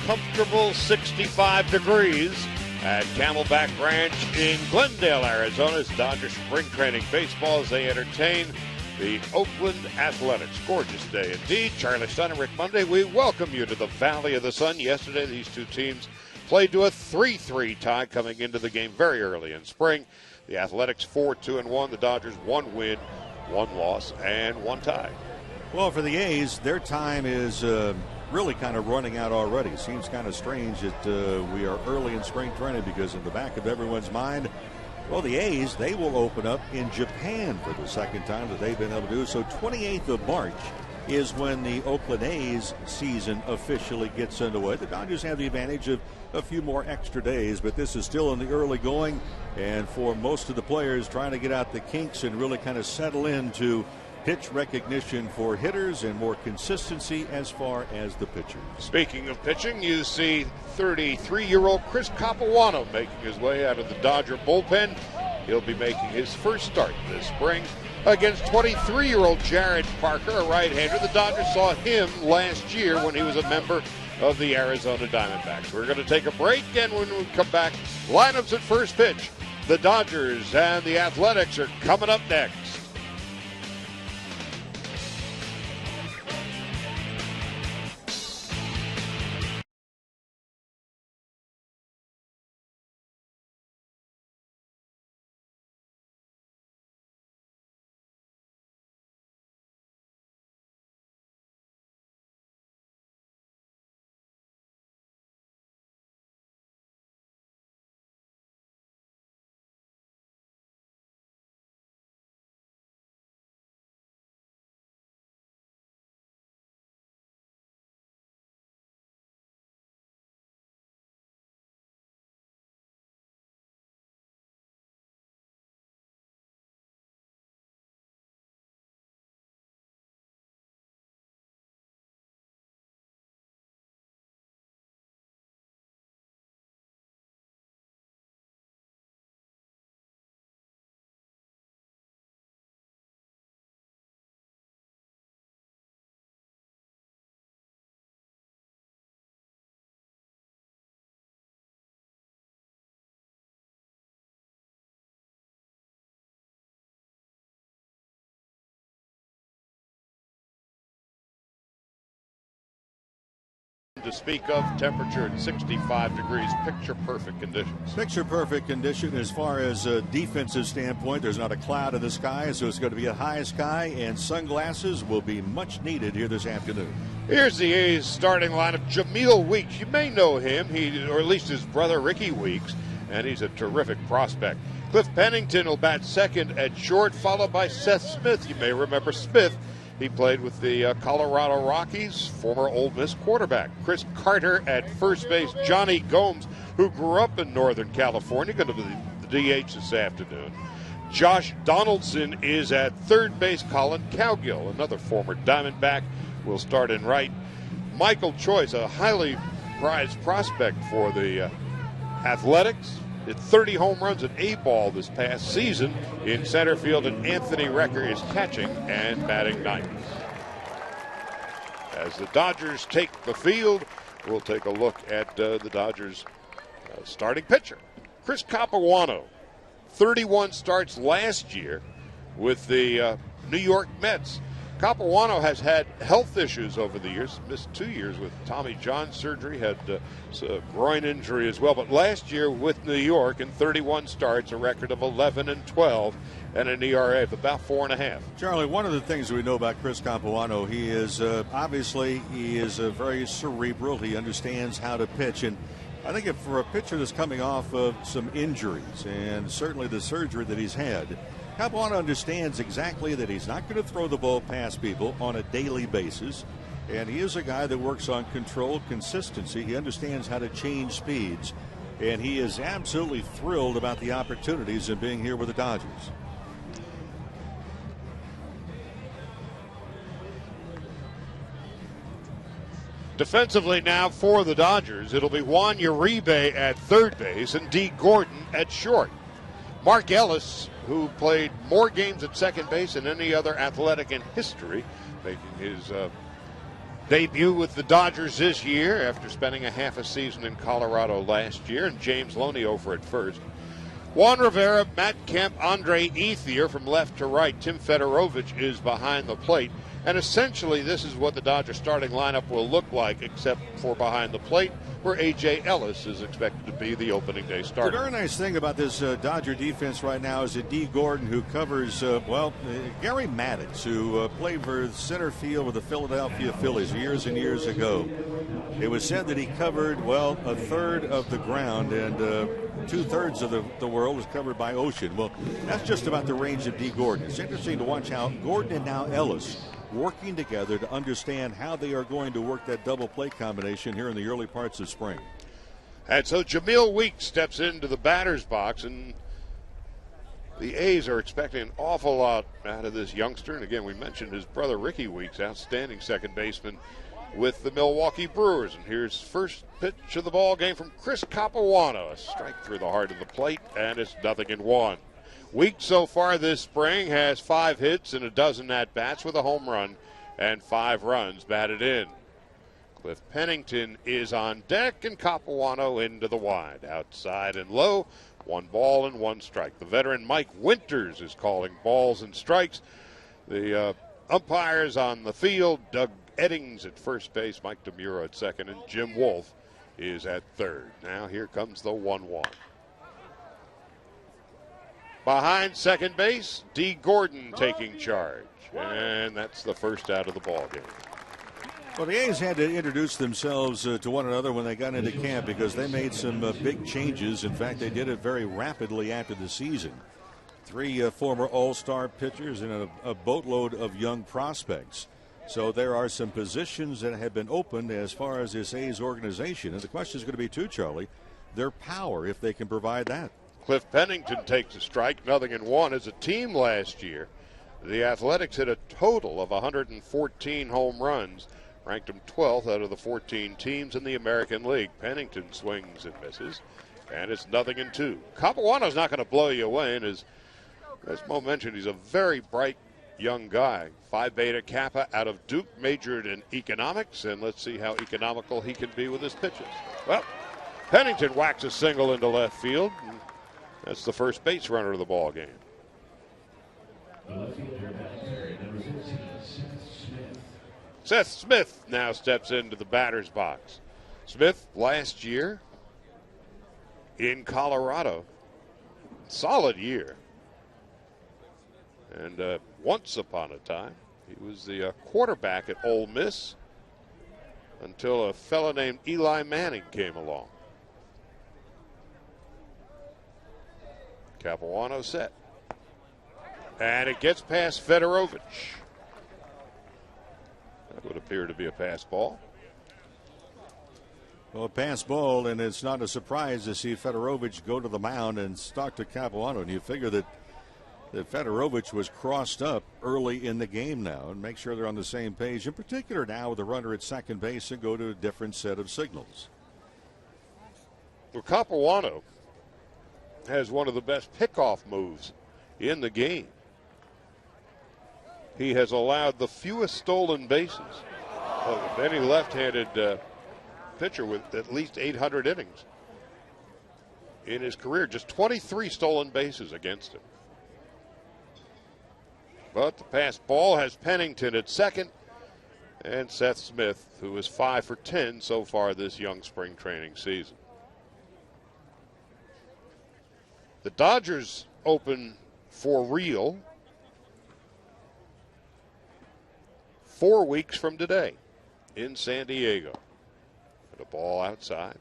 comfortable 65 degrees at Camelback Ranch in Glendale, Arizona. It's Dodger spring training baseball as they entertain the Oakland Athletics. Gorgeous day indeed. Charlie Stein and Rick Monday, we welcome you to the Valley of the Sun. Yesterday, these two teams played to a 3-3 tie coming into the game very early in spring. The Athletics 4-2-1. The Dodgers 1 win, 1 loss, and 1 tie. Well, for the A's, their time is really kind of running out already. Seems kind of strange that we are early in spring training because in the back of everyone's mind, well, the A's, they will open up in Japan for the second time that they've been able to do. So 28th of March is when the Oakland A's season officially gets underway. The Dodgers have the advantage of a few more extra days, but this is still in the early going. And for most of the players trying to get out the kinks and really kind of settle into pitch recognition for hitters and more consistency as far as the pitchers. Speaking of pitching, you see 33-year-old Chris Castellanos making his way out of the Dodger bullpen. He'll be making his first start this spring against 23-year-old Jared Parker, a right-hander. The Dodgers saw him last year when he was a member of the Arizona Diamondbacks. We're going to take a break, and when we come back, lineups at first pitch. The Dodgers and the Athletics are coming up next. To speak of, temperature at 65 degrees, picture perfect conditions. Picture perfect condition as far as a defensive standpoint. There's not a cloud in the sky, so it's going to be a high sky, and sunglasses will be much needed here this afternoon. Here's the A's starting lineup. Jamil Weeks, you may know him, or at least his brother Ricky Weeks, and he's a terrific prospect. Cliff Pennington will bat second at short, followed by Seth Smith. You may remember Smith. He played with the Colorado Rockies, former Ole Miss quarterback. Chris Carter at first base. Johnny Gomes, who grew up in Northern California, going to be the DH this afternoon. Josh Donaldson is at third base. Colin Cowgill, another former Diamondback, will start in right. Michael Choice, a highly prized prospect for the Athletics. Hit 30 home runs at A-ball this past season in center field, and Anthony Recker is catching and batting ninth. As the Dodgers take the field, we'll take a look at the Dodgers starting pitcher. Chris Castellanos, 31 starts last year with the New York Mets. Castellanos has had health issues over the years, missed 2 years with Tommy John surgery, had a groin injury as well. But last year with New York, in 31 starts, a record of 11-12 and an ERA of about 4.5. Charlie, one of the things we know about Chris Castellanos, he is obviously very cerebral. He understands how to pitch, and I think if for a pitcher that's coming off of some injuries and certainly the surgery that he's had, Castellanos understands exactly that he's not going to throw the ball past people on a daily basis, and he is a guy that works on controlled consistency. He understands how to change speeds, and he is absolutely thrilled about the opportunities of being here with the Dodgers. Defensively now for the Dodgers, it'll be Juan Uribe at third base and D. Gordon at short. Mark Ellis, who played more games at second base than any other Athletic in history, making his Debut with the Dodgers this year after spending a half a season in Colorado last year, and James Loney over at first. Juan Rivera, Matt Kemp, Andre Ethier from left to right. Tim Fedorovich is behind the plate. And essentially, this is what the Dodgers starting lineup will look like, except for behind the plate, where A.J. Ellis is expected to be the opening day starter. The very nice thing about this Dodger defense right now is that D. Gordon, who covers, Gary Maddox, who played for center field with the Philadelphia Phillies years and years ago. It was said that he covered, a third of the ground, and 2/3 of the world was covered by ocean. Well, that's just about the range of D. Gordon. It's interesting to watch how Gordon and now Ellis working together to understand how they are going to work that double play combination here in the early parts of spring. And so Jamil Weeks steps into the batter's box, and the A's are expecting an awful lot out of this youngster. And again, we mentioned his brother Ricky Weeks, outstanding second baseman with the Milwaukee Brewers. And here's first pitch of the ball game from Chris Capuano. A strike through the heart of the plate, and it's 0-1. Weeks so far this spring has 5 hits and a dozen at-bats with a home run and 5 runs batted in. Cliff Pennington is on deck, and Capuano into the wide. Outside and low, 1 ball and 1 strike. The veteran Mike Winters is calling balls and strikes. The umpires on the field, Doug Eddings at first base, Mike DeMuro at second, and Jim Wolf is at third. Now here comes the 1-1. Behind second base, D. Gordon taking charge. And that's the first out of the ball game. Well, the A's had to introduce themselves to one another when they got into camp because they made some big changes. In fact, they did it very rapidly after the season. 3 former All-Star pitchers and a boatload of young prospects. So there are some positions that have been opened as far as this A's organization. And the question is going to be, too, Charlie, their power, if they can provide that. Cliff Pennington takes a strike, 0-1 as a team last year. The Athletics hit a total of 114 home runs, ranked them 12th out of the 14 teams in the American League. Pennington swings and misses, and it's 0-2. Capuano's not going to blow you away, and as Mo mentioned, he's a very bright young guy. Phi Beta Kappa out of Duke, majored in economics, and let's see how economical he can be with his pitches. Well, Pennington whacks a single into left field. That's the first base runner of the ball game. Seth Smith now steps into the batter's box. Smith last year in Colorado, solid year. And once upon a time, he was the quarterback at Ole Miss until a fellow named Eli Manning came along. Capuano set. And it gets past Fedorovich. That would appear to be a pass ball. Well, a pass ball, and it's not a surprise to see Fedorovich go to the mound and talk to Capuano. And you figure that Fedorovich was crossed up early in the game now, and make sure they're on the same page, in particular now with the runner at second base, and go to a different set of signals. Well, Capuano has one of the best pickoff moves in the game. He has allowed the fewest stolen bases of any left-handed pitcher with at least 800 innings in his career. Just 23 stolen bases against him. But the pass ball has Pennington at second, and Seth Smith, who is 5 for 10 so far this young spring training season. The Dodgers open for real 4 weeks from today in San Diego. And a ball outside.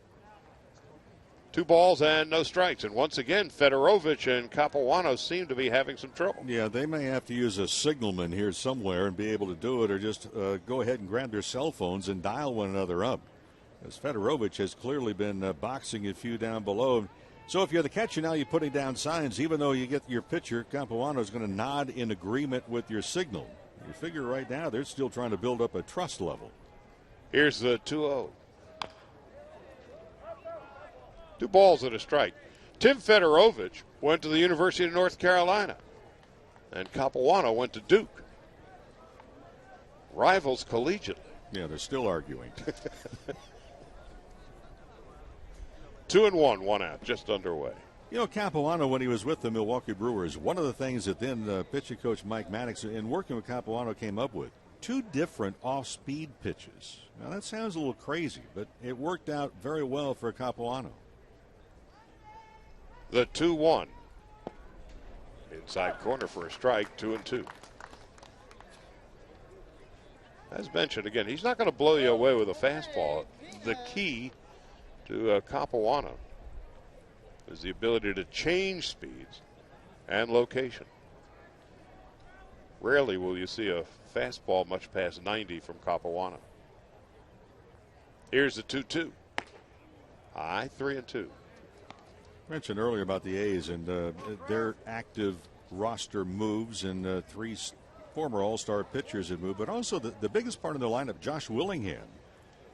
2 balls and no strikes. And once again, Fedorovich and Capuano seem to be having some trouble. Yeah, they may have to use a signalman here somewhere and be able to do it, or just go ahead and grab their cell phones and dial one another up. As Fedorovich has clearly been boxing a few down below. So if you're the catcher now, you're putting down signs. Even though you get your pitcher, Capuano is going to nod in agreement with your signal. You figure right now they're still trying to build up a trust level. Here's the 2-0. 2 balls and a strike. Tim Fedorovich went to the University of North Carolina, and Capuano went to Duke. Rivals collegiately. Yeah, they're still arguing. 2-1, 1 out, just underway. You know, Capuano, when he was with the Milwaukee Brewers, one of the things that then pitching coach Mike Maddox, in working with Capuano, came up with, 2 different off-speed pitches. Now, that sounds a little crazy, but it worked out very well for Capuano. The 2-1. Inside corner for a strike, 2-2. As mentioned, again, he's not going to blow you away with a fastball. The key to Capuano is the ability to change speeds and location. Rarely will you see a fastball much past 90 from Capuano. Here's the 2-2. High, 3-2. Mentioned earlier about the A's and their active roster moves, and 3 former All-Star pitchers have moved, but also the biggest part of the lineup, Josh Willingham,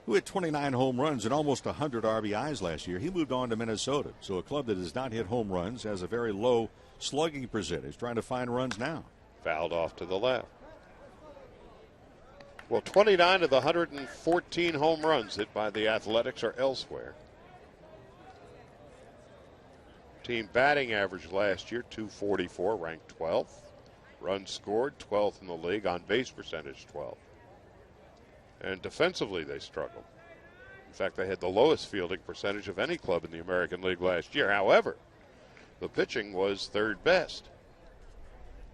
who hit 29 home runs and almost 100 RBIs last year. He moved on to Minnesota, so a club that does not hit home runs, has a very low slugging percentage, trying to find runs now. Fouled off to the left. Well, 29 of the 114 home runs hit by the Athletics are elsewhere. Team batting average last year, 244, ranked 12th. Runs scored, 12th in the league. On base percentage, 12th. And defensively, they struggled. In fact, they had the lowest fielding percentage of any club in the American League last year. However, the pitching was third best.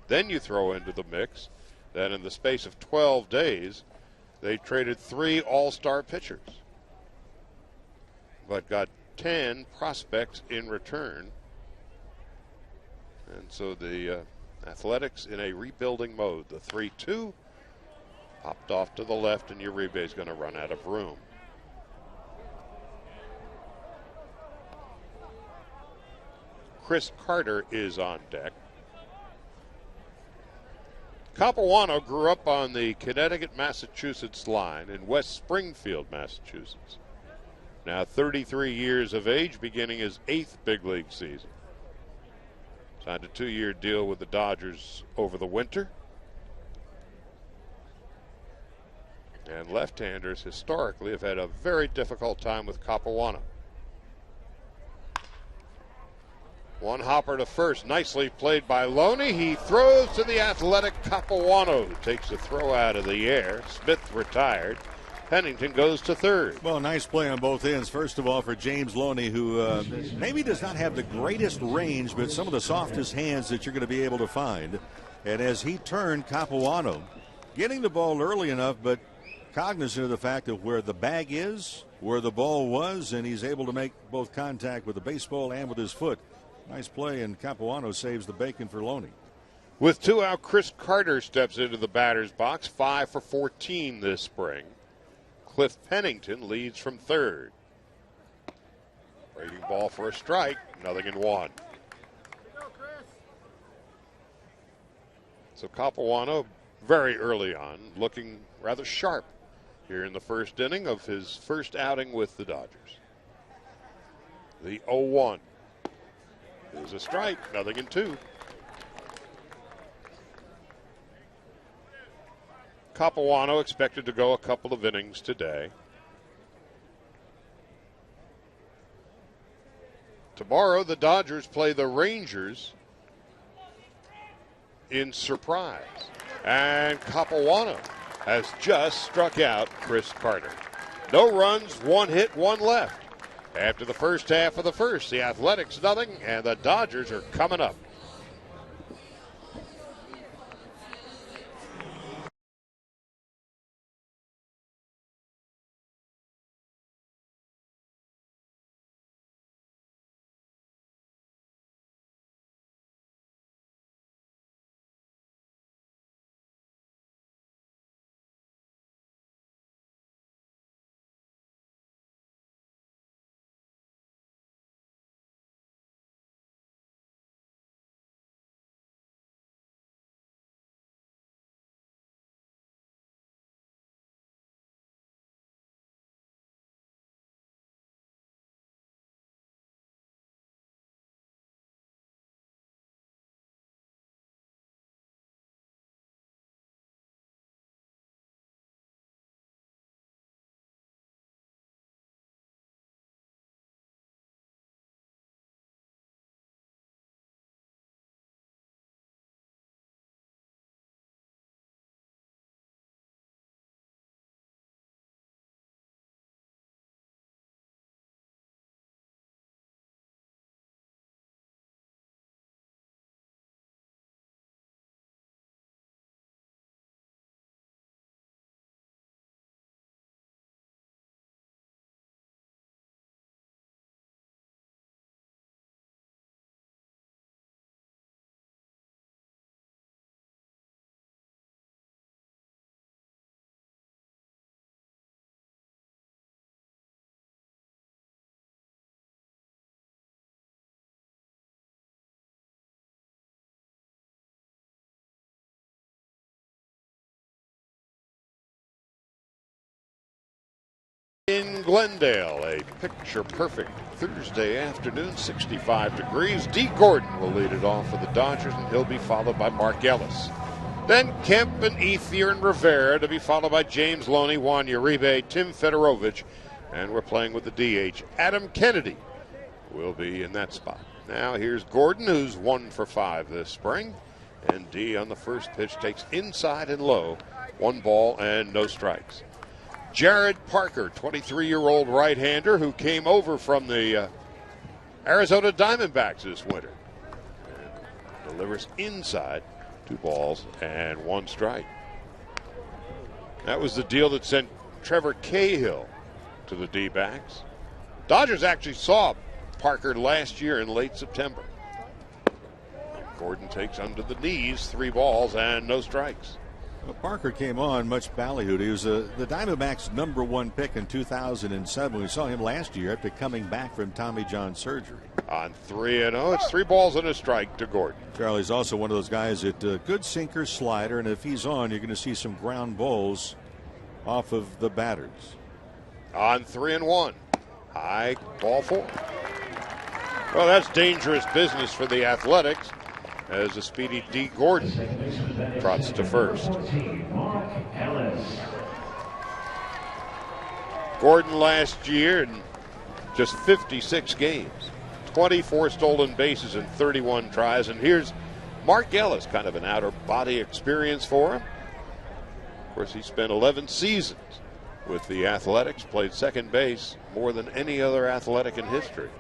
Then you throw into the mix that in the space of 12 days, they traded 3 all-star pitchers, but got 10 prospects in return. And so the Athletics in a rebuilding mode. The 3-2 popped off to the left, and Uribe is going to run out of room. Chris Carter is on deck. Capuano grew up on the Connecticut-Massachusetts line in West Springfield, Massachusetts. Now 33 years of age, beginning his 8th big league season. Signed a 2-year deal with the Dodgers over the winter. And left-handers historically have had a very difficult time with Capuano. One hopper to first, nicely played by Loney. He throws to the athletic Capuano, who takes the throw out of the air. Smith retired. Pennington goes to third. Well, nice play on both ends. First of all, for James Loney, who maybe does not have the greatest range, but some of the softest hands that you're going to be able to find. And as he turned, Capuano getting the ball early enough, but cognizant of the fact of where the bag is, where the ball was, and he's able to make both contact with the baseball and with his foot. Nice play, and Capuano saves the bacon for Loney. With 2 out, Chris Carter steps into the batter's box, 5 for 14 this spring. Cliff Pennington leads from third. Breaking ball for a strike, 0-1. So Capuano, very early on, looking rather sharp here in the first inning of his first outing with the Dodgers. The 0-1 is a strike, 0-2. Capuano expected to go a couple of innings today. Tomorrow, the Dodgers play the Rangers in Surprise. And Capuano has just struck out Chris Carter. No runs, 1 hit, 1 left. After the first half of the first, the Athletics 0, and the Dodgers are coming up. In Glendale, a picture-perfect Thursday afternoon, 65 degrees. Dee Gordon will lead it off for the Dodgers, and he'll be followed by Mark Ellis. Then Kemp and Ethier and Rivera to be followed by James Loney, Juan Uribe, Tim Fedorovich, and we're playing with the DH. Adam Kennedy will be in that spot. Now here's Gordon, who's 1 for 5 this spring, and Dee on the first pitch takes inside and low, 1 ball and no strikes. Jared Parker, 23-year-old right-hander who came over from the Arizona Diamondbacks this winter. And delivers inside, 2 balls and 1 strike. That was the deal that sent Trevor Cahill to the D-backs. Dodgers actually saw Parker last year in late September. Gordon takes under the knees, 3 balls and no strikes. Well, Parker came on much ballyhooed. He was the Diamondbacks' #1 pick in 2007. We saw him last year after coming back from Tommy John surgery. On 3-0, it's 3 balls and a strike to Gordon. Charlie's also one of those guys that good sinker, slider, and if he's on, you're going to see some ground balls off of the batters. On 3-1, high, ball 4. Well, that's dangerous business for the Athletics, as the speedy Dee Gordon trots to first. Gordon last year in just 56 games, 24 stolen bases in 31 tries. And here's Mark Ellis, kind of an outer body experience for him. Of course, he spent 11 seasons with the Athletics, played second base more than any other Athletic in history.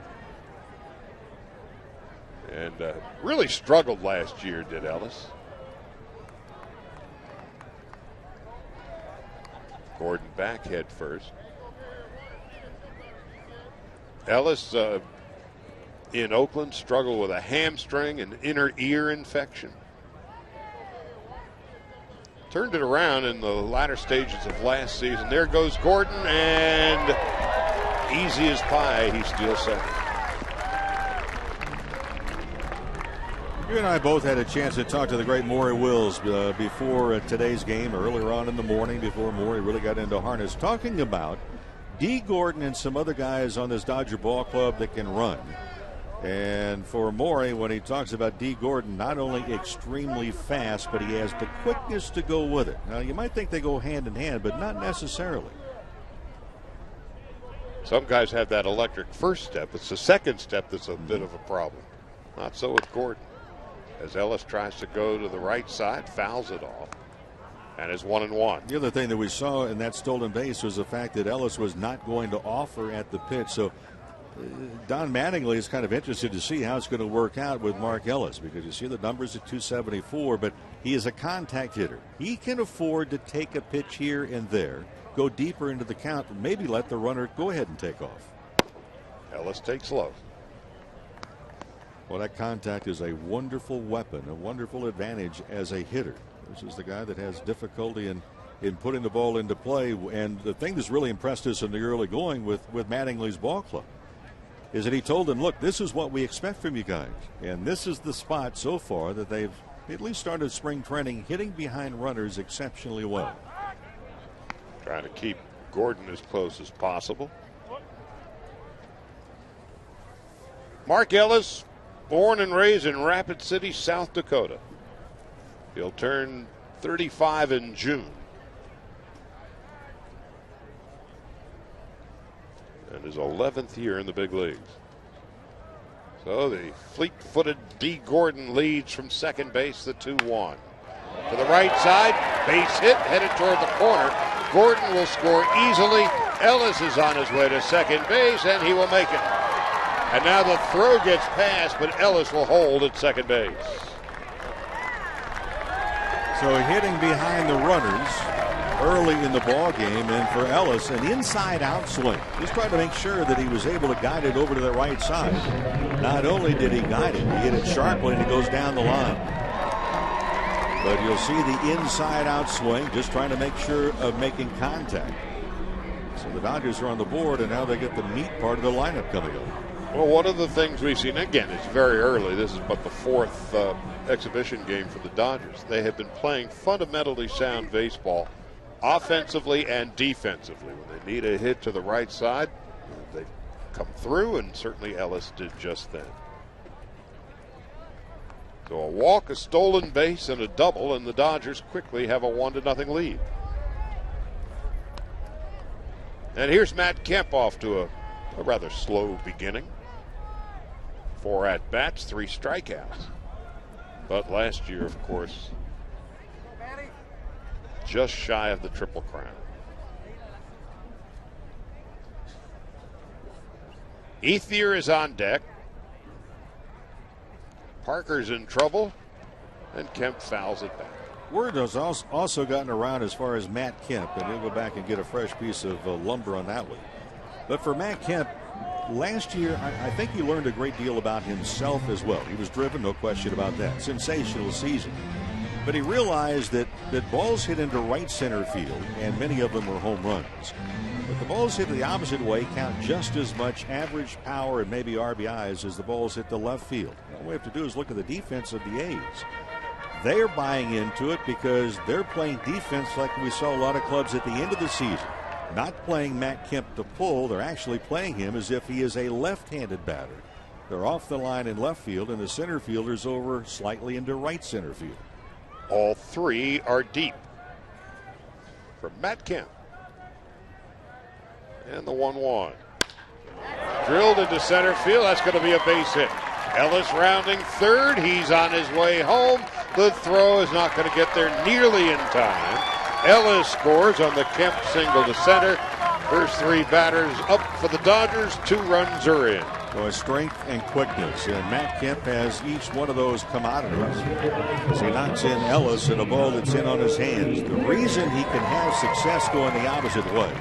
And really struggled last year, did Ellis. Gordon back head first. Ellis in Oakland struggled with a hamstring and inner ear infection. Turned it around in the latter stages of last season. There goes Gordon, and easy as pie, he steals second. You and I both had a chance to talk to the great Maury Wills before today's game, earlier on in the morning, before Maury really got into harness, talking about Dee Gordon and some other guys on this Dodger ball club that can run. And for Maury, when he talks about Dee Gordon, not only extremely fast, but he has the quickness to go with it. Now, you might think they go hand in hand, but not necessarily. Some guys have that electric first step. It's the second step that's a bit of a problem. Not so with Gordon. As Ellis tries to go to the right side, fouls it off, and is 1-1. The other thing that we saw in that stolen base was the fact that Ellis was not going to offer at the pitch. So Don Mattingly is kind of interested to see how it's going to work out with Mark Ellis, because you see the numbers at 274, but he is a contact hitter. He can afford to take a pitch here and there, go deeper into the count, and maybe let the runner go ahead and take off. Ellis takes low. Well, that contact is a wonderful weapon, a wonderful advantage as a hitter. This is the guy that has difficulty in putting the ball into play. And the thing that's really impressed us in the early going with Mattingly's ball club is that he told them, look, this is what we expect from you guys. And this is the spot so far that they've at least started spring training hitting behind runners exceptionally well. Trying to keep Gordon as close as possible. Mark Ellis, born and raised in Rapid City, South Dakota. He'll turn 35 in June. And his 11th year in the big leagues. So the fleet-footed Dee Gordon leads from second base, the 2-1. To the right side, base hit, headed toward the corner. Gordon will score easily. Ellis is on his way to second base, and he will make it. And now the throw gets passed, but Ellis will hold at second base. So hitting behind the runners early in the ball game, and for Ellis, an inside-out swing. Just trying to make sure that he was able to guide it over to the right side. Not only did he guide it, he hit it sharply, and it goes down the line. But you'll see the inside-out swing, just trying to make sure of making contact. So the Dodgers are on the board, and now they get the meat part of the lineup coming up. Well, one of the things we've seen, again, it's very early. This is but the 4th exhibition game for the Dodgers. They have been playing fundamentally sound baseball offensively and defensively. When they need a hit to the right side, they come through, and certainly Ellis did just then. So a walk, a stolen base, and a double, and the Dodgers quickly have a 1-0 lead. And here's Matt Kemp off to a rather slow beginning. 4 at-bats, 3 strikeouts. But last year, of course, just shy of the Triple Crown. Ethier is on deck. Parker's in trouble, and Kemp fouls it back. Word has also gotten around as far as Matt Kemp, and he'll go back and get a fresh piece of lumber on that one. But for Matt Kemp, last year, I think he learned a great deal about himself as well. He was driven, no question about that. Sensational season. But he realized that balls hit into right center field, and many of them were home runs. But the balls hit the opposite way count just as much average power and maybe RBIs as the balls hit the left field. All we have to do is look at the defense of the A's. They're buying into it because they're playing defense like we saw a lot of clubs at the end of the season. Not playing Matt Kemp to pull, they're actually playing him as if he is a left-handed batter. They're off the line in left field, and the center fielder's over slightly into right center field. All 3 are deep from Matt Kemp. And the 1-1. Drilled into center field. That's going to be a base hit. Ellis rounding third. He's on his way home. The throw is not going to get there nearly in time. Ellis scores on the Kemp single to center. First 3 batters up for the Dodgers. 2 runs are in. So strength and quickness, and Matt Kemp has each one of those commodities. As he knocks in Ellis and a ball that's in on his hands. The reason he can have success going the opposite way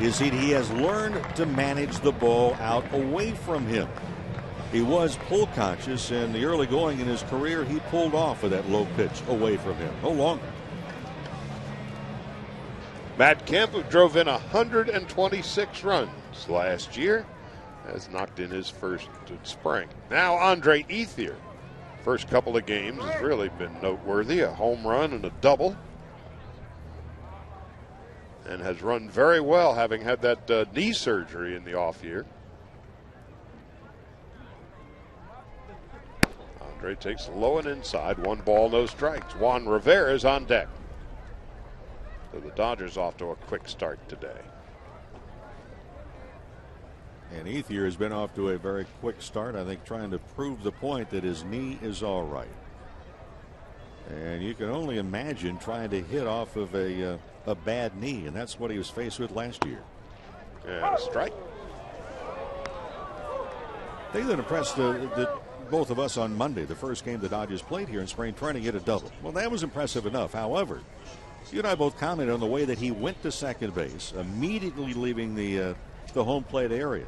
is that he has learned to manage the ball out away from him. He was pull conscious, and the early going in his career, he pulled off with that low pitch away from him. No longer. Matt Kemp, who drove in 126 runs last year, has knocked in his first in spring. Now Andre Ethier. First couple of games has really been noteworthy. A home run and a double. And has run very well, having had that knee surgery in the off year. Andre takes low and inside. 1 ball, no strikes. Juan Rivera is on deck. So the Dodgers off to a quick start today. And Ethier has been off to a very quick start, I think, trying to prove the point that his knee is all right. And you can only imagine trying to hit off of a bad knee, and that's what he was faced with last year. And a strike. I think that impressed both of us on Monday, the first game the Dodgers played here in spring training, hit a double. Well, that was impressive enough. However, you and I both commented on the way that he went to second base, immediately leaving the home plate area,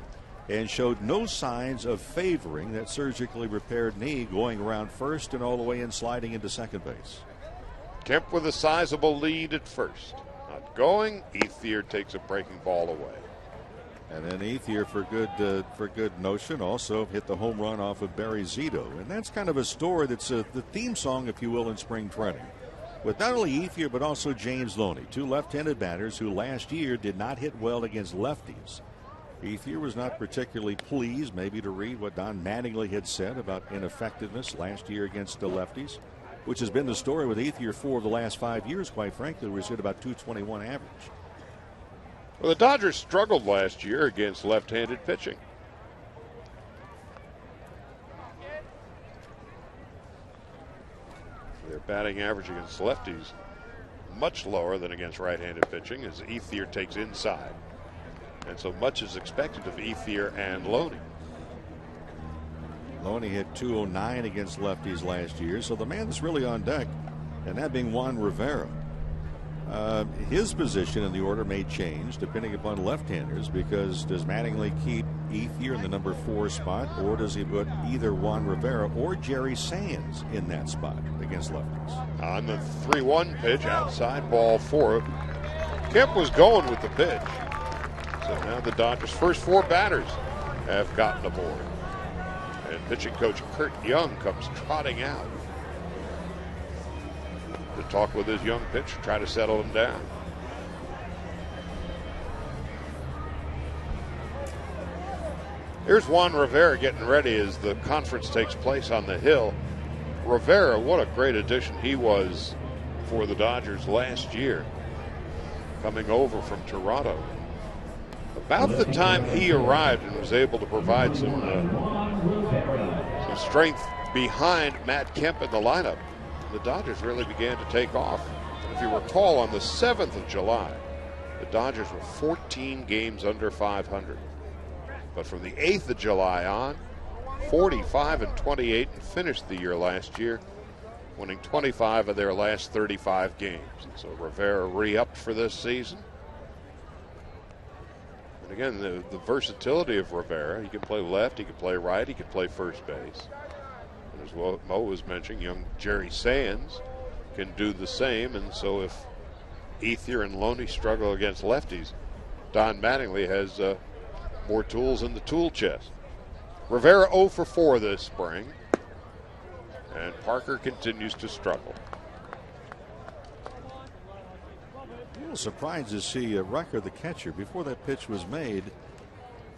and showed no signs of favoring that surgically repaired knee, going around first and all the way in, sliding into second base. Kemp with a sizable lead at first. Not going. Ethier takes a breaking ball away. And then Ethier, for good notion, also hit the home run off of Barry Zito. And that's kind of a story that's the theme song, if you will, in spring training. With not only Ethier, but also James Loney, 2 left-handed batters who last year did not hit well against lefties. Ethier was not particularly pleased, maybe, to read what Don Mattingly had said about ineffectiveness last year against the lefties, which has been the story with Ethier 4 of the last 5 years, quite frankly, where he's hit about .221 average. Well, the Dodgers struggled last year against left-handed pitching. Their batting average against lefties much lower than against right-handed pitching as Ethier takes inside. And so much is expected of Ethier and Loney. Loney hit .209 against lefties last year, so the man that's really on deck, and that being Juan Rivera. His position in the order may change depending upon left-handers, because does Mattingly keep Ethier in the number 4 spot, or does he put either Juan Rivera or Jerry Sands in that spot against lefties? On the 3-1 pitch, outside ball 4. Kemp was going with the pitch. So now the Dodgers' first 4 batters have gotten aboard. And pitching coach Kurt Young comes trotting out to talk with his young pitcher, try to settle him down. Here's Juan Rivera getting ready as the conference takes place on the Hill. Rivera, what a great addition he was for the Dodgers last year, coming over from Toronto. About the time he arrived and was able to provide some strength behind Matt Kemp in the lineup, the Dodgers really began to take off. If you recall, on the 7th of July, the Dodgers were 14 games under 500. But from the 8th of July on, 45-28, and finished the year last year winning 25 of their last 35 games. So Rivera re-upped for this season. And again, the versatility of Rivera, he can play left, he can play right, he can play first base. And as Mo was mentioning, young Jerry Sands can do the same. And so if Ethier and Loney struggle against lefties, Don Mattingly has more tools in the tool chest. Rivera 0 for 4 this spring, and Parker continues to struggle. A little surprised to see Rucker, the catcher, before that pitch was made,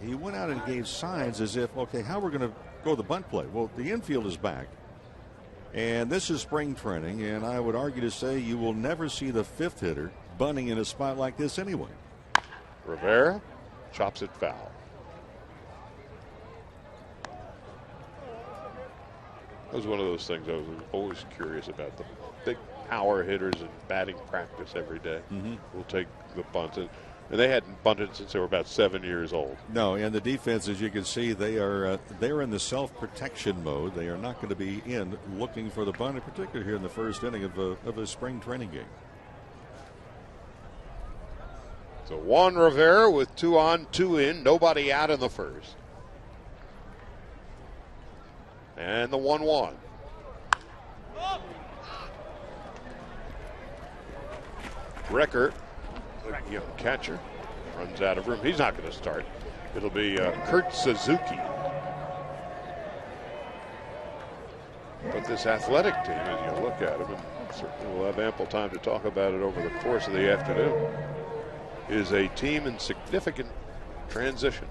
he went out and gave signs as if, okay, how we're going to go the bunt play. Well, the infield is back, and this is spring training, and I would argue to say you will never see the fifth hitter bunting in a spot like this anyway. Rivera chops it foul. That was one of those things I was always curious about. The big power hitters in batting practice every day will take the bunt. And they hadn't bunted since they were about 7 years old. No, and the defense, as you can see, they're in the self-protection mode. They are not going to be in looking for the bunt, in particular here in the first inning of a spring training game. So Juan Rivera with 2 on, 2 in, nobody out in the first. And the 1-1. Recker, the young catcher, runs out of room. He's not going to start. It'll be Kurt Suzuki. But this athletic team, as you look at them, and certainly we'll have ample time to talk about it over the course of the afternoon, is a team in significant transition.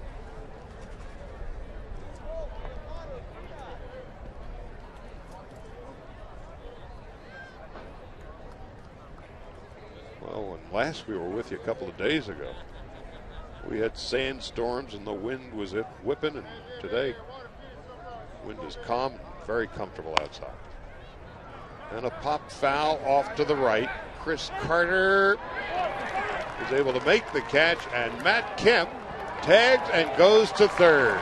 Well, when last we were with you a couple of days ago, we had sandstorms and the wind was whipping, and today wind is calm and very comfortable outside. And a pop foul off to the right. Chris Carter is able to make the catch, and Matt Kemp tags and goes to third.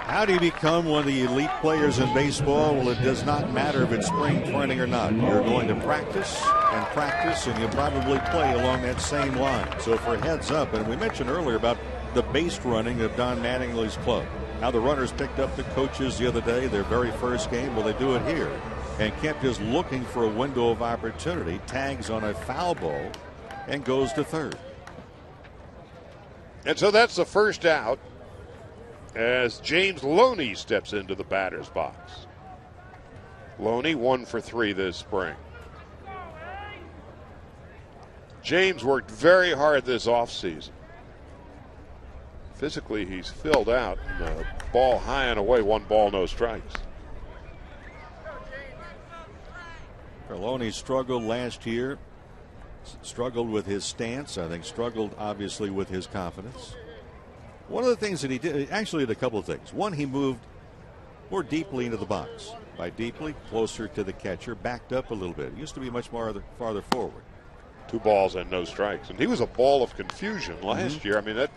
How do you become one of the elite players in baseball? Well, it does not matter if it's spring training or not. You're going to practice, and you'll probably play along that same line. So for heads up, and we mentioned earlier about the base running of Don Mattingly's club, how the runners picked up the coaches the other day, their very first game. Well, they do it here. And Kemp is looking for a window of opportunity, tags on a foul ball, and goes to third. And so that's the first out as James Loney steps into the batter's box. Loney 1 for 3 this spring. James worked very hard this offseason. Physically, he's filled out. Ball high and away, 1 ball, no strikes. Loney struggled last year, struggled with his stance, I think struggled obviously with his confidence. One of the things that he did, actually did a couple of things. One, he moved more deeply into the box. By deeply, closer to the catcher, backed up a little bit. It used to be much more farther forward. 2 balls and no strikes. And he was a ball of confusion last year. I mean,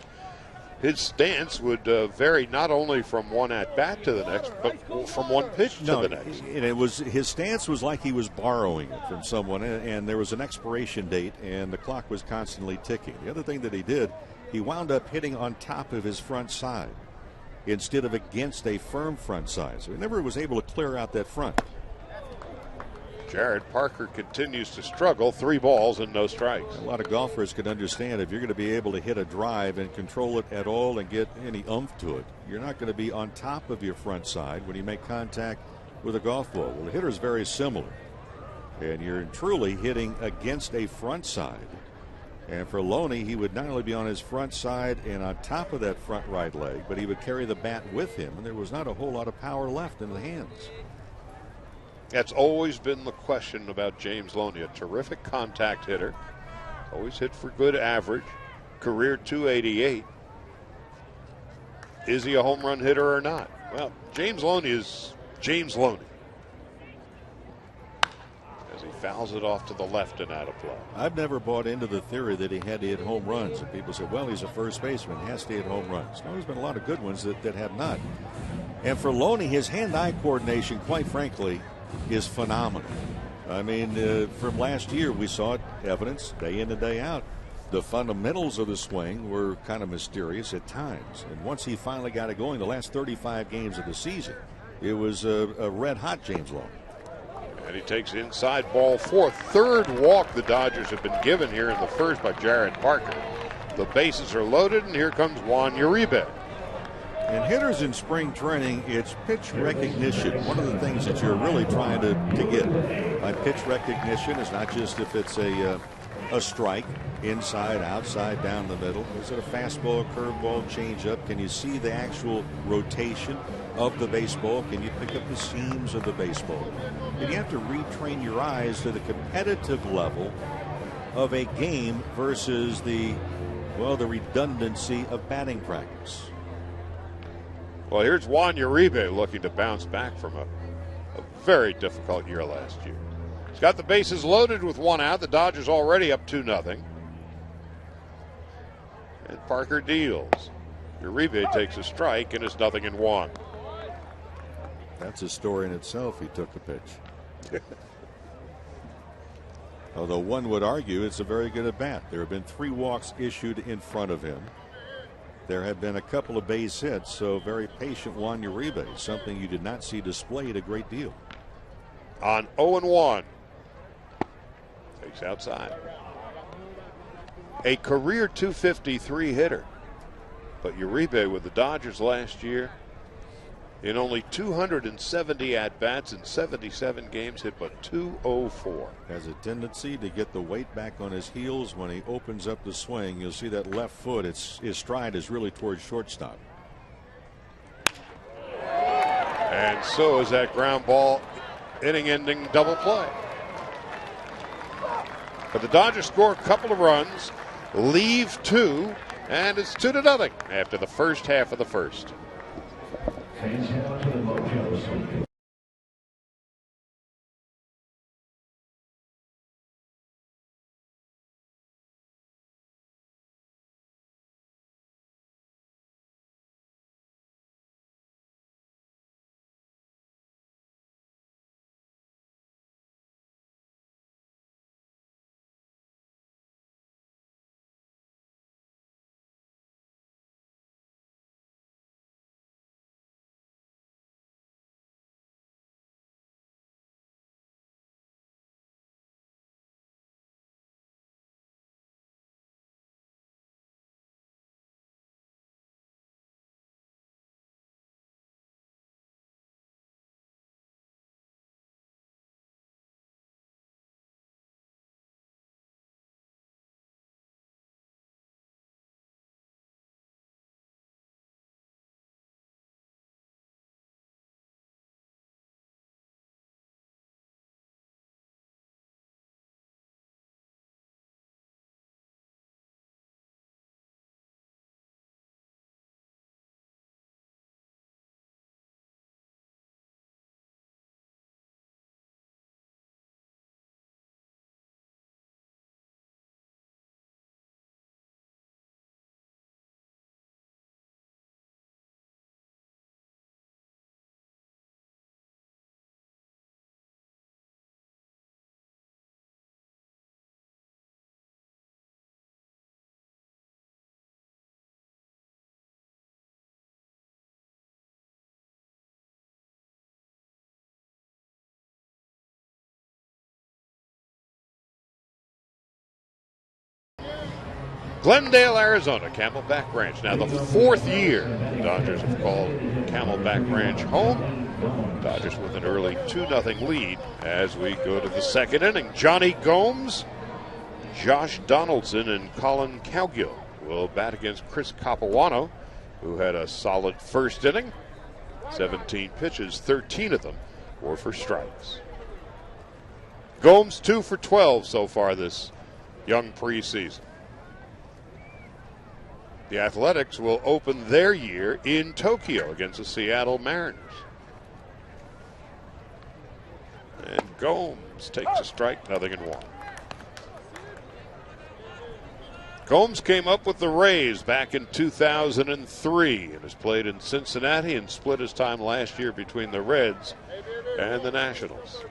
his stance would vary not only from one at-bat to the next, but from one pitch to the next. And his stance was like he was borrowing it from someone, and there was an expiration date, and the clock was constantly ticking. The other thing that he did, he wound up hitting on top of his front side instead of against a firm front side. So he never was able to clear out that front. Jared Parker continues to struggle. 3 balls and no strikes. A lot of golfers can understand if you're going to be able to hit a drive and control it at all and get any oomph to it, you're not going to be on top of your front side when you make contact with a golf ball. Well, the hitter is very similar. And you're truly hitting against a front side. And for Loney, he would not only be on his front side and on top of that front right leg, but he would carry the bat with him, and there was not a whole lot of power left in the hands. That's always been the question about James Loney. A terrific contact hitter. Always hit for good average. Career .288. Is he a home run hitter or not? Well, James Loney is James Loney. As he fouls it off to the left and out of play. I've never bought into the theory that he had to hit home runs. And people say, well, he's a first baseman, has to hit home runs. No, there's been a lot of good ones that have not. And for Loney, his hand-eye coordination, quite frankly, is phenomenal. I mean, from last year, we saw evidence day in and day out. The fundamentals of the swing were kind of mysterious at times. And once he finally got it going, the last 35 games of the season, it was a red-hot James Loney. And he takes inside ball 4. Third walk the Dodgers have been given here in the first by Jared Parker. The bases are loaded, and here comes Juan Uribe. And hitters in spring training, it's pitch recognition. One of the things that you're really trying to get by pitch recognition is not just if it's a strike, inside, outside, down the middle. Is it a fastball, curveball, changeup? Can you see the actual rotation of the baseball? Can you pick up the seams of the baseball? And you have to retrain your eyes to the competitive level of a game versus the redundancy of batting practice. Well, here's Juan Uribe looking to bounce back from a very difficult year last year. He's got the bases loaded with one out. The Dodgers already up 2-0. And Parker deals. Uribe takes a strike and it's 0-1. That's a story in itself. He took a pitch. Although one would argue it's a very good at bat. There have been 3 walks issued in front of him. There have been a couple of base hits, so very patient Juan Uribe, something you did not see displayed a great deal. On 0-1. Takes outside. A career .253 hitter. But Uribe with the Dodgers last year, in only 270 at-bats in 77 games, hit but .204. Has a tendency to get the weight back on his heels when he opens up the swing. You'll see that left foot, his stride is really towards shortstop. And so is that ground ball, inning-ending double play. But the Dodgers score a couple of runs, leave 2, and it's 2-0 after the first half of the first. Glendale, Arizona, Camelback Ranch. Now the 4th year the Dodgers have called Camelback Ranch home. Dodgers with an early 2-0 lead as we go to the 2nd inning. Johnny Gomes, Josh Donaldson and Colin Cowgill will bat against Chris Capuano, who had a solid first inning. 17 pitches, 13 of them were for strikes. Gomes 2 for 12 so far this young preseason. The Athletics will open their year in Tokyo against the Seattle Mariners. And Gomes takes a strike, 0-1. Gomes came up with the Rays back in 2003 and has played in Cincinnati and split his time last year between the Reds and the Nationals.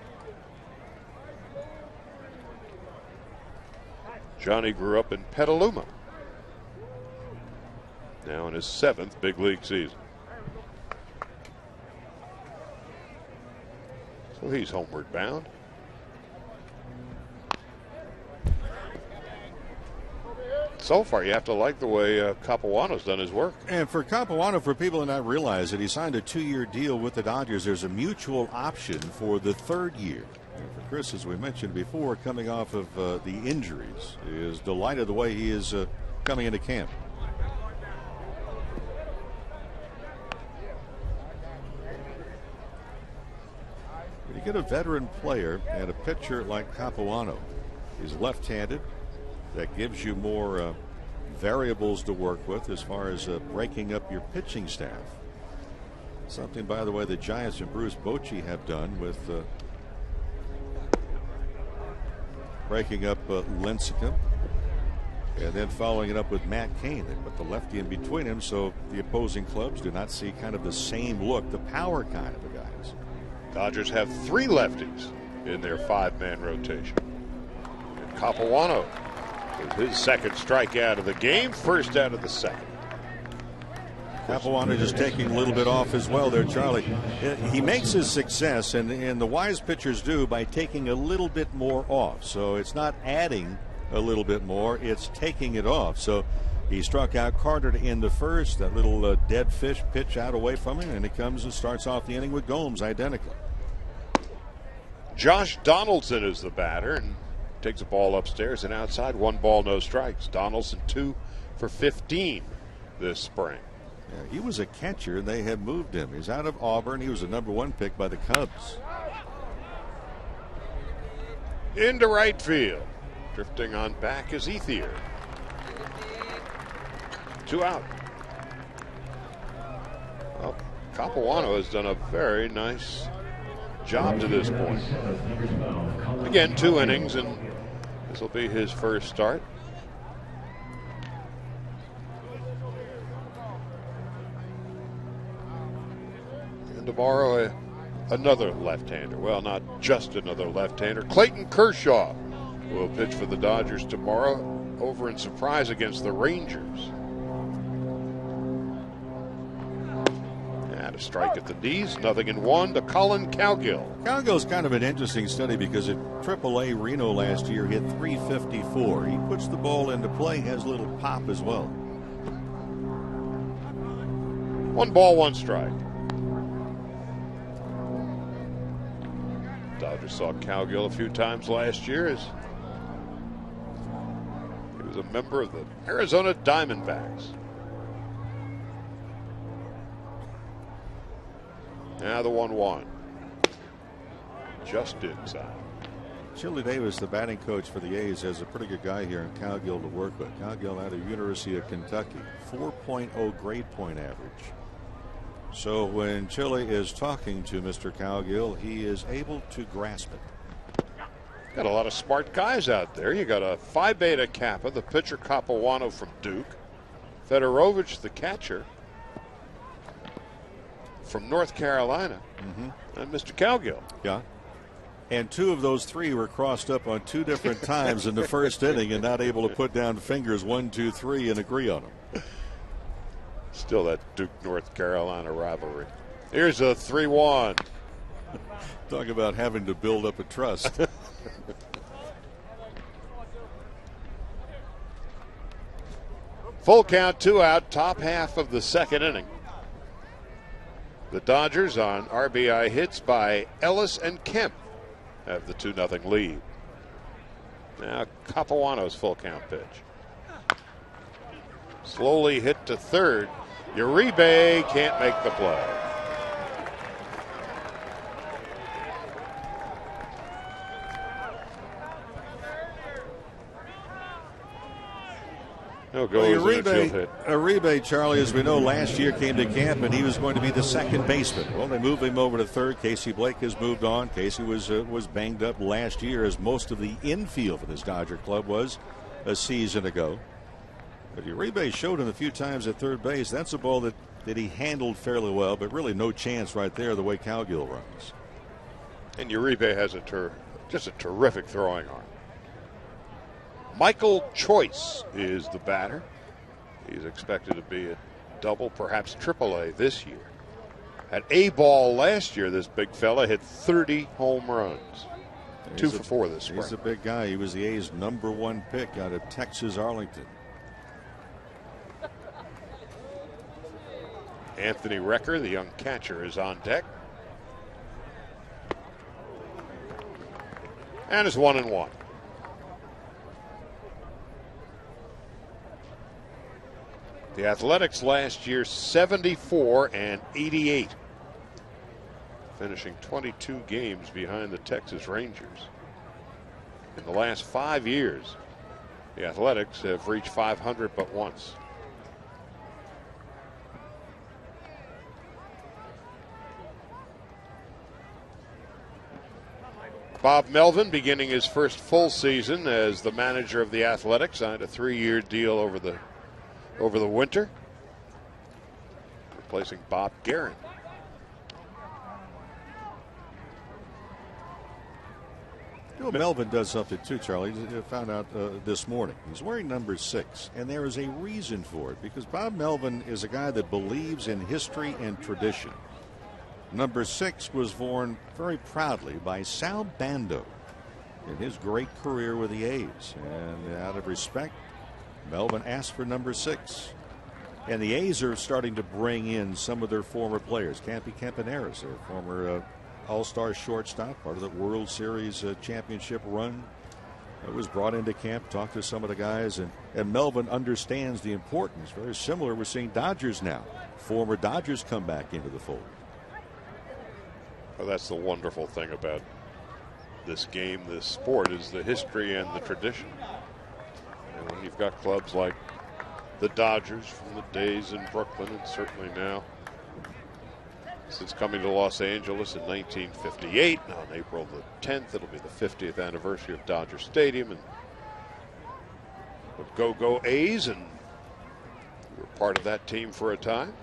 Johnny grew up in Petaluma, now in his 7th big league season. So he's homeward bound. So far, you have to like the way Capuano's done his work. And for Capuano, for people to not realize that he signed a 2-year deal with the Dodgers, there's a mutual option for the 3rd year. And for Chris, as we mentioned before, coming off of the injuries, he is delighted the way he is coming into camp. When you get a veteran player and a pitcher like Capuano, he's left-handed. That gives you more variables to work with as far as breaking up your pitching staff. Something, by the way, the Giants and Bruce Bochy have done with breaking up Lincecum and then following it up with Matt Cain. They put the lefty in between him so the opposing clubs do not see kind of the same look, the power kind of the guys. Dodgers have 3 lefties in their 5-man rotation. And Capuano with his 2nd strikeout of the game, 1st out of the 2nd. Capuano just taking a little bit off as well there, Charlie. He makes his success, and the wise pitchers do, by taking a little bit more off. So it's not adding a little bit more, it's taking it off. So he struck out Carter to end the 1st, that little dead fish pitch out away from him, and he comes and starts off the inning with Gomes identically. Josh Donaldson is the batter and takes a ball upstairs and outside. 1 ball, no strikes. Donaldson 2 for 15 this spring. Yeah, he was a catcher. They had moved him. He's out of Auburn. He was the #1 pick by the Cubs. Into right field. Drifting on back is Ethier. 2 out. Well, Capuano has done a very nice job to this point. Again, 2 innings, and this will be his first start. And tomorrow, another left-hander. Well, not just another left-hander. Clayton Kershaw will pitch for the Dodgers tomorrow over in surprise against the Rangers. A strike at the knees, 0-1 to Colin Cowgill. Cowgill's kind of an interesting study because at AAA Reno last year hit .354. He puts the ball into play, has a little pop as well. 1 ball, 1 strike. Dodgers saw Cowgill a few times last year as he was a member of the Arizona Diamondbacks. Now the 1-1. Just inside. Chili Davis, the batting coach for the A's, has a pretty good guy here in Cowgill to work with. Cowgill out of University of Kentucky. 4.0 grade point average. So when Chili is talking to Mr. Cowgill, he is able to grasp it. Got a lot of smart guys out there. You got a Phi Beta Kappa, the pitcher Capuano from Duke. Fedorovich, the catcher from North Carolina, and Mr. Cowgill. Yeah. And 2 of those 3 were crossed up on 2 different times in the first inning and not able to put down fingers 1, 2, 3 and agree on them. Still that Duke North Carolina rivalry. Here's a 3-1. Talk about having to build up a trust. Full count, 2 out, top half of the 2nd inning. The Dodgers on RBI hits by Ellis and Kemp have the 2-0 lead. Now Castellanos full count pitch. Slowly hit to third. Uribe can't make the play. No goes in a field hit. Uribe, Charlie, as we know, last year came to camp and he was going to be the second baseman. Well, they moved him over to third. Casey Blake has moved on. Casey was banged up last year, as most of the infield for this Dodger club was a season ago. But Uribe showed him a few times at third base. That's a ball that he handled fairly well, but really no chance right there the way Cowgill runs. And Uribe has just a terrific throwing arm. Michael Choice is the batter. He's expected to be a double, perhaps triple A this year. At A ball last year, this big fella hit 30 home runs. 2 for 4 this spring. He's a big guy. He was the A's #1 pick out of Texas Arlington. Anthony Recker, the young catcher, is on deck. And it's 1-1. The Athletics last year 74-88, finishing 22 games behind the Texas Rangers. In the last 5 years, the Athletics have reached 500 but once. Bob Melvin beginning his first full season as the manager of the Athletics, signed a 3-year deal over the winter, replacing Bob Guerin. Melvin does something too, Charlie. I found out this morning. He's wearing number 6, and there is a reason for it, because Bob Melvin is a guy that believes in history and tradition. Number 6 was worn very proudly by Sal Bando in his great career with the A's, and out of respect, Melvin asked for number 6. And the A's are starting to bring in some of their former players. Campy Campaneris, their former all-star shortstop, part of the World Series championship run, was brought into camp, talked to some of the guys, and Melvin understands the importance. Very similar, we're seeing Dodgers now. Former Dodgers come back into the fold. Well, that's the wonderful thing about this game, this sport, is the history and the tradition. And when you've got clubs like the Dodgers from the days in Brooklyn, and certainly now since coming to Los Angeles in 1958, on April the 10th, it'll be the 50th anniversary of Dodger Stadium, and the Go-Go A's, and we were part of that team for a time.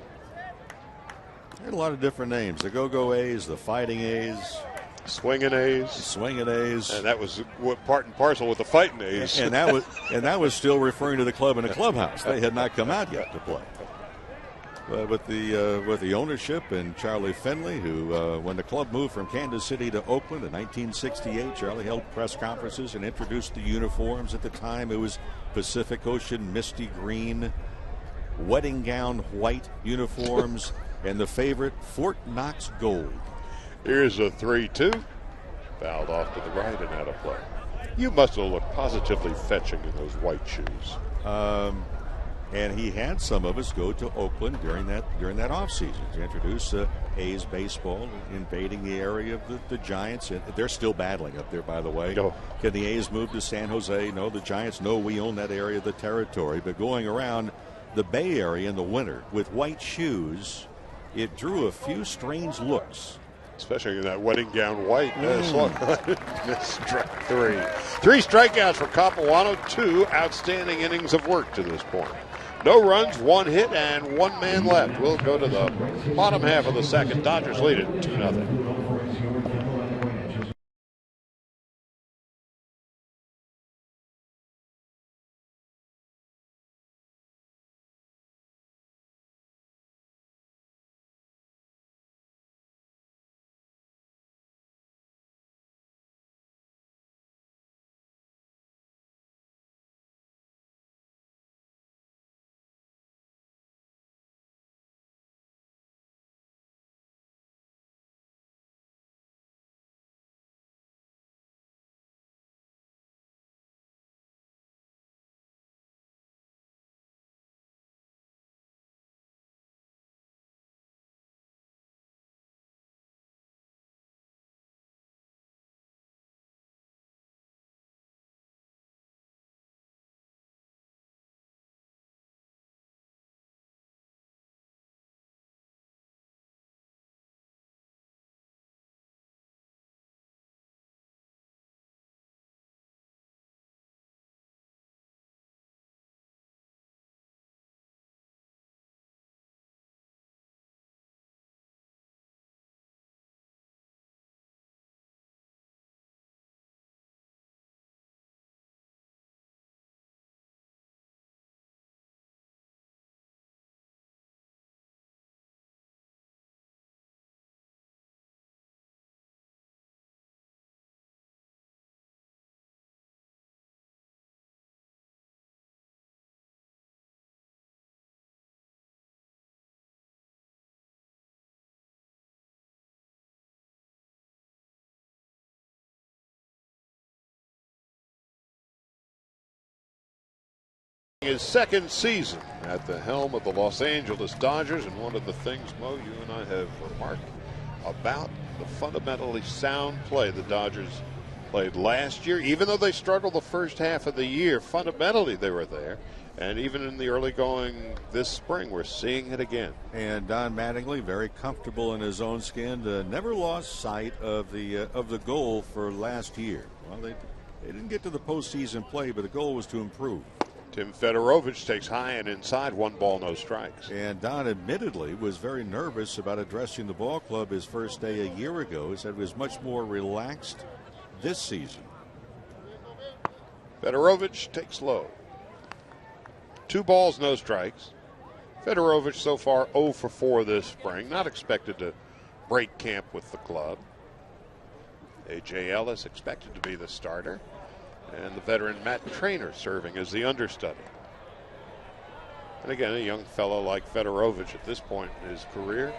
There are a lot of different names. The Go-Go A's, the Fighting A's. Swinging A's. Swinging A's. And that was part and parcel with the Fighting A's. And that was still referring to the club in a clubhouse. They had not come out yet to play. With the ownership and Charlie Finley, who when the club moved from Kansas City to Oakland in 1968, Charlie held press conferences and introduced the uniforms. At the time, it was Pacific Ocean misty green, wedding gown white uniforms, and the favorite Fort Knox gold. Here's a 3-2. Fouled off to the right and out of play. You must have looked positively fetching in those white shoes. And he had some of us go to Oakland during that offseason to introduce A's baseball, invading the area of the Giants. And they're still battling up there, by the way. No. Can the A's move to San Jose? No, the Giants know we own that area of the territory. But going around the Bay Area in the winter with white shoes, it drew a few strange looks. Especially in that wedding gown white. Strike 3. 3 strikeouts for Capuano, 2 outstanding innings of work to this point. No runs, 1 hit, and 1 man left. We'll go to the bottom half of the second. Dodgers lead it 2-0. His second season at the helm of the Los Angeles Dodgers, and one of the things, Mo, you and I have remarked about the fundamentally sound play the Dodgers played last year. Even though they struggled the first half of the year, fundamentally they were there. And even in the early going this spring, we're seeing it again. And Don Mattingly, very comfortable in his own skin, never lost sight of the goal for last year. Well, they didn't get to the postseason play, but the goal was to improve. Tim Fedorovich takes high and inside, 1 ball, no strikes. And Don admittedly was very nervous about addressing the ball club his first day a year ago. He said he was much more relaxed this season. Fedorovich takes low. 2 balls, no strikes. Fedorovich so far 0 for 4 this spring. Not expected to break camp with the club. A.J. Ellis expected to be the starter. And the veteran Matt Trainer serving as the understudy. And again, a young fellow like Fedorovich at this point in his career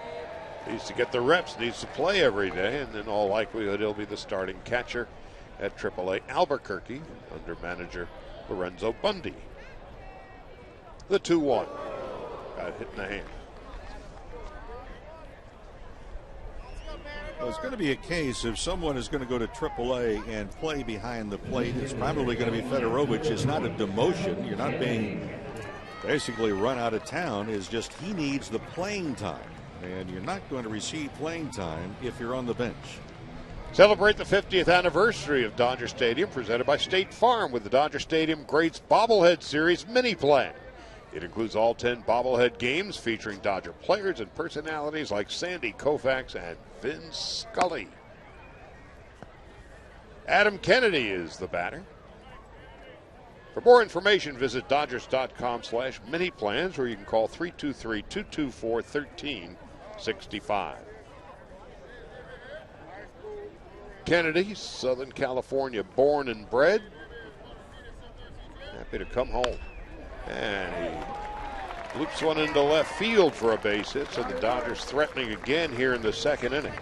needs to get the reps, needs to play every day, and in all likelihood he'll be the starting catcher at AAA Albuquerque under manager Lorenzo Bundy. The 2-1. Got hit in the hand. Well, it's going to be a case if someone is going to go to AAA and play behind the plate, it's probably going to be Fedorovich. It's not a demotion. You're not being basically run out of town. It's just he needs the playing time. And you're not going to receive playing time if you're on the bench. Celebrate the 50th anniversary of Dodger Stadium, presented by State Farm with the Dodger Stadium Greats Bobblehead Series mini plan. It includes all 10 bobblehead games featuring Dodger players and personalities like Sandy Koufax and Vin Scully. Adam Kennedy is the batter. For more information, visit Dodgers.com/mini plans, or you can call 323-224-1365. Kennedy, Southern California born and bred. Happy to come home. And he loops one into left field for a base hit, so the Dodgers threatening again here in the second inning.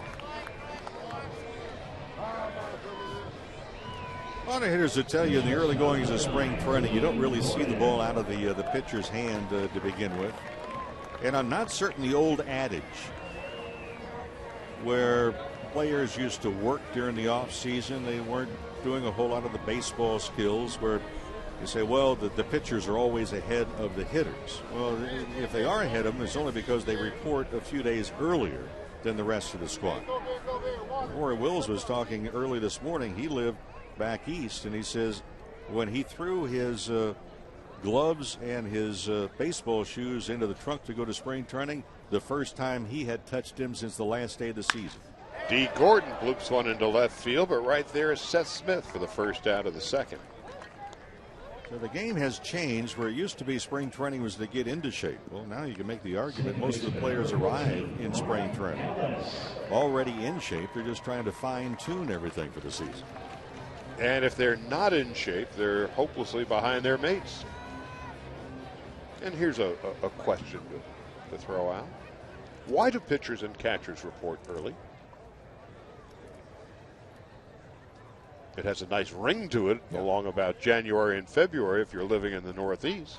A lot of hitters will tell you in the early goings of spring training, you don't really see the ball out of the pitcher's hand to begin with. And I'm not certain the old adage where players used to work during the off season, they weren't doing a whole lot of the baseball skills, where you say, well, the pitchers are always ahead of the hitters. Well, if they are ahead of them, it's only because they report a few days earlier than the rest of the squad. Rory Wills was talking early this morning. He lived back east, and he says when he threw his gloves and his baseball shoes into the trunk to go to spring training, the first time he had touched him since the last day of the season. D. Gordon bloops one into left field, but right there is Seth Smith for the first out of the second. So the game has changed, where it used to be spring training was to get into shape. Well, now you can make the argument most of the players arrive in spring training already in shape. They're just trying to fine-tune everything for the season. And if they're not in shape, they're hopelessly behind their mates. And here's a question to throw out. Why do pitchers and catchers report early? It has a nice ring to it along about January and February if you're living in the Northeast.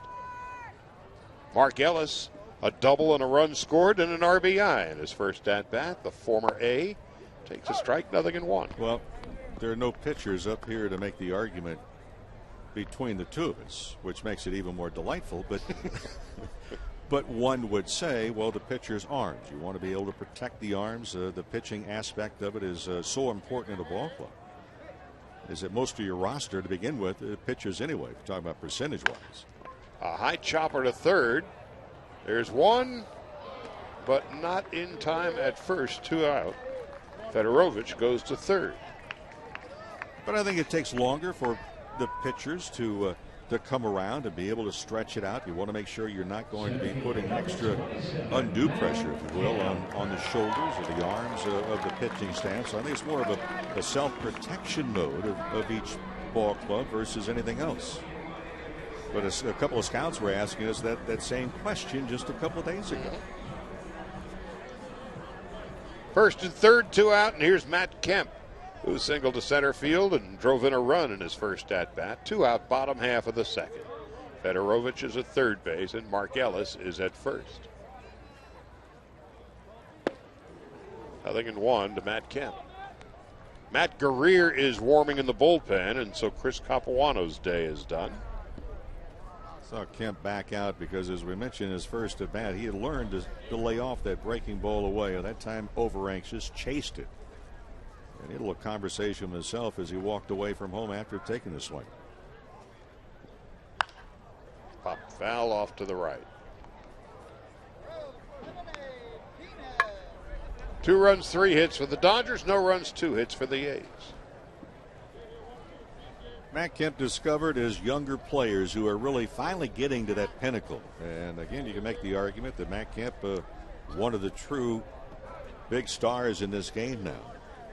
Mark Ellis, a double and a run scored and an RBI in his first at-bat. The former A takes a strike, 0-1. Well, there are no pitchers up here to make the argument between the two of us, which makes it even more delightful. But but one would say, well, the pitcher's arms. You want to be able to protect the arms. The pitching aspect of it is so important in a ball club. Is that most of your roster to begin with, pitchers anyway, if you're talking about percentage-wise. A high chopper to third. There's one, but not in time at first. 2 out. Fedorovich goes to third. But I think it takes longer for the pitchers to come around and be able to stretch it out. You want to make sure you're not going to be putting extra undue pressure, if you will, on the shoulders or the arms of the pitching staff. So I think it's more of a self-protection mode of each ball club versus anything else. But a couple of scouts were asking us that same question just a couple of days ago. First and third, 2 out, and here's Matt Kemp, who singled to center field and drove in a run in his first at-bat. 2 out, bottom half of the second. Fedorovich is at third base, and Mark Ellis is at first. 0-1 to Matt Kemp. Matt Guerrier is warming in the bullpen, and so Chris Capuano's day is done. Saw Kemp back out because, as we mentioned, his first at bat, he had learned to lay off that breaking ball away. At that time, over anxious, chased it. And he had a little conversation with himself as he walked away from home after taking the swing. Pop foul off to the right. 2 runs, 3 hits for the Dodgers. No runs, 2 hits for the A's. Matt Kemp discovered as younger players who are really finally getting to that pinnacle. And again, you can make the argument that Matt Kemp, one of the true big stars in this game now,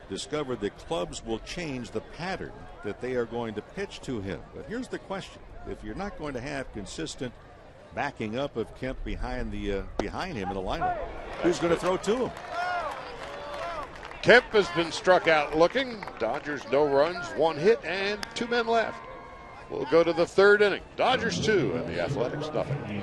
discovered that clubs will change the pattern that they are going to pitch to him. But here's the question. If you're not going to have consistent backing up of Kemp behind him in the lineup, who's going to throw to him? Kemp has been struck out looking. Dodgers no runs, 1 hit, and 2 men left. We'll go to the 3rd inning. Dodgers 2 and the Athletics nothing.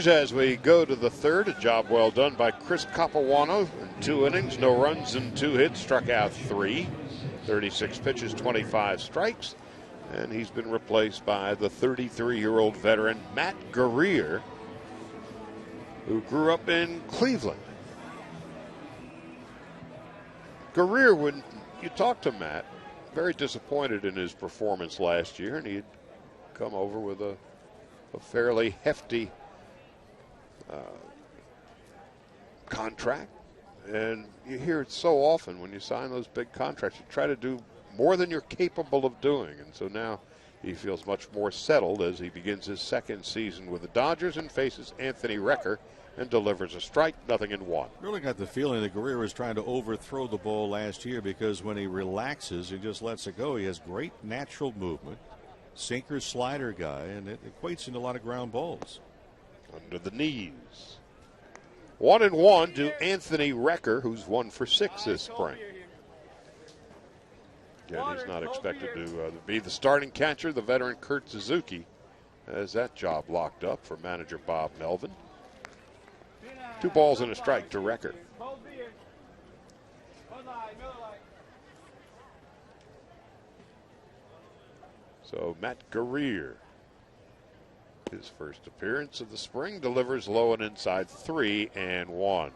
As we go to the 3rd, a job well done by Chris Capuano in 2 innings, no runs and 2 hits, struck out 3, 36 pitches, 25 strikes, and he's been replaced by the 33-year-old veteran Matt Guerrier, who grew up in Cleveland. Guerrier, when you talk to Matt, very disappointed in his performance last year, and he'd come over with a fairly hefty contract, and you hear it so often when you sign those big contracts. You try to do more than you're capable of doing, and so now he feels much more settled as he begins his 2nd season with the Dodgers and faces Anthony Recker and delivers a strike, 0-1. Really got the feeling that Guerrier was trying to overthrow the ball last year, because when he relaxes and just lets it go, he has great natural movement, sinker slider guy, and it equates into a lot of ground balls. Under the knees. 1-1 to Anthony Recker, who's 1 for 6 this spring. Again, he's not expected to be the starting catcher. The veteran Kurt Suzuki has that job locked up for manager Bob Melvin. 2 balls and a strike to Recker. So Matt Guerrier, his first appearance of the spring, delivers low and inside 3-1.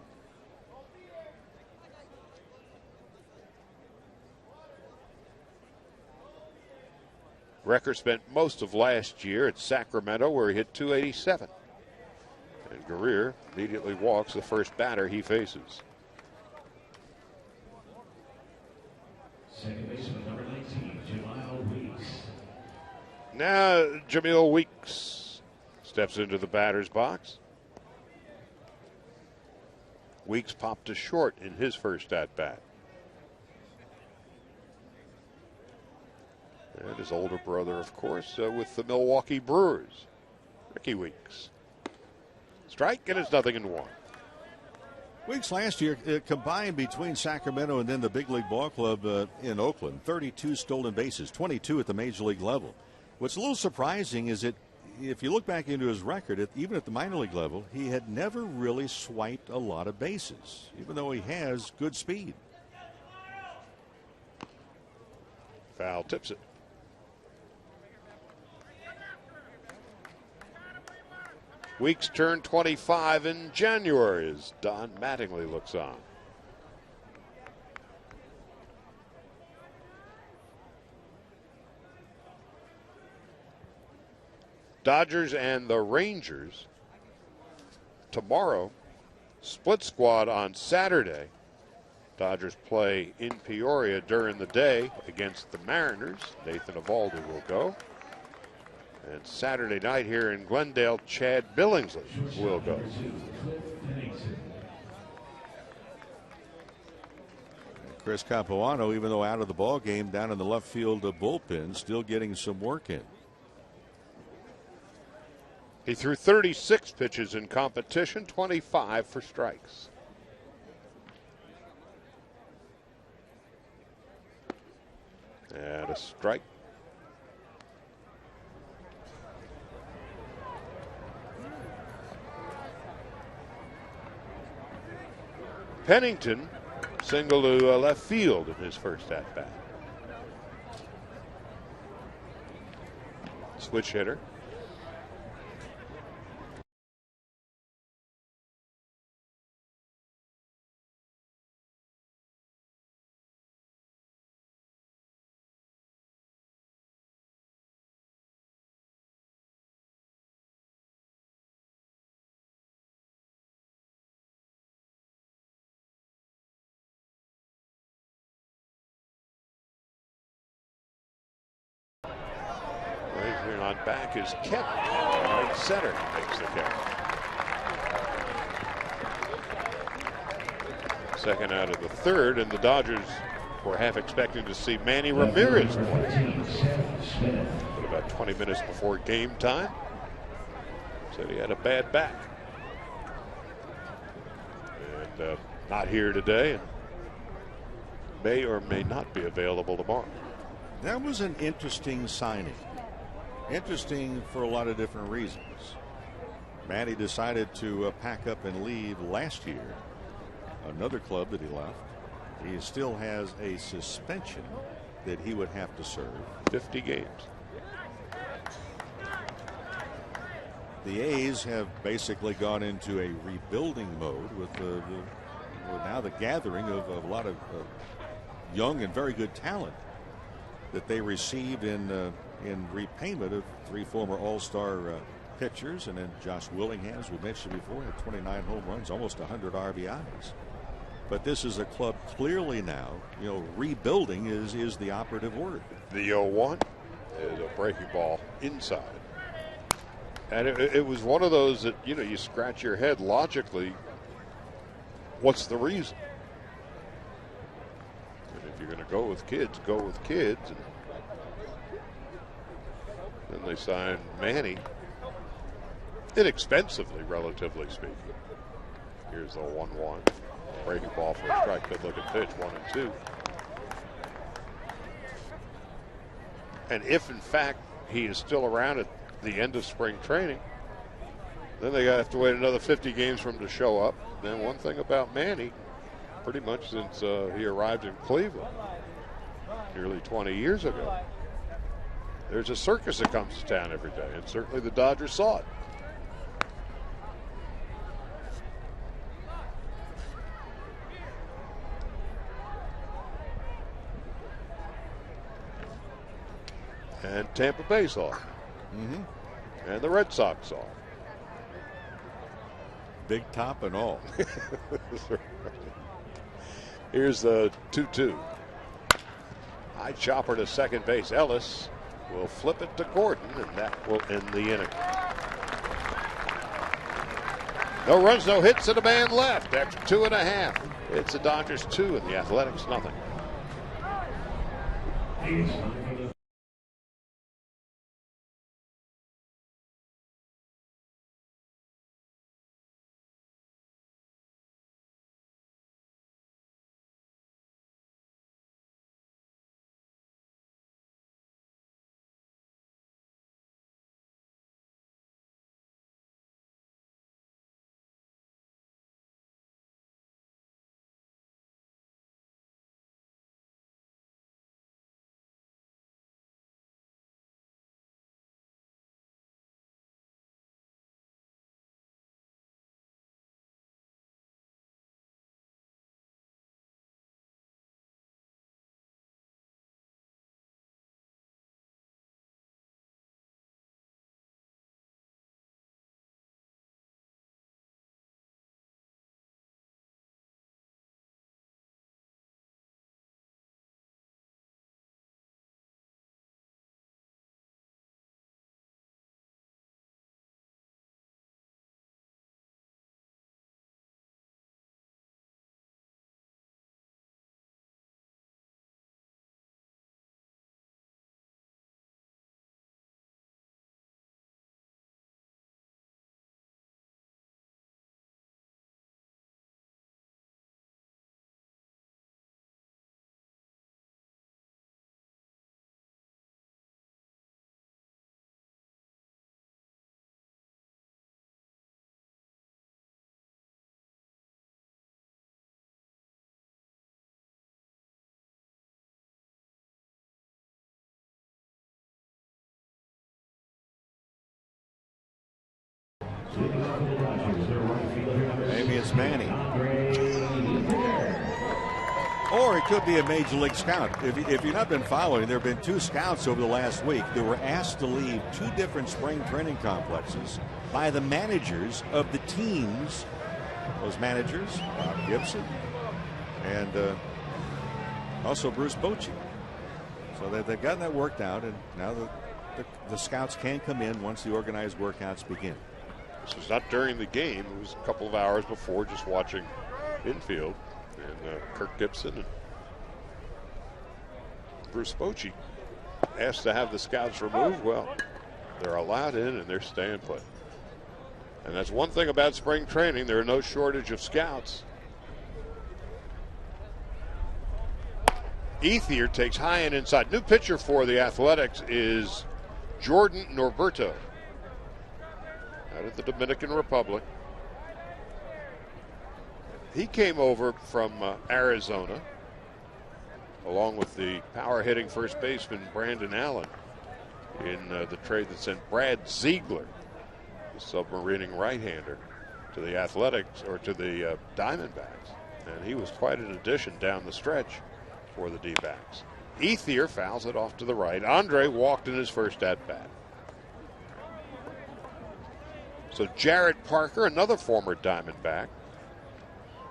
Recker spent most of last year at Sacramento, where he hit .287. And Guerrier immediately walks the first batter he faces. Now Jamil Weeks steps into the batter's box. Weeks popped to short in his first at-bat. And his older brother, of course, with the Milwaukee Brewers, Ricky Weeks. Strike, and it's 0-1. Weeks last year combined between Sacramento and then the big league ball club in Oakland. 32 stolen bases, 22 at the major league level. What's a little surprising is that if you look back into his record, even at the minor league level, he had never really swiped a lot of bases, even though he has good speed. Foul tips it. Weeks turned 25 in January as Don Mattingly looks on. Dodgers and the Rangers tomorrow. Split squad on Saturday. Dodgers play in Peoria during the day against the Mariners. Nathan Eovaldi will go. And Saturday night here in Glendale, Chad Billingsley will go. Chris Capuano, even though out of the ball game down in the left field bullpen, still getting some work in. He threw 36 pitches in competition, 25 for strikes. And a strike. Pennington single to left field in his first at-bat. Switch hitter. On back is Kemp. Right center makes the catch. Second out of the third, and the Dodgers were half expecting to see Manny Ramirez play. But about 20 minutes before game time, said he had a bad back. And not here today, and may or may not be available tomorrow. That was an interesting signing. Interesting for a lot of different reasons. Manny decided to pack up and leave last year. Another club that he left. He still has a suspension that he would have to serve. 50 games. The A's have basically gone into a rebuilding mode with now the gathering of a lot of young and very good talent that they received in repayment of 3 former All-Star pitchers, and then Josh Willingham, as we mentioned before, had 29 home runs, almost 100 RBIs. But this is a club clearly now, rebuilding is the operative word. The 0-1 is a breaking ball inside. And it was one of those that, you scratch your head logically, what's the reason? And if you're going to go with kids, go with kids. And then they signed Manny, inexpensively, relatively speaking. Here's the 1-1. Breaking ball for a strike. Good looking pitch, 1-2. And if, in fact, he is still around at the end of spring training, then they have to wait another 50 games for him to show up. Then one thing about Manny, pretty much since he arrived in Cleveland nearly 20 years ago, there's a circus that comes to town every day, and certainly the Dodgers saw it. And Tampa Bay saw it. And the Red Sox saw it. Big top and all. Here's the 2-2. High chopper to second base. Ellis will flip it to Gordon, and that will end the inning. No runs, no hits, and a man left after 2.5. It's the Dodgers 2 and the Athletics nothing. Maybe it's Manny. Or it could be a major league scout. If you've not been following, there have been 2 scouts over the last week that were asked to leave 2 different spring training complexes by the managers of the teams. Those managers, Bob Gibson and also Bruce Bochy. So they've gotten that worked out, and now the scouts can come in once the organized workouts begin. This was not during the game. It was a couple of hours before, just watching infield. And Kirk Gibson and Bruce Bochy asked to have the scouts removed. Well, they're allowed in and they're staying put. And that's one thing about spring training. There are no shortage of scouts. Ethier takes high and inside. New pitcher for the Athletics is Jordan Norberto out of the Dominican Republic. He came over from Arizona along with the power hitting first baseman Brandon Allen in the trade that sent Brad Ziegler, the submarining right-hander, to the Athletics, or to the Diamondbacks. And he was quite an addition down the stretch for the D-backs. Ethier fouls it off to the right. Andre walked in his first at-bat. So Jarrett Parker, another former Diamondback,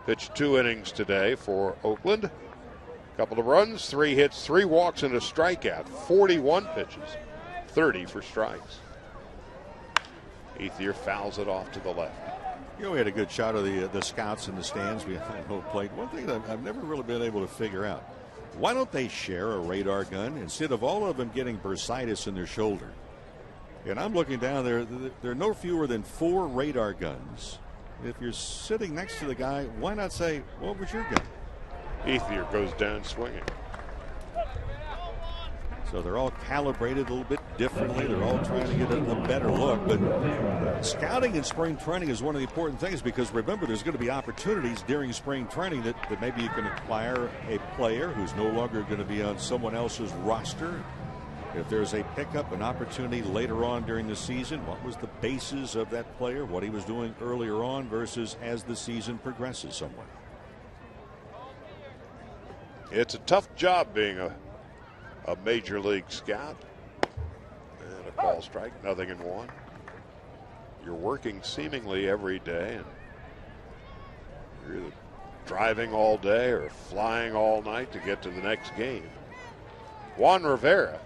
pitched 2 innings today for Oakland. A couple of runs, 3 hits, 3 walks, and a strikeout. 41 pitches, 30 for strikes. Ethier fouls it off to the left. You know, we had a good shot of the scouts in the stands behind home plate. One thing that I've never really been able to figure out, why don't they share a radar gun instead of all of them getting bursitis in their shoulder? And I'm looking down there, there are no fewer than 4 radar guns. If you're sitting next to the guy, why not say, what was your gun? Ethier goes down swinging. So they're all calibrated a little bit differently. They're all trying to get a better look. But scouting in spring training is one of the important things, because remember, there's going to be opportunities during spring training that maybe you can acquire a player who's no longer going to be on someone else's roster. If there's a pickup, an opportunity later on during the season, what was the basis of that player, what he was doing earlier on versus as the season progresses somewhere. It's a tough job being a major league scout. And a ball strike, 0-1. You're working seemingly every day, and you're either driving all day or flying all night to get to the next game. Juan Rivera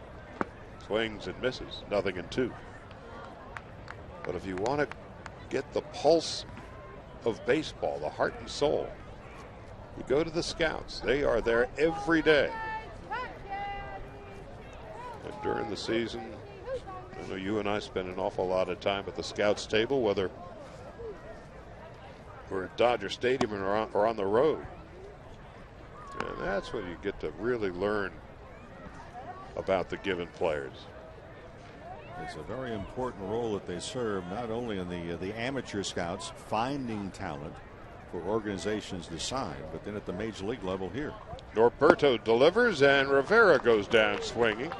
Swings and misses. 0-2. But if you want to get the pulse of baseball, the heart and soul, you go to the scouts. They are there every day. And during the season, I know you and I spend an awful lot of time at the scouts table, whether we're at Dodger Stadium or on the road. And that's when you get to really learn about the given players. It's a very important role that they serve, not only in the amateur scouts finding talent for organizations to sign, but then at the major league level here. Norberto delivers, and Rivera goes down swinging.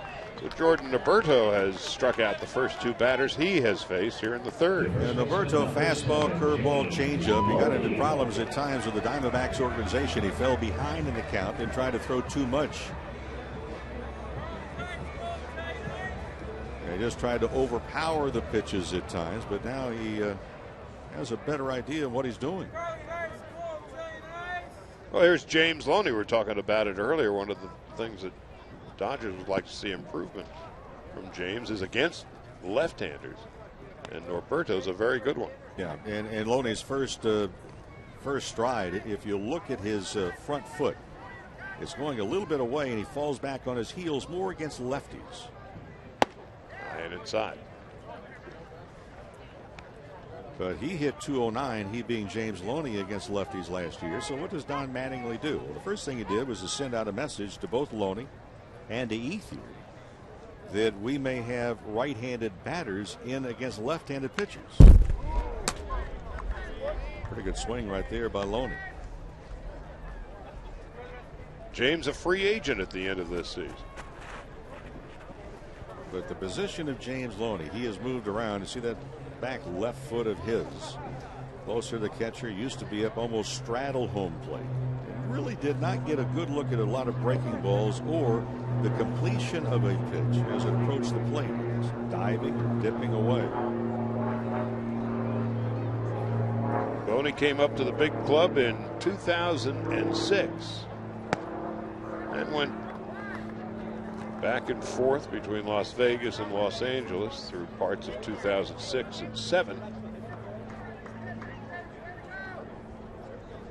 So Jordan Norberto has struck out the first two batters he has faced here in the third. And Norberto, fastball, curveball, changeup. He got into problems at times with the Diamondbacks organization. He fell behind in the count and tried to throw too much. He just tried to overpower the pitches at times, but now he has a better idea of what he's doing. Well, here's James Loney. We were talking about it earlier. One of the things that Dodgers would like to see improvement from James is against left-handers, and Norberto's a very good one. Yeah, and Loney's first stride, if you look at his front foot, it's going a little bit away, and he falls back on his heels more against lefties. And inside. But he hit 209, he being James Loney, against lefties last year. So what does Don Mattingly do? Well, the first thing he did was to send out a message to both Loney and to Ethier that we may have right-handed batters in against left-handed pitchers. Pretty good swing right there by Loney. James a free agent at the end of this season. But the position of James Loney, he has moved around. You see that back left foot of his closer to the catcher, used to be up almost straddle home plate, and really did not get a good look at a lot of breaking balls or the completion of a pitch as it approached the plate. It's diving and dipping away. Loney came up to the big club in 2006 and went back and forth between Las Vegas and Los Angeles through parts of 2006 and 7.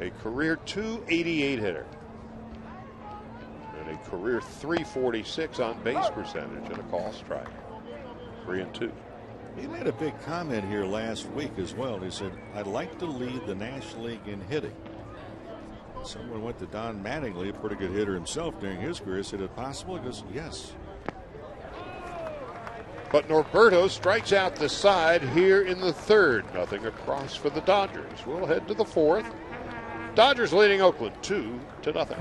A career .288 hitter and a career .346 on base percentage and a call strike. 3-2. He made a big comment here last week as well. He said, "I'd like to lead the National League in hitting." Someone went to Don Mattingly, a pretty good hitter himself during his career, said, "Is it possible?" He goes, "Yes." But Norberto strikes out the side here in the third. Nothing across for the Dodgers. We'll head to the fourth. Dodgers leading Oakland 2-0.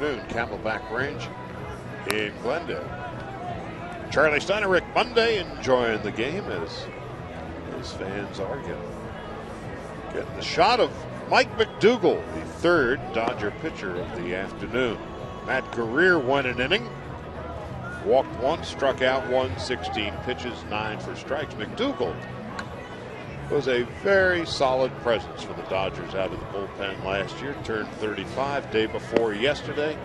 afternoon, Camelback Ranch in Glendale. Charlie Steiner, Rick Monday enjoying the game as his fans are getting the shot of Mike McDougal, the third Dodger pitcher of the afternoon. Matt Guerrier won an inning, walked one, struck out one, 16 pitches, 9 for strikes. McDougal was a very solid presence for the Dodgers out of the bullpen last year. Turned 35 day before yesterday.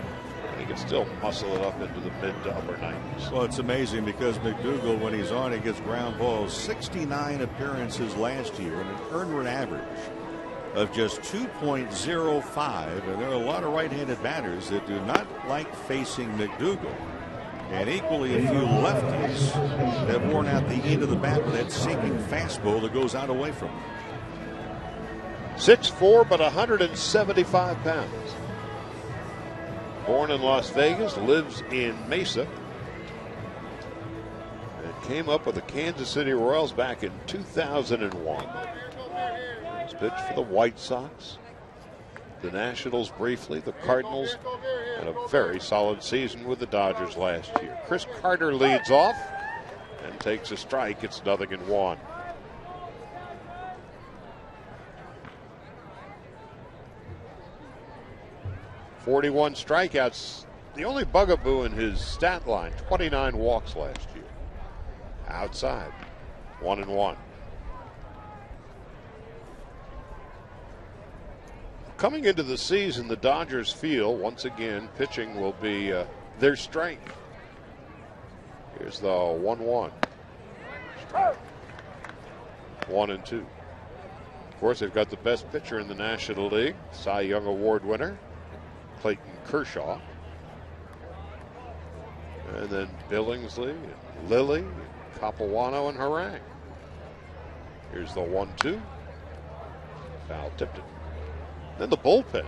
He can still muscle it up into the mid to upper 90s. Well, it's amazing because McDougal, when he's on, he gets ground balls. 69 appearances last year and an earned run average of just 2.05. And there are a lot of right-handed batters that do not like facing McDougal. And equally a few lefties have worn out the end of the bat with that sinking fastball that goes out away from him. 6'4", but 175 pounds. Born in Las Vegas, lives in Mesa, and came up with the Kansas City Royals back in 2001. He's pitched for the White Sox, the Nationals briefly, the Cardinals, and a very solid season with the Dodgers last year. Chris Carter leads off and takes a strike. It's 0-1. .41 strikeouts. The only bugaboo in his stat line, 29 walks last year. Outside, 1-1. Coming into the season, the Dodgers feel, once again, pitching will be their strength. Here's the 1-1. 1-2. Of course, they've got the best pitcher in the National League, Cy Young Award winner, Clayton Kershaw. And then Billingsley, and Lilly, and Capuano, and Harang. Here's the 1-2. Foul tipped it. Then the bullpen.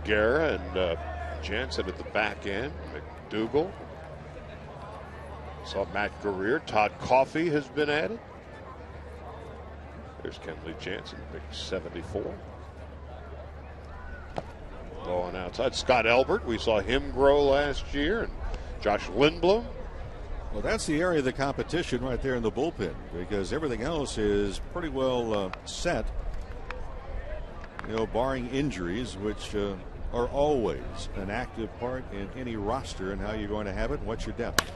Guerra and Jansen at the back end. McDougal. Saw Matt Guerrier. Todd Coffey has been added. There's Kenley Jansen, big 74. Going outside. Scott Elbert, we saw him grow last year. And Josh Lindblom. Well, that's the area of the competition right there in the bullpen, because everything else is pretty well set. You know, barring injuries, which are always an active part in any roster, and how you're going to have it and what's your depth.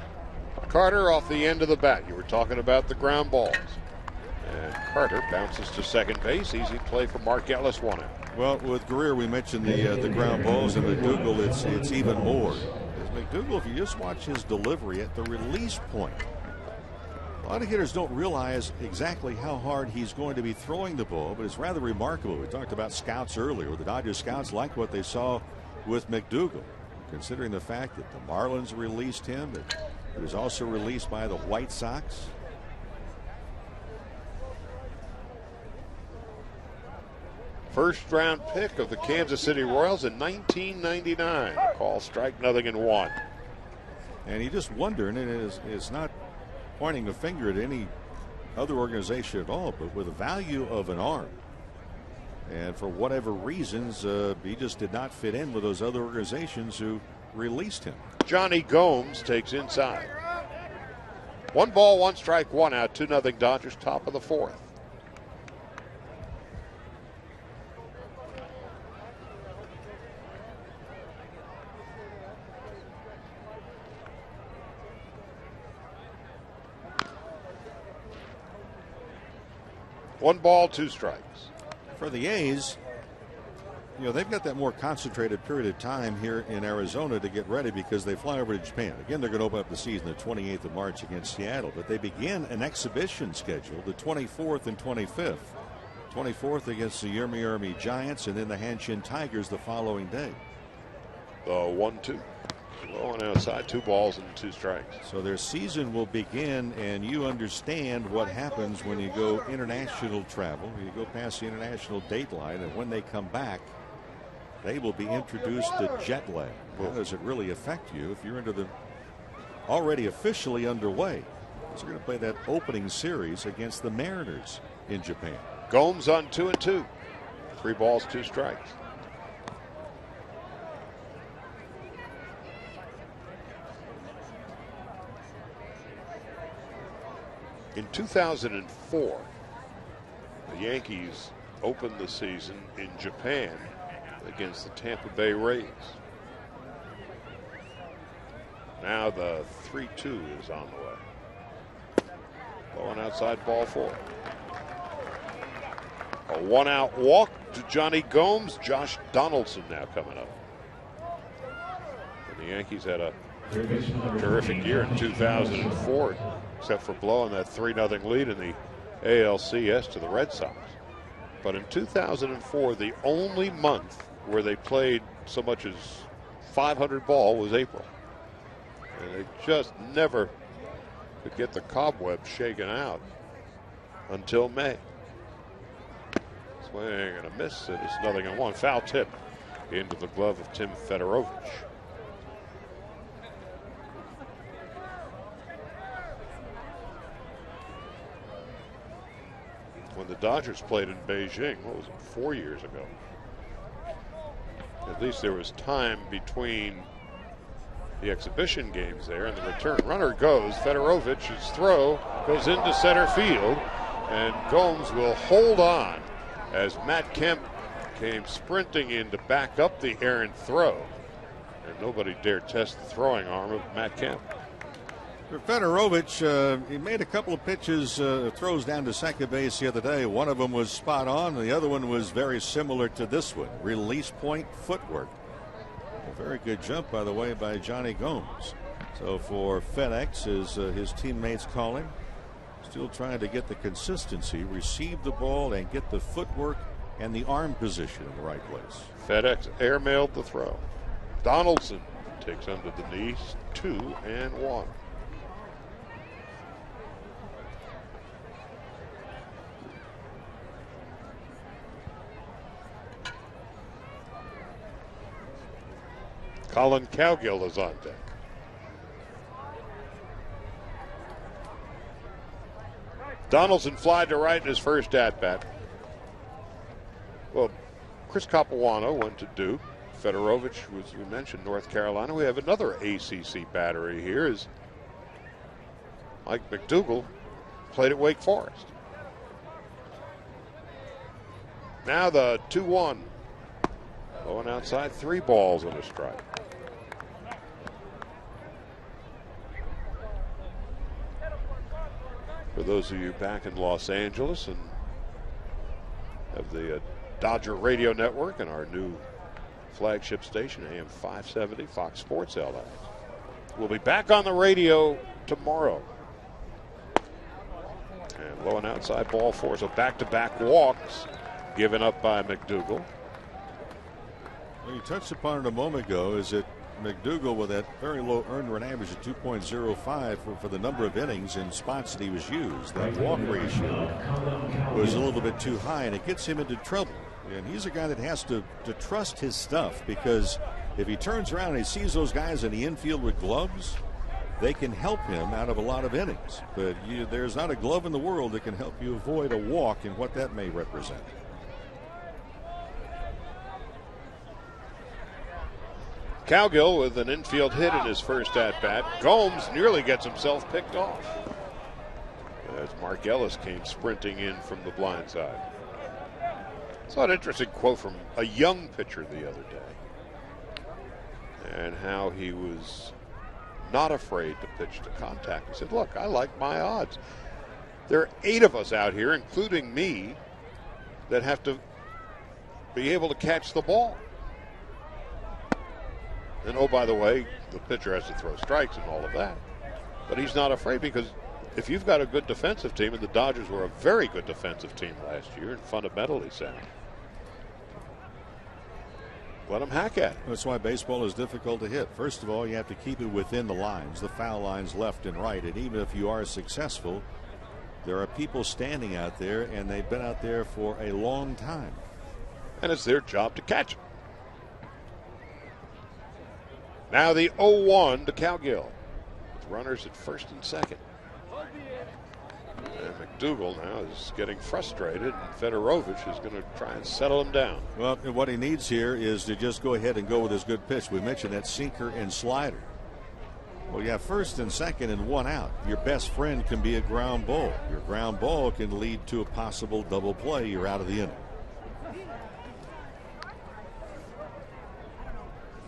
Carter off the end of the bat. You were talking about the ground balls. And Carter bounces to second base. Easy play for Mark Ellis, won it. Well, with Guerrier, we mentioned the ground balls, and McDougal, it's even more. Because McDougal, if you just watch his delivery at the release point, a lot of hitters don't realize exactly how hard he's going to be throwing the ball, but it's rather remarkable. We talked about scouts earlier. The Dodgers scouts liked what they saw with McDougal, considering the fact that the Marlins released him, that he was also released by the White Sox. First round pick of the Kansas City Royals in 1999. Call strike, 0-1. And you just wonder, and it's not pointing a finger at any other organization at all, but with the value of an arm, and for whatever reasons, he just did not fit in with those other organizations who released him. Johnny Gomes takes inside. 1 ball, 1 strike, 1 out, 2-0 Dodgers, top of the 4th. One ball, 2 strikes. For the A's, you know, they've got that more concentrated period of time here in Arizona to get ready, because they fly over to Japan. Again, they're going to open up the season the 28th of March against Seattle, but they begin an exhibition schedule the 24th and 25th. 24th against the Yomiuri Giants, and then the Hanshin Tigers the following day. The 1-2. Low and outside, 2 balls and 2 strikes. So their season will begin, and you understand what happens when you go international travel. You go past the international date line, and when they come back, they will be introduced to jet lag. How does it really affect you if you're into the already officially underway? So they're going to play that opening series against the Mariners in Japan. Gomes on 2-2. 3 balls, 2 strikes. In 2004, the Yankees opened the season in Japan against the Tampa Bay Rays. Now the 3-2 is on the way. Going outside, ball 4. A 1-out walk to Johnny Gomes. Josh Donaldson now coming up. And the Yankees had a terrific year in 2004, except for blowing that 3-0 lead in the ALCS to the Red Sox. But in 2004, the only month where they played so much as 500 ball was April. And they just never could get the cobwebs shaken out until May. Swing and a miss, and it's 0-1. Foul tip into the glove of Tim Fedorovich. When the Dodgers played in Beijing, what was it, 4 years ago? At least there was time between the exhibition games there and the return. Runner goes. Fedorovich's throw goes into center field, and Gomes will hold on as Matt Kemp came sprinting in to back up the errant throw. And nobody dared test the throwing arm of Matt Kemp. For Fedorovich, he made a couple of pitches, throws down to second base the other day. One of them was spot on. The other one was very similar to this one. Release point footwork. A very good jump, by the way, by Johnny Gomes. So for FedEx, as his teammates call him, still trying to get the consistency, receive the ball, and get the footwork and the arm position in the right place. FedEx airmailed the throw. Donaldson takes under the knees, 2-1. Colin Cowgill is on deck. Donaldson flied to right in his first at-bat. Well, Chris Capuano went to Duke. Fedorovich was, we mentioned, North Carolina. We have another ACC battery here. Is Mike McDougal played at Wake Forest. Now the 2-1. Going outside, 3 balls and a strike. For those of you back in Los Angeles and have the Dodger Radio Network and our new flagship station, AM 570, Fox Sports LA. We'll be back on the radio tomorrow. And low and outside, ball 4. So back-to-back walks given up by McDougal. Well, you touched upon it a moment ago. Is that McDougal, with that very low earned run average of 2.05 for the number of innings and spots that he was used, that walk ratio was a little bit too high, and it gets him into trouble. And he's a guy that has to trust his stuff, because if he turns around and he sees those guys in the infield with gloves, they can help him out of a lot of innings. But there's not a glove in the world that can help you avoid a walk and what that may represent. Cowgill with an infield hit in his first at-bat. Gomes nearly gets himself picked off as Mark Ellis came sprinting in from the blind side. Saw an interesting quote from a young pitcher the other day, and how he was not afraid to pitch to contact. He said, look, I like my odds. There are 8 of us out here, including me, that have to be able to catch the ball. And oh, by the way, the pitcher has to throw strikes and all of that. But he's not afraid, because if you've got a good defensive team, and the Dodgers were a very good defensive team last year and fundamentally sound, let them hack at it. That's why baseball is difficult to hit. First of all, you have to keep it within the lines, the foul lines left and right. And even if you are successful, there are people standing out there, and they've been out there for a long time. And it's their job to catch them. Now the 0-1 to Cowgill, with runners at first and second. And McDougal now is getting frustrated, and Fedorovich is going to try and settle him down. Well, what he needs here is to just go ahead and go with his good pitch. We mentioned that sinker and slider. Well, you have first and second and one out. Your best friend can be a ground ball. Your ground ball can lead to a possible double play. You're out of the inning.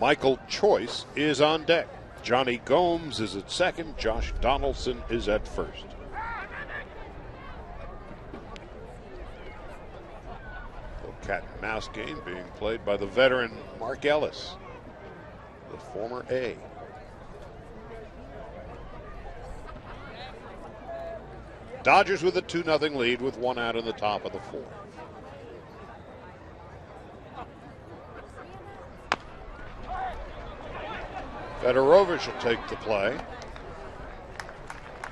Michael Choice is on deck. Johnny Gomes is at second. Josh Donaldson is at first. The cat and mouse game being played by the veteran Mark Ellis, the former A. Dodgers with a 2-0 lead with one out in the top of the fourth. Fedorovich will take the play.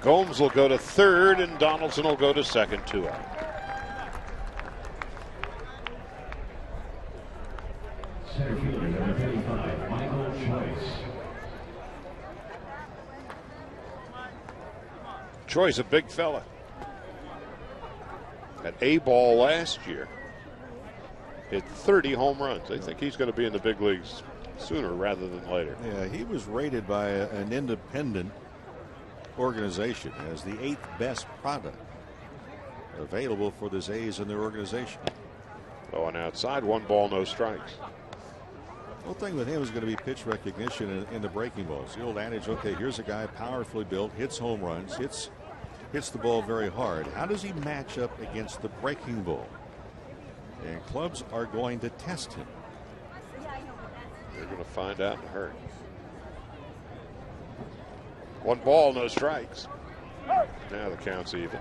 Gomes will go to third, and Donaldson will go to second, 2 out. Center fielder number 35, Michael Choice. Choice, a big fella. At A-ball last year, hit 30 home runs. They think he's going to be in the big leagues sooner rather than later. Yeah, he was rated by an independent organization as the 8th best product available for this A's in their organization. Going outside, 1 ball, no strikes. The whole thing with him is going to be pitch recognition in the breaking balls. The old adage, okay, here's a guy powerfully built, hits home runs, hits the ball very hard. How does he match up against the breaking ball? And clubs are going to test him. They're going to find out in a hurry. 1 ball, no strikes. Now the count's even.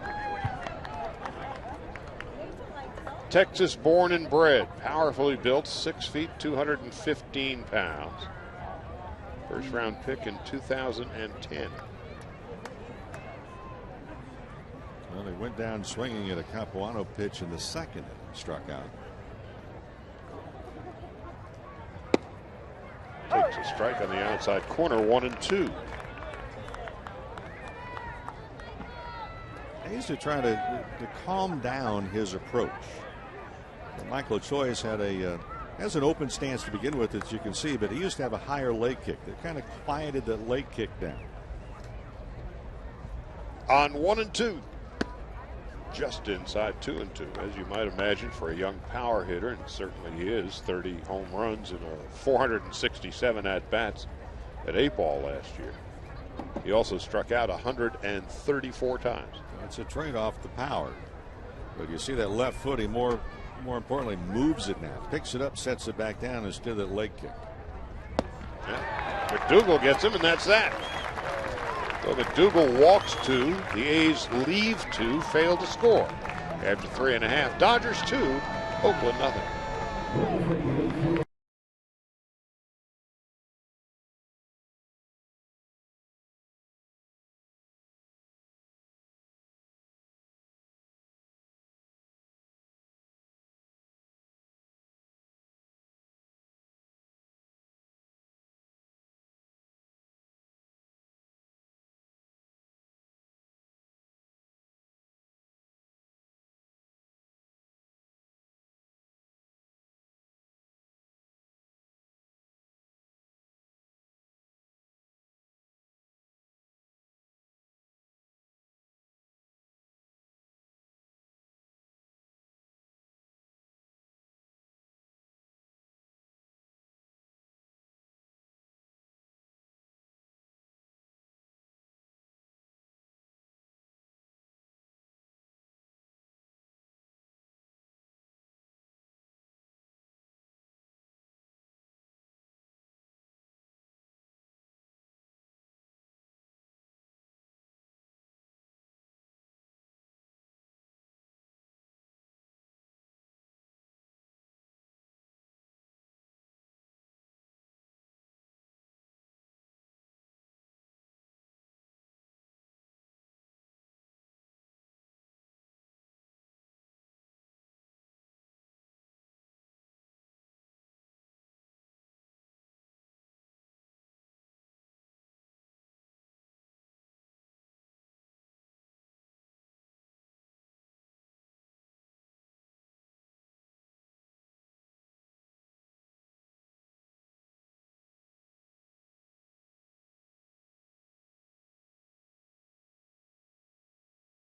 Texas born and bred, powerfully built, 6 feet, 215 pounds. First round pick in 2010. Well, he went down swinging at a Capuano pitch in the second and struck out. Takes a strike on the outside corner, 1-2. He's to try to calm down his approach. Michael Choice has an open stance to begin with, as you can see, but he used to have a higher leg kick that kind of quieted that leg kick down. On 1-2. Just inside 2-2, as you might imagine for a young power hitter, and certainly he is. 30 home runs and 467 at-bats at A-ball last year. He also struck out 134 times. It's a trade-off to power. But you see that left foot, he more importantly moves it now. Picks it up, sets it back down instead of that leg kick. Yeah. McDougal gets him, and that's that. So McDougal walks 2. The A's leave 2, fail to score. After 3.5, Dodgers 2, Oakland nothing.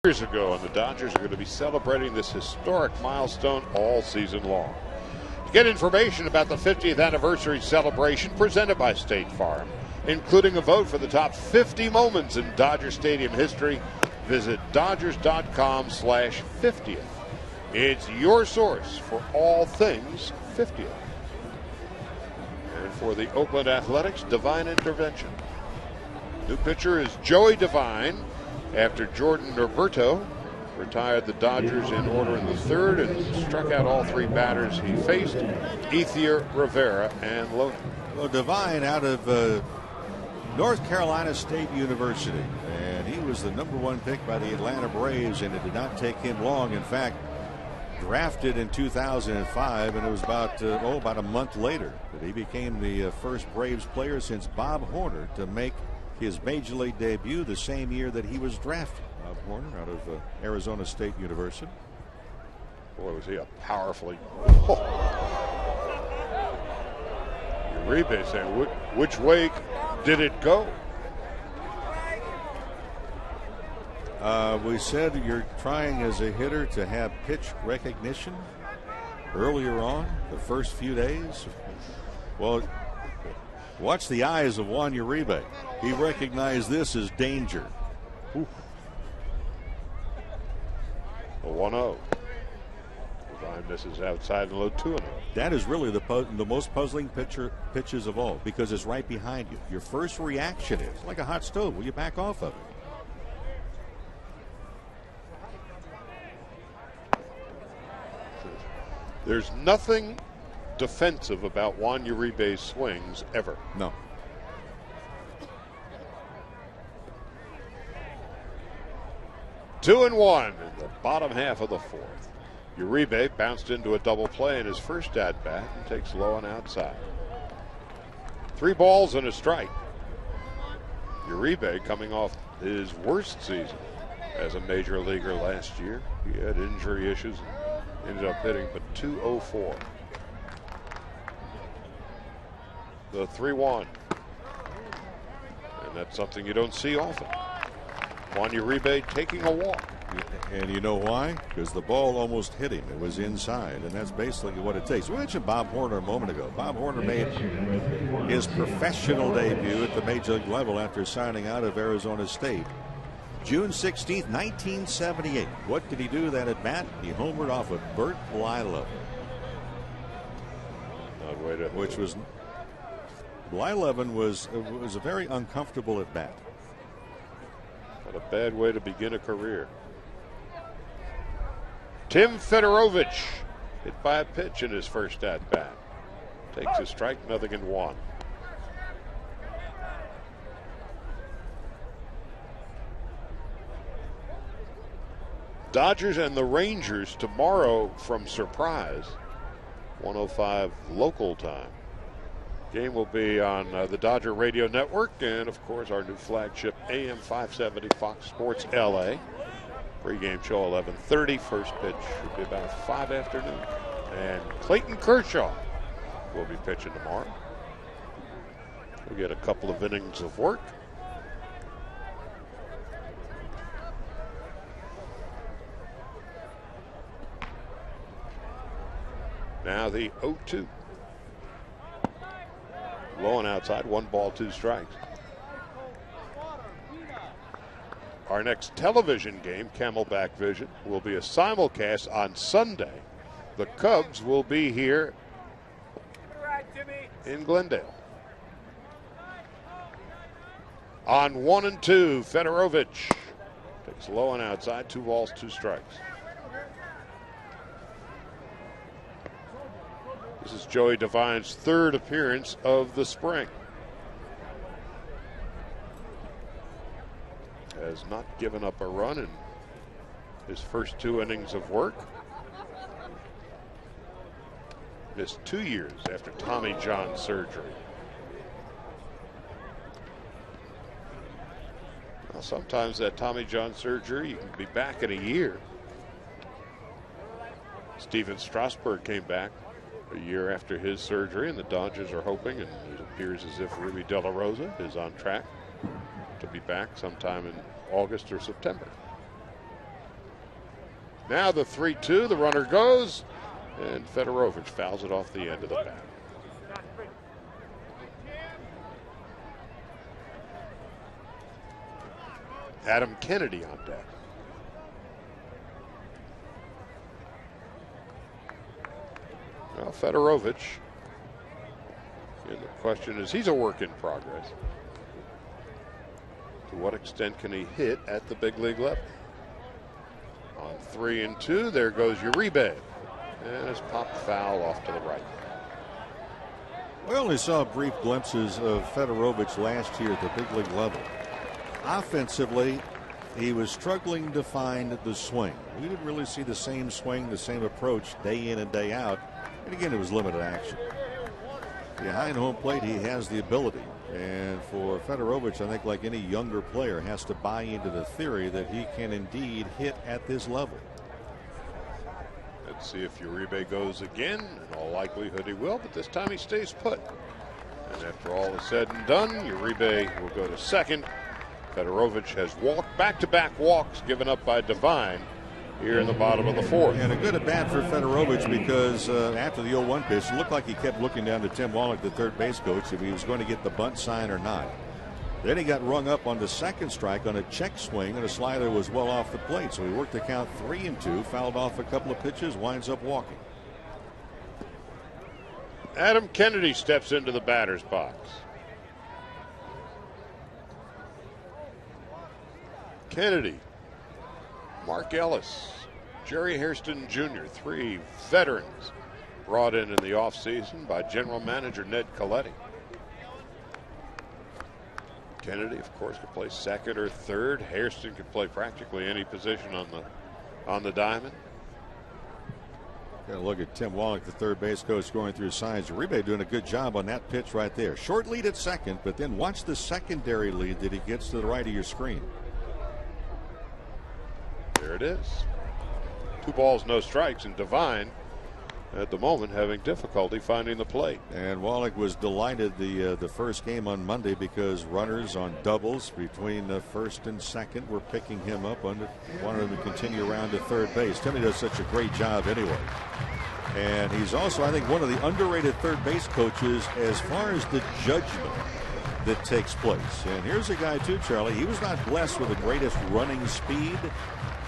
Years ago, and the Dodgers are going to be celebrating this historic milestone all season long. To get information about the 50th anniversary celebration presented by State Farm, including a vote for the top 50 moments in Dodger Stadium history, visit Dodgers.com/50th. It's your source for all things 50th. And for the Oakland Athletics, Divine Intervention. New pitcher is Joey Devine. After Jordan Norberto retired the Dodgers in order in the third and struck out all three batters he faced, Ethier, Rivera, and Logan. Well, Devine out of North Carolina State University, and he was the #1 pick by the Atlanta Braves, and it did not take him long. In fact, drafted in 2005, and it was about a month later that he became the first Braves player since Bob Horner to make his major league debut the same year that he was drafted. Bob Horner out of Arizona State University. Boy, was he a powerfully. Uribe saying, which way did it go? We said you're trying as a hitter to have pitch recognition earlier on, the first few days. Well, watch the eyes of Juan Uribe. He recognized this as danger. Oof. A 1-0. Devine misses outside and low 2-0. That is really the most puzzling pitches of all, because it's right behind you. Your first reaction is like a hot stove. Will you back off of it? There's nothing defensive about Juan Uribe's swings ever. No. Two and one in the bottom half of the fourth. Uribe bounced into a double play in his first at bat and takes low and outside. 3 balls and a strike. Uribe coming off his worst season as a major leaguer last year. He had injury issues and ended up hitting but .204. The 3-1. And that's something you don't see often. Juan Uribe taking a walk. And you know why? Because the ball almost hit him. It was inside, and that's basically what it takes. We mentioned Bob Horner a moment ago. Bob Horner made his professional debut at the major league level after signing out of Arizona State. June 16th, 1978. What did he do that at bat? He homered off of Bert Blyleven. Which was Blyleven was a very uncomfortable at bat. What a bad way to begin a career. Tim Fedorovich hit by a pitch in his first at bat. Takes a strike, 0-1. Dodgers and the Rangers tomorrow from Surprise, 1:05 local time. Game will be on the Dodger Radio Network and, of course, our new flagship AM 570 Fox Sports LA. Pre-game show 11:30. First pitch should be about 5 afternoon. And Clayton Kershaw will be pitching tomorrow. We'll get a couple of innings of work. Now the 0-2. Low and outside, 1 ball, 2 strikes. Our next television game, Camelback Vision, will be a simulcast on Sunday. The Cubs will be here in Glendale. On 1 and 2, Fedorovich takes low and outside, 2 balls, 2 strikes. This is Joey Devine's 3rd appearance of the spring. Has not given up a run in his first 2 innings of work. Missed 2 years after Tommy John surgery. Well, sometimes that Tommy John surgery, you can be back in a year. Steven Strasburg came back a year after his surgery, and the Dodgers are hoping, and it appears as if Ruby De La Rosa is on track to be back sometime in August or September. Now the 3-2, the runner goes, and Fedorovich fouls it off the end of the bat. Adam Kennedy on deck. Well, Fedorovich, and the question is, he's a work in progress. To what extent can he hit at the big league level? On 3-2, there goes Uribe. And it's popped foul off to the right. We only saw brief glimpses of Fedorovich last year at the big league level. Offensively, he was struggling to find the swing. We didn't really see the same swing, the same approach day in and day out. And again, it was limited action. Behind home plate, he has the ability. And for Fedorovich, I think like any younger player, has to buy into the theory that he can indeed hit at this level. Let's see if Uribe goes again. In all likelihood he will, but this time he stays put. And after all is said and done, Uribe will go to second. Fedorovich has walked back-to-back walks given up by Devine here in the bottom of the fourth. And a good at bat for Fedorovich because after the 0-1 pitch, it looked like he kept looking down to Tim Wallach, the third base coach, if he was going to get the bunt sign or not. Then he got rung up on the second strike on a check swing, and a slider was well off the plate. So he worked the count 3-2, fouled off a couple of pitches, winds up walking. Adam Kennedy steps into the batter's box. Kennedy, Mark Ellis, Jerry Hairston Jr., three veterans brought in the offseason by general manager Ned Colletti. Kennedy, of course, could play second or third. Hairston could play practically any position on the diamond. Got to look at Tim Wallach, the third base coach, going through signs. Uribe doing a good job on that pitch right there. Short lead at second, but then watch the secondary lead that he gets to the right of your screen. There it is. 2 balls, no strikes, and Devine at the moment having difficulty finding the plate. And Wallach was delighted the first game on Monday because runners on doubles between the first and second were picking him up, wanted him to continue around to third base. Timmy does such a great job anyway. And he's also, I think, one of the underrated third base coaches as far as the judgment that takes place. And here's a guy too, Charlie. He was not blessed with the greatest running speed,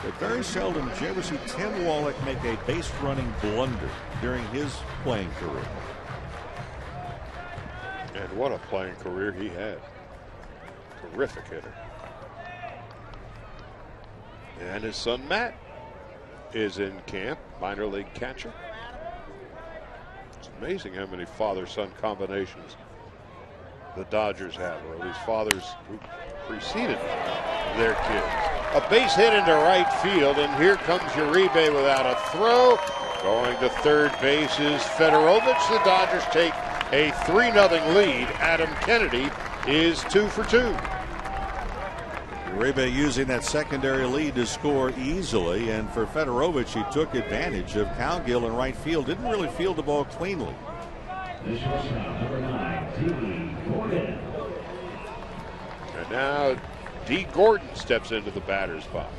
but very seldom did you ever see Tim Wallach make a base running blunder during his playing career. And what a playing career he had. Terrific hitter. And his son Matt is in camp, minor league catcher. It's amazing how many father-son combinations the Dodgers have, or at least fathers who preceded their kids. A base hit into right field, and here comes Uribe without a throw. Going to third base is Fedorovich. The Dodgers take a 3-0 lead. Adam Kennedy is 2 for 2. Uribe using that secondary lead to score easily, and for Fedorovich, he took advantage of Cowgill in right field. Didn't really field the ball cleanly. The shortstop, number 9, D. Gordon. And now D. Gordon steps into the batter's box.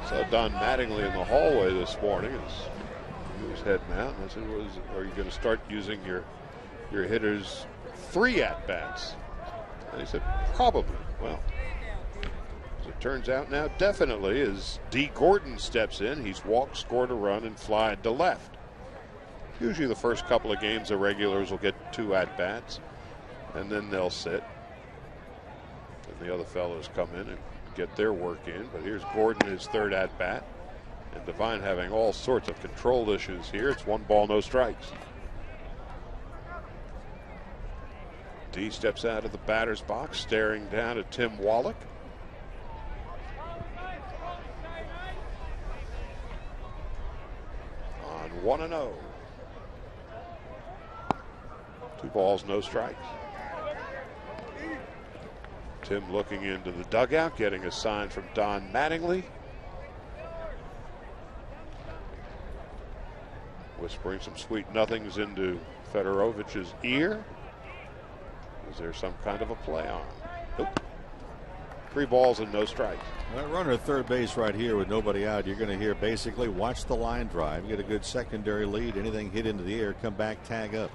Saw Don Mattingly in the hallway this morning as he was heading out. And I said, are you going to start using your hitters 3 at-bats? And he said, probably. Well, as it turns out now, definitely, as D. Gordon steps in, he's walked, scored a run, and flied to left. Usually the first couple of games, the regulars will get 2 at-bats, and then they'll sit. And the other fellows come in and get their work in. But here's Gordon, his 3rd at-bat. And Devine having all sorts of control issues here. It's 1 ball, no strikes. D steps out of the batter's box, staring down at Tim Wallach. On 1-0. 2 balls, no strikes. Tim looking into the dugout, getting a sign from Don Mattingly. Whispering some sweet nothings into Fedorovich's ear. Is there some kind of a play on? Nope. 3 balls and no strikes. That runner at third base right here with nobody out, you're going to hear basically watch the line drive, get a good secondary lead, anything hit into the air, come back, tag up.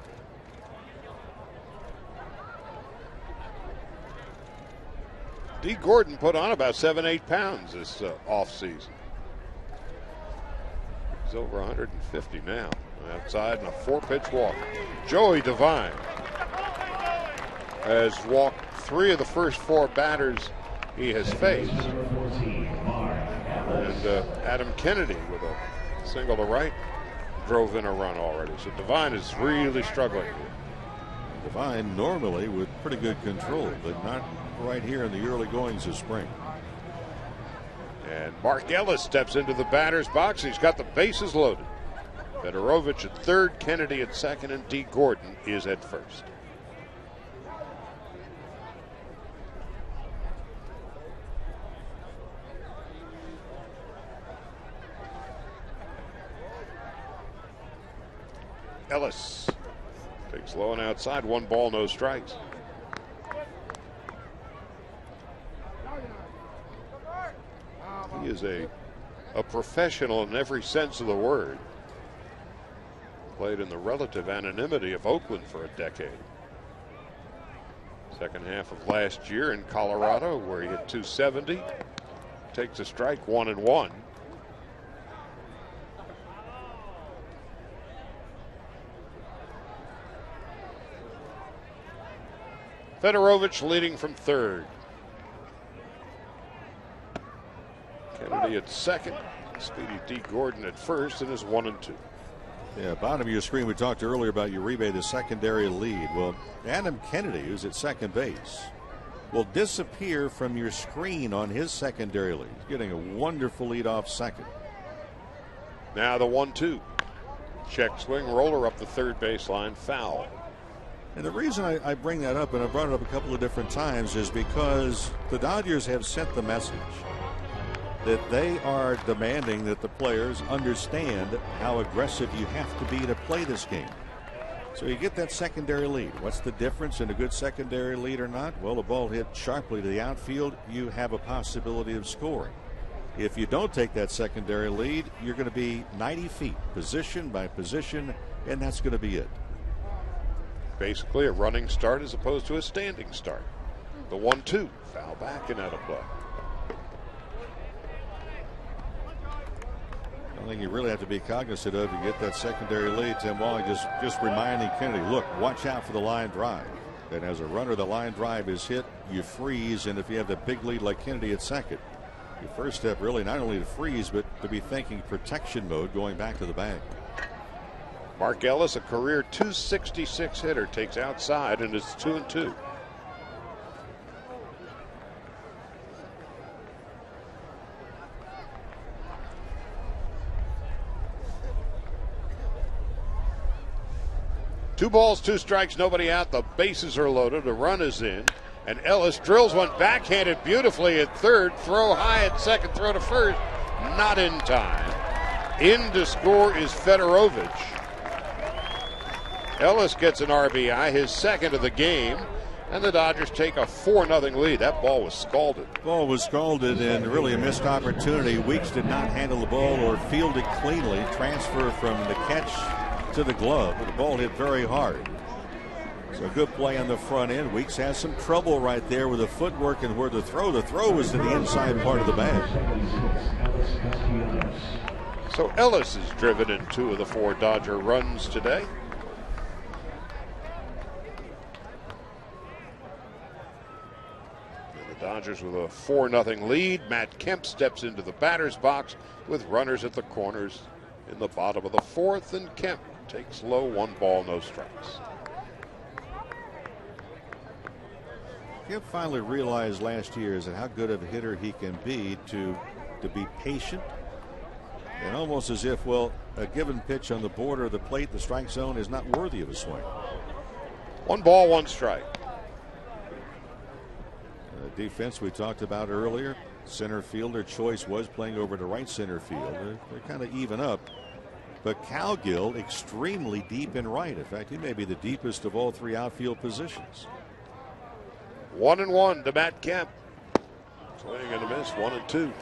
D. Gordon put on about 7-8 pounds this offseason. He's over 150 now. Outside and a 4-pitch walk. Joey Devine has walked 3 of the first 4 batters he has faced. And Adam Kennedy with a single to right drove in a run already. So Devine is really struggling here. Devine normally with pretty good control, but not right here in the early goings of spring. And Mark Ellis steps into the batter's box. He's got the bases loaded. Fedorovich at third, Kennedy at second, and D. Gordon is at first. Ellis takes low and outside. 1 ball, no strikes. He is a professional in every sense of the word. Played in the relative anonymity of Oakland for a decade. Second half of last year in Colorado, where he hit .270. Takes a strike, 1-1. Fedorovich leading from third. Kennedy at second. Speedy D. Gordon at first, and is 1-2. Yeah, bottom of your screen, we talked earlier about Uribe, the secondary lead. Well, Adam Kennedy, who's at second base, will disappear from your screen on his secondary lead. He's getting a wonderful lead off second. Now the 1-2. Check swing, roller up the third baseline, foul. And the reason I bring that up, and I brought it up a couple of different times, is because the Dodgers have sent the message that they are demanding that the players understand how aggressive you have to be to play this game. So you get that secondary lead. What's the difference in a good secondary lead or not? Well, the ball hit sharply to the outfield, you have a possibility of scoring. If you don't take that secondary lead, you're going to be 90 feet, position by position, and that's going to be it. Basically a running start as opposed to a standing start. The 1-2, foul back and out of play. I think you really have to be cognizant of to get that secondary lead. Tim Wally just reminding Kennedy, look, watch out for the line drive. And as a runner, the line drive is hit, you freeze, and if you have the big lead like Kennedy at second, your first step really not only to freeze, but to be thinking protection mode going back to the bag. Mark Ellis, a career .266 hitter, takes outside, and it's 2-2. Two balls, 2 strikes, nobody out. The bases are loaded. A run is in. And Ellis drills one backhanded beautifully at third. Throw high at second. Throw to first. Not in time. In to score is Fedorovich. Ellis gets an RBI, his second of the game. And the Dodgers take a 4-0 lead. That ball was scalded. Ball was scalded and really a missed opportunity. Weeks did not handle the ball or field it cleanly. Transfer from the catch to the glove, but the ball hit very hard. So good play on the front end. Weeks has some trouble right there with the footwork and where the throw was to the inside part of the bag. So Ellis is driven in 2 of the 4 Dodger runs today. And the Dodgers with a 4-0 lead. Matt Kemp steps into the batter's box with runners at the corners in the bottom of the 4th, and Kemp takes low, 1 ball, no strikes. Kemp finally realized last year is how good of a hitter he can be to be patient and almost as if, well, a given pitch on the border of the plate, the strike zone, is not worthy of a swing. 1 ball, 1 strike. Defense we talked about earlier. Center fielder choice was playing over to right center field. They're kind of even up. But Cowgill extremely deep in right. In fact, he may be the deepest of all 3 outfield positions. 1-1 to Matt Kemp. Swing and a miss, 1-2.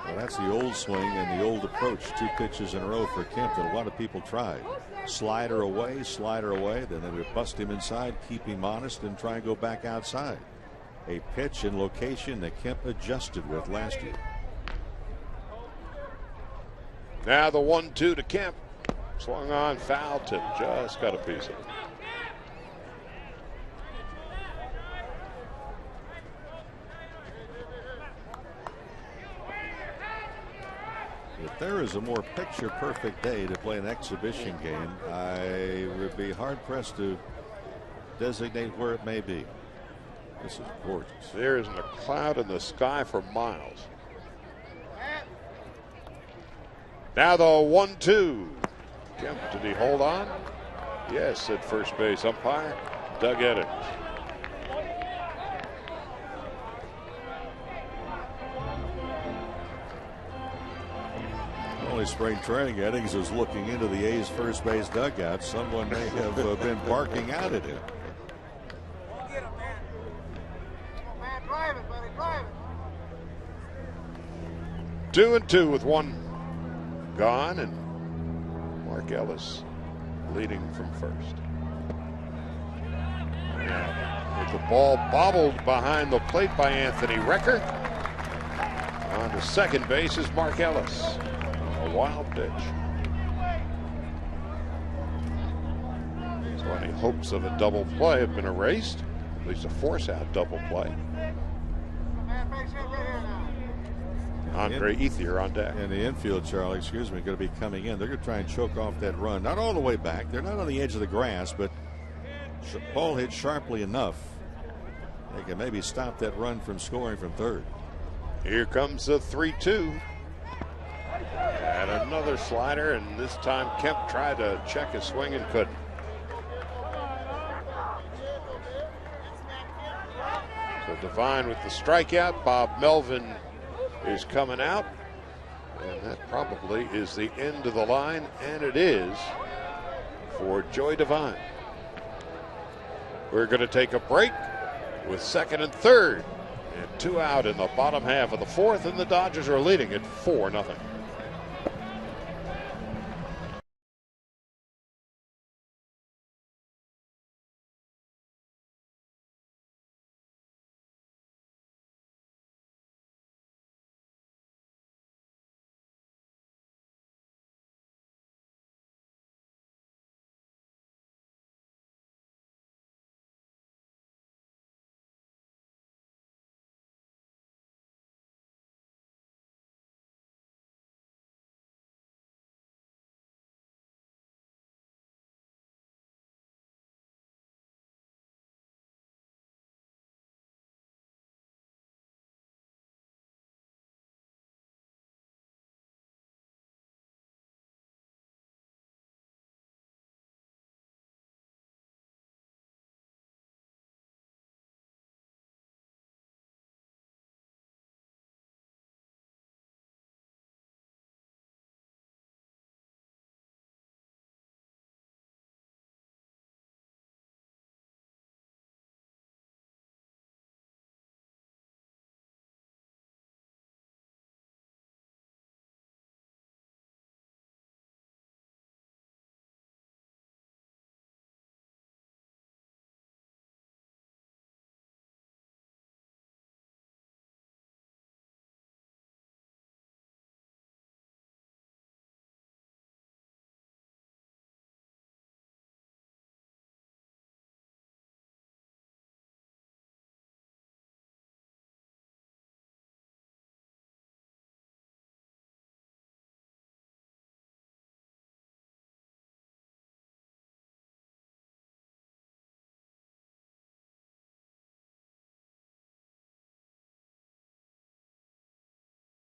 Well, that's the old swing and the old approach. 2 pitches in a row for Kemp that a lot of people tried. Slider away, then they would bust him inside, keep him honest, and try and go back outside. A pitch and location that Kemp adjusted with last year. Now the 1-2 to Kemp. Swung on, foul tip, just got a piece of it. If there is a more picture-perfect day to play an exhibition game, I would be hard-pressed to designate where it may be. This is gorgeous. There isn't a cloud in the sky for miles. Now the 1-2. Kemp, did he hold on? Yes, at first base umpire Doug Eddings. Only spring training, Eddings was looking into the A's first base dugout. Someone may have been barking out at him. 2-2 with 1 gone, and Mark Ellis leading from first. Now, with the ball bobbled behind the plate by Anthony Recker. On to second base is Mark Ellis. A wild pitch. So any hopes of a double play have been erased. At least a force out double play. Andre Ethier on deck. And the infield, Charlie, excuse me, going to be coming in. They're going to try and choke off that run. Not all the way back. They're not on the edge of the grass, but the ball hit sharply enough. They can maybe stop that run from scoring from third. Here comes the 3-2. And another slider, and this time Kemp tried to check his swing and couldn't. So Devine with the strikeout. Bob Melvin is coming out, and that probably is the end of the line, and it is for Joey Devine. We're going to take a break with second and third, and 2 out in the bottom half of the fourth, and the Dodgers are leading at 4-0.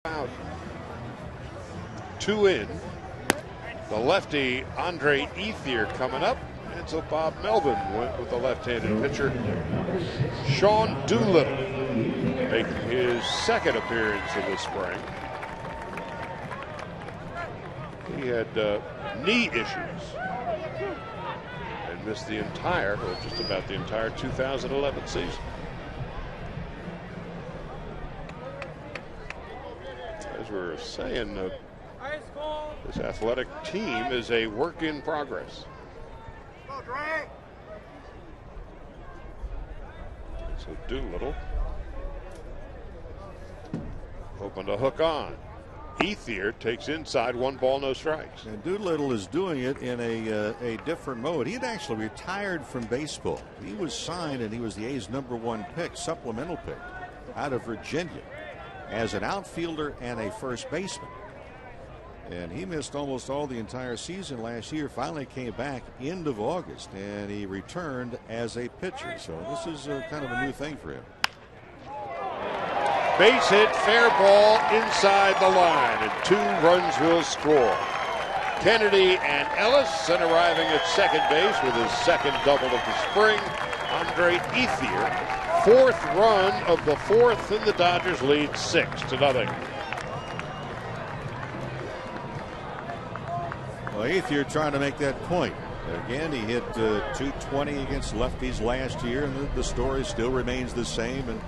Out. 2 in. The lefty Andre Ethier coming up, and so Bob Melvin went with the left-handed pitcher Sean Doolittle, making his second appearance of the spring. He had knee issues and missed the entire, or just about the entire 2011 season. As we were saying, this athletic team is a work in progress. So Doolittle hoping to hook on. Ethier takes inside, 1 ball, no strikes. And Doolittle is doing it in a different mode. He had actually retired from baseball. He was signed, and he was the A's #1 pick, supplemental pick, out of Virginia, as an outfielder and a first baseman. And he missed almost all the entire season last year. Finally came back end of August, and he returned as a pitcher. So this is kind of a new thing for him. Base hit, fair ball inside the line, and 2 runs will score. Kennedy and Ellis, and arriving at second base with his second double of the spring, Andre Ethier. 4th run of the 4th, and the Dodgers lead 6-0. Well, Ethier trying to make that point. Again, he hit .220 against lefties last year, and the story still remains the same. And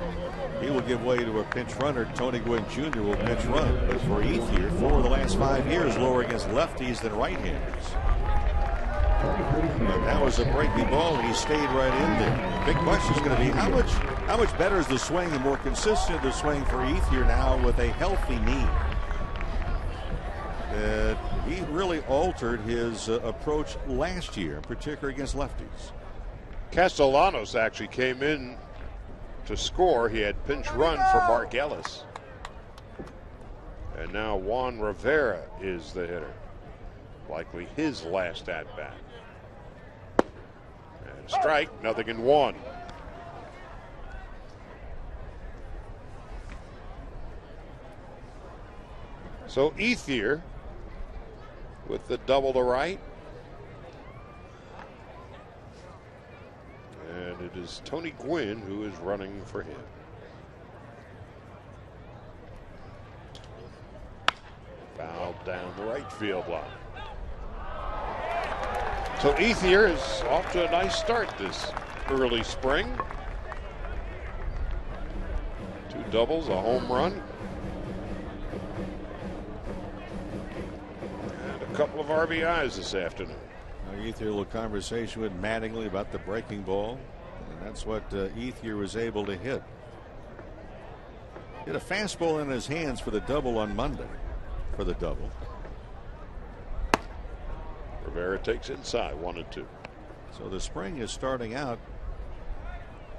he will give way to a pinch runner. Tony Gwynn Jr. will pinch run. But for Ethier, 4 of the last 5 years lower against lefties than right-handers. But that was a breaking ball, and he stayed right in there. Big question is going to be how much better is the swing and more consistent the swing for Ethier now with a healthy knee. He really altered his approach last year, in particular against lefties. Castellanos actually came in to score. He had pinch run for Mark Ellis. And now Juan Rivera is the hitter. Likely his last at-bat. And strike, 0-1. So Ethier with the double to right. And it is Tony Gwynn who is running for him. Fouled down the right field line. So Ethier is off to a nice start this early spring. 2 doubles, a home run. A couple of RBIs this afternoon. Ethier, a little conversation with Mattingly about the breaking ball, and that's what Ethier was able to hit. He had a fastball in his hands for the double on Monday. For the double. Rivera takes inside, 1-2. So the spring is starting out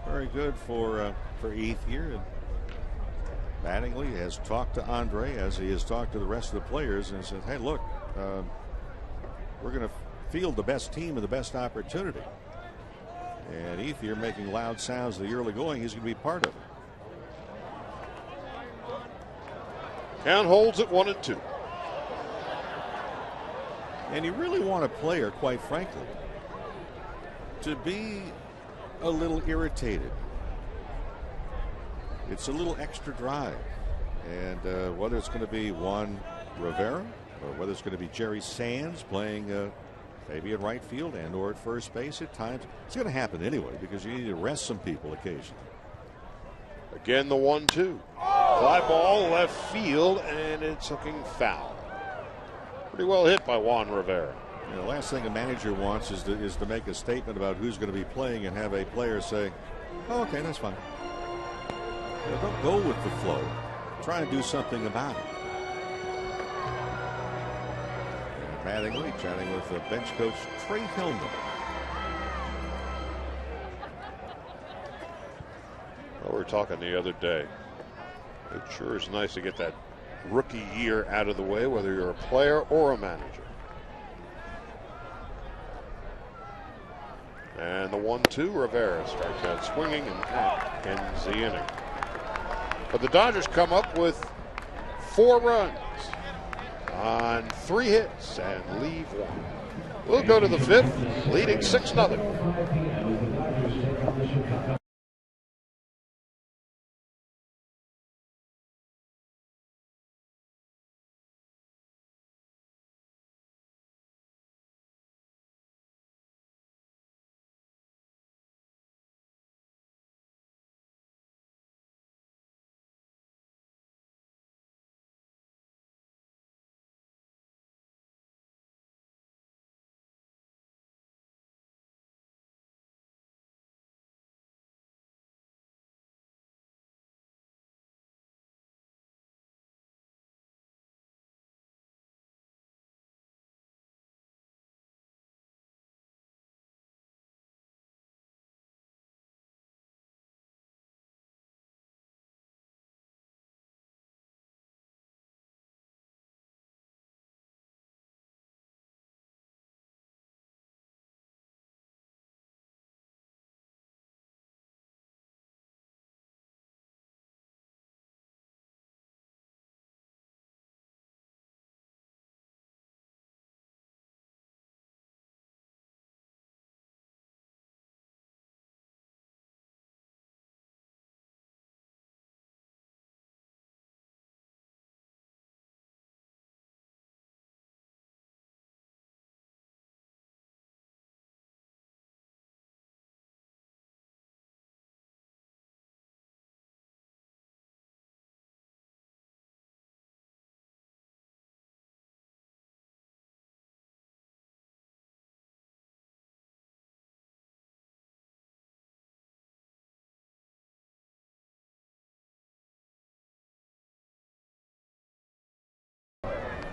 very good for Ethier. And Mattingly has talked to Andre, as he has talked to the rest of the players, and said, hey, look, we're going to field the best team and the best opportunity. And Ethier making loud sounds of the early going. He's going to be part of it. Count holds at 1-2. And you really want a player, quite frankly, to be a little irritated. It's a little extra drive. And whether it's going to be Juan Rivera or whether it's going to be Jerry Sands playing maybe in right field and or at first base at times, it's going to happen anyway because you need to rest some people occasionally. Again, the 1-2. Fly ball left field, and it's looking foul. Pretty well hit by Juan Rivera. You know, the last thing a manager wants is to make a statement about who's going to be playing and have a player say, oh, okay, that's fine. You know, don't go with the flow. Try and do something about it. And Mattingly chatting with bench coach Trey Hillman. Well, we were talking the other day. It sure is nice to get that rookie year out of the way, whether you're a player or a manager. And the 1-2, Rivera strikes out swinging, and that ends the inning. But the Dodgers come up with 4 runs on 3 hits and leave 1. We'll go to the 5th, leading 6-0.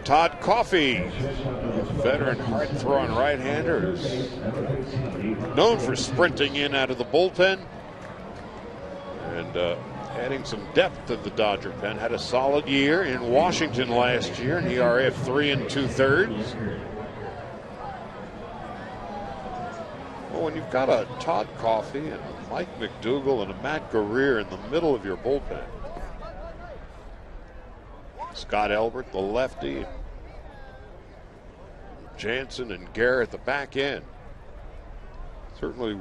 Todd Coffey, veteran hard-throwing right-hander, is known for sprinting in out of the bullpen and adding some depth to the Dodger pen. Had a solid year in Washington last year, an ERA of 3 2/3. Well, when you've got a Todd Coffey and a Mike McDougall and a Matt Guerrier in the middle of your bullpen, Scott Elbert, the lefty, Jansen and Garrett at the back end. Certainly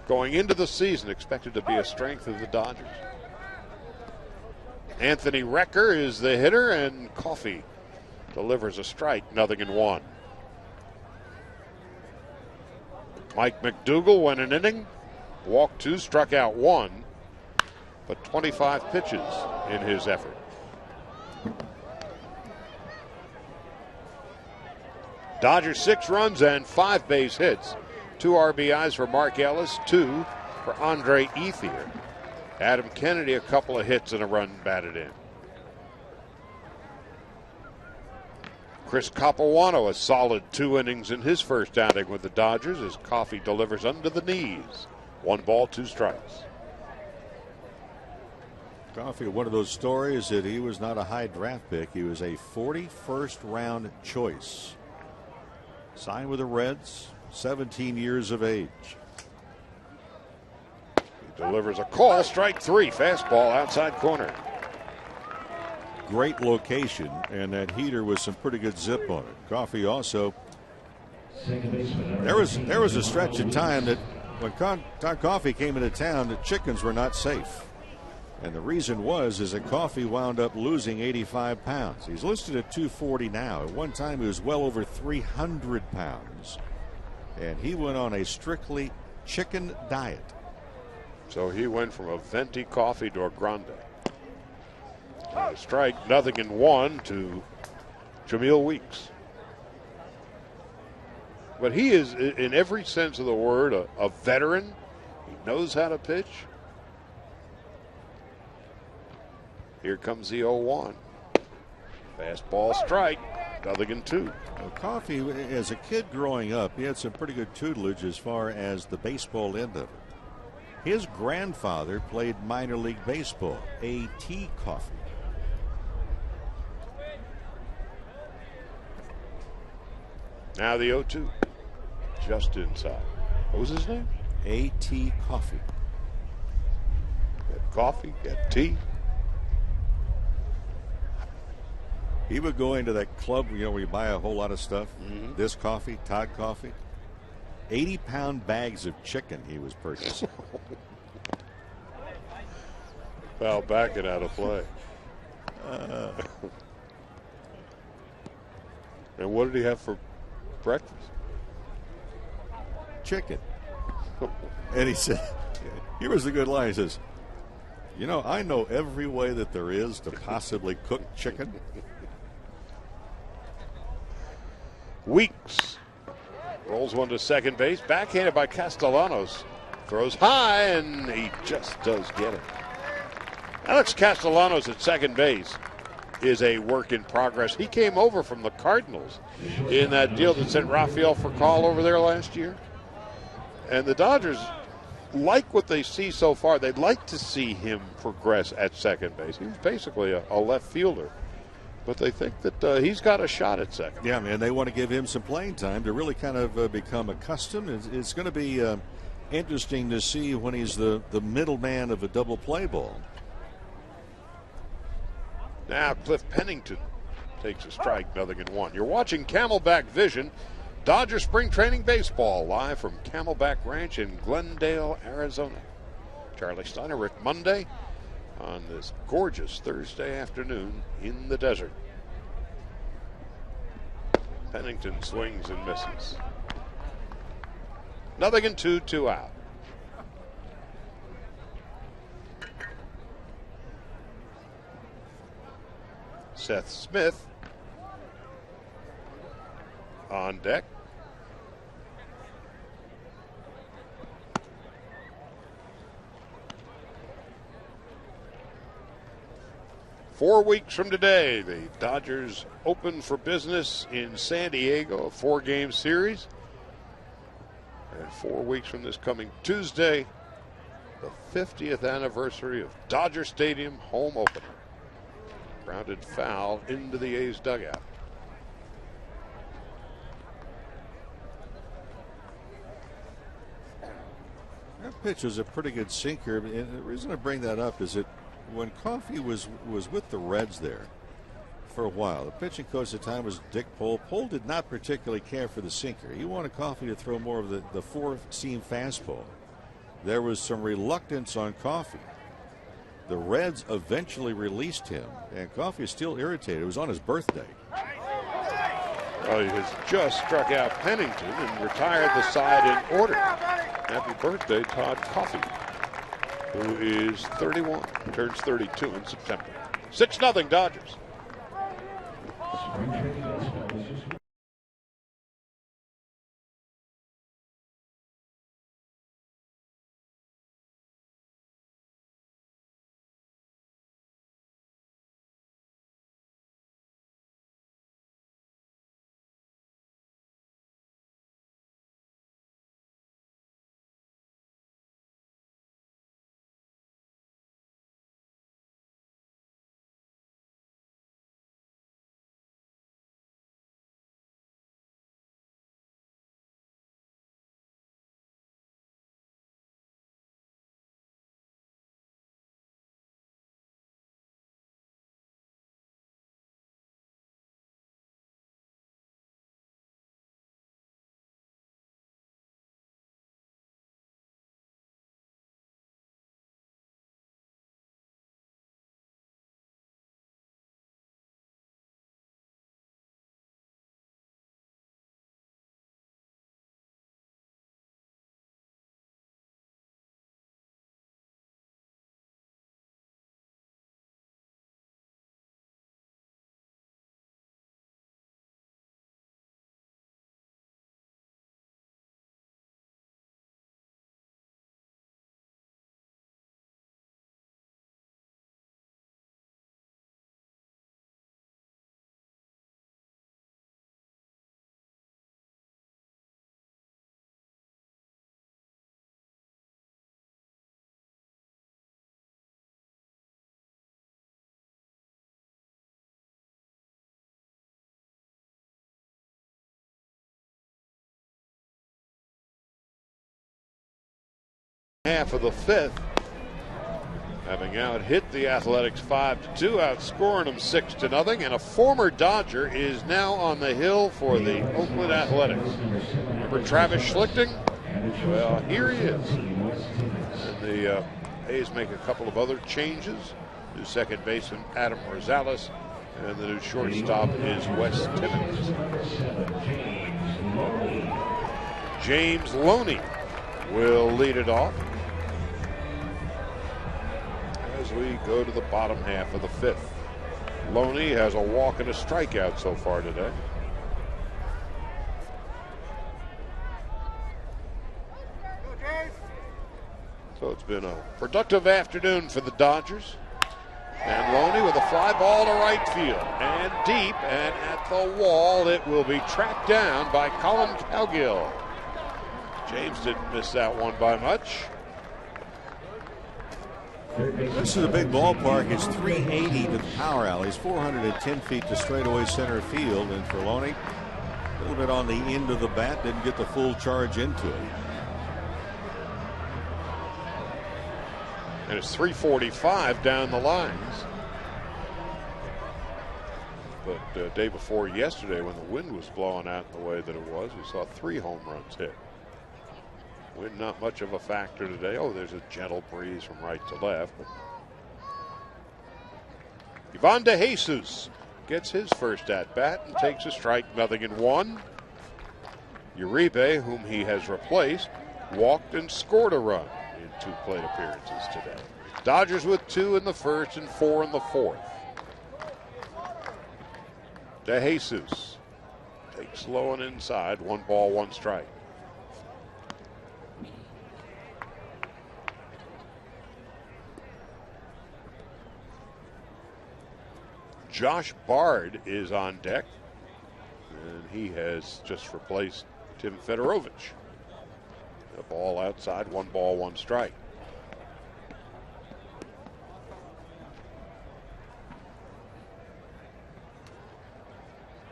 going into the season expected to be a strength of the Dodgers. Anthony Recker is the hitter, and Coffey delivers a strike, 0-1. Mike McDougall went an inning, walked 2, struck out 1, but 25 pitches in his effort. Dodgers 6 runs and 5 base hits. 2 RBIs for Mark Ellis, 2 for Andre Ethier. Adam Kennedy, a couple of hits and a run batted in. Chris Capuano, a solid 2 innings in his first outing with the Dodgers as Coffey delivers under the knees. 1 ball, 2 strikes. Coffey, one of those stories that he was not a high draft pick. He was a 41st round choice. Signed with the Reds, 17 years of age. He delivers a call, strike 3, fastball outside corner. Great location, and that heater with some pretty good zip on it. Coffey also. There was a stretch of time that when Todd Coffey came into town, the chickens were not safe. And the reason is that Coffey wound up losing 85 pounds. He's listed at 240 now. At one time, he was well over 300 pounds. And he went on a strictly chicken diet. So he went from a venti coffee to a grande. A strike, 0-1 to Jamil Weeks. But he is, in every sense of the word, a veteran. He knows how to pitch. Here comes the 0-1. Fastball strike, 0-2. Well, Coffey, as a kid growing up, he had some pretty good tutelage as far as the baseball end of it. His grandfather played minor league baseball, AT Coffey. Now the 0-2, just inside. What was his name? AT Coffey. Got coffee, got tea. He would go into that club, where you buy a whole lot of stuff. Mm-hmm. This coffee, Todd Coffey. 80-pound bags of chicken he was purchasing. Well, backing out of play. And what did he have for breakfast? Chicken. And he said, here was a good line. He says, I know every way that there is to possibly cook chicken. Weeks rolls one to second base, backhanded by Castellanos. Throws high, and he just does get it. Alex Castellanos at second base is a work in progress. He came over from the Cardinals in that deal that sent Rafael Furcal over there last year. And the Dodgers like what they see so far. They'd like to see him progress at second base. He was basically a left fielder. But they think that he's got a shot at second. Yeah, man, they want to give him some playing time to really kind of become accustomed. It's going to be interesting to see when he's the middleman of a double play ball. Now Cliff Pennington takes a strike, 0-1. You're watching Camelback Vision, Dodger Spring Training Baseball, live from Camelback Ranch in Glendale, Arizona. Charlie Steiner, Rick Monday, on this gorgeous Thursday afternoon in the desert. Pennington swings and misses. 0-2, 2 out. Seth Smith on deck. 4 weeks from today, the Dodgers open for business in San Diego, a 4-game series. And 4 weeks from this coming Tuesday, the 50th anniversary of Dodger Stadium home opener. Grounded foul into the A's dugout. That pitch was a pretty good sinker. And the reason I bring that up is that when Coffey was with the Reds there for a while, the pitching coach at the time was Dick Pohl. Pohl did not particularly care for the sinker. He wanted Coffey to throw more of the four-seam fastball. There was some reluctance on Coffey. The Reds eventually released him, and Coffey is still irritated. It was on his birthday. Well, he has just struck out Pennington and retired the side in order. Happy birthday, Todd Coffey, who is 31, turns 32 in September. 6-0 Dodgers. Half of the fifth, having out hit the Athletics 5-2, outscoring them 6-0, and a former Dodger is now on the hill for the Oakland Athletics. Remember Travis Schlichting? Well, here he is. And the A's make a couple of other changes. New second baseman Adam Rosales, and the new shortstop is Wes Timmons. James Loney will lead it off as we go to the bottom half of the fifth. Loney has a walk and a strikeout so far today. So it's been a productive afternoon for the Dodgers. And Loney with a fly ball to right field and deep, and at the wall it will be tracked down by Colin Cowgill. James didn't miss that one by much. This is a big ballpark. It's 380 to the power alley. It's 410 feet to straightaway center field. And for Loney, a little bit on the end of the bat, didn't get the full charge into it. And it's 345 down the lines. But day before yesterday, when the wind was blowing out in the way that it was, we saw 3 home runs hit. Wind not much of a factor today. Oh, there's a gentle breeze from right to left. But Ivan DeJesus gets his first at-bat and takes a strike, 0-1. Uribe, whom he has replaced, walked and scored a run in 2 plate appearances today. Dodgers with 2 in the first and 4 in the fourth. DeJesus takes low and inside, 1 ball, 1 strike. Josh Bard is on deck, and he has just replaced Tim Fedorovich. A ball outside, 1 ball, 1 strike.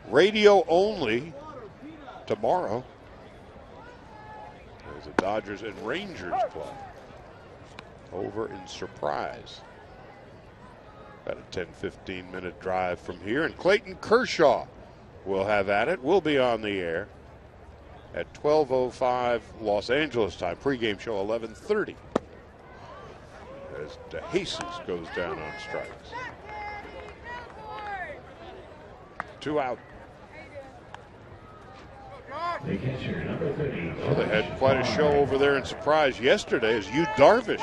Radio only tomorrow as the Dodgers and Rangers play over in Surprise. About a 10-15 minute drive from here, and Clayton Kershaw will have at it. We'll be on the air at 12:05 Los Angeles time. Pregame show 11:30 as DeJesus goes down on strikes. 2 out. Well, they had quite a show over there in Surprise yesterday as Yu Darvish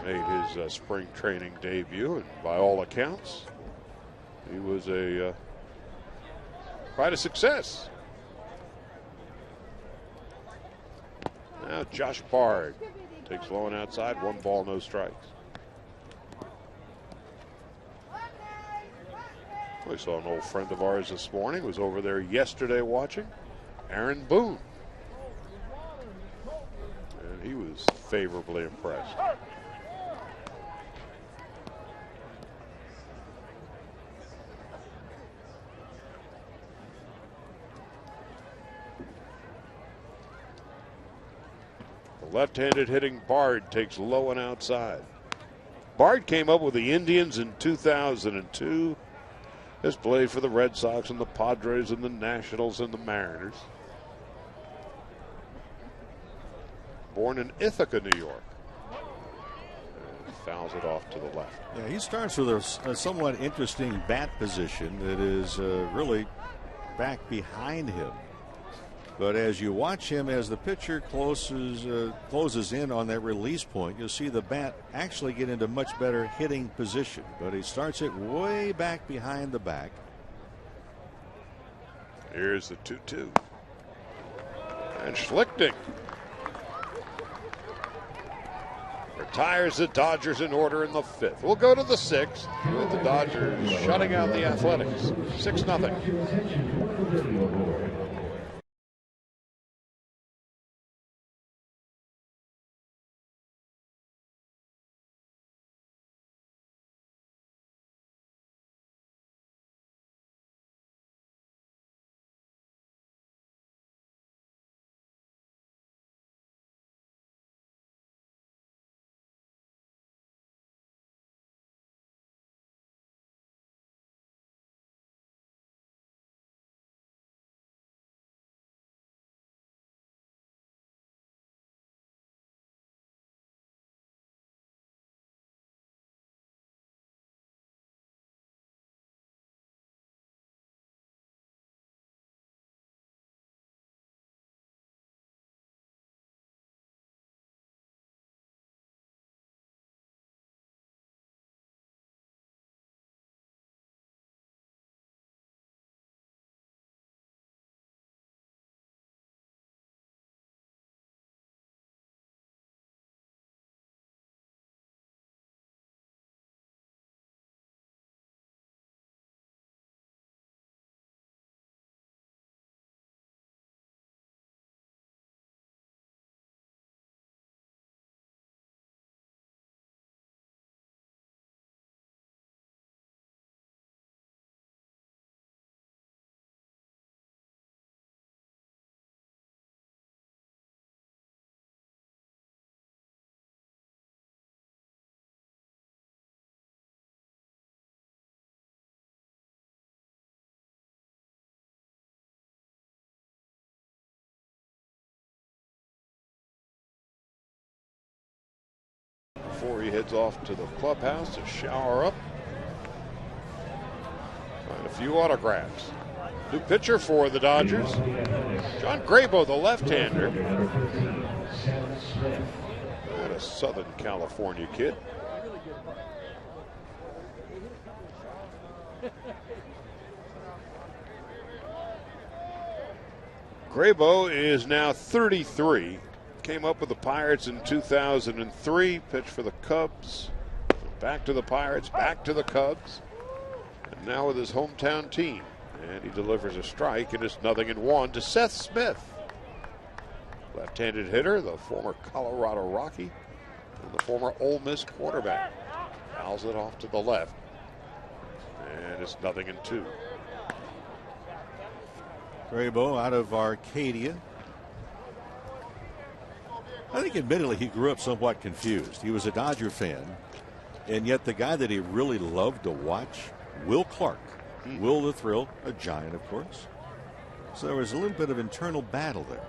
made his spring training debut, and by all accounts, he was quite a success. Now Josh Bard takes low and outside, 1 ball, no strikes. We saw an old friend of ours this morning, was over there yesterday watching, Aaron Boone. And he was favorably impressed. The left-handed hitting Bard takes low and outside. Bard came up with the Indians in 2002. Has played for the Red Sox and the Padres and the Nationals and the Mariners. Born in Ithaca, New York. And fouls it off to the left. Yeah, he starts with a somewhat interesting bat position that is really back behind him. But as you watch him, as the pitcher closes in on that release point, you'll see the bat actually get into much better hitting position. But he starts it way back behind the back. Here's the 2-2. And Schlichting retires the Dodgers in order in the 5th. We'll go to the 6th with the Dodgers shutting out the Athletics. 6-0. Before he heads off to the clubhouse to shower up. Find a few autographs. New pitcher for the Dodgers, John Grabo, the left-hander. And a Southern California kid. Grabo is now 33. Came up with the Pirates in 2003, pitched for the Cubs, back to the Pirates, back to the Cubs. And now with his hometown team. And he delivers a strike, and it's 0-1 to Seth Smith. Left-handed hitter, the former Colorado Rocky and the former Ole Miss quarterback. Fouls it off to the left. And it's 0-2. Graybo out of Arcadia. I think admittedly he grew up somewhat confused. He was a Dodger fan, and yet the guy that he really loved to watch, Will Clark. Will the Thrill, a Giant, of course. So there was a little bit of internal battle there.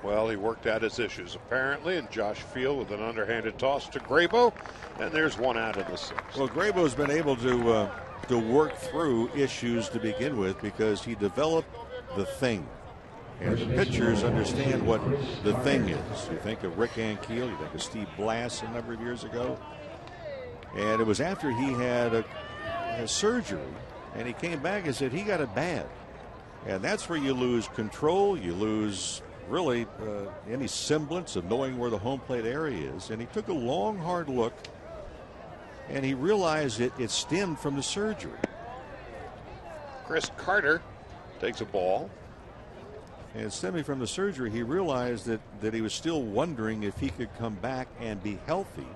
Well, he worked out his issues apparently, and Josh Field with an underhanded toss to Graybo, and there's one out in the sixth. Well, Graybo's been able to work through issues to begin with because he developed the thing. And the pitchers understand what the thing is. You think of Rick Ankiel, you think of Steve Blass a number of years ago. And it was after he had a surgery, and he came back and said he got it bad. And that's where you lose control, you lose really any semblance of knowing where the home plate area is. And he took a long, hard look, and he realized it stemmed from the surgery. Chris Carter takes a ball. And stemming from the surgery, he realized that he was still wondering if he could come back and be healthy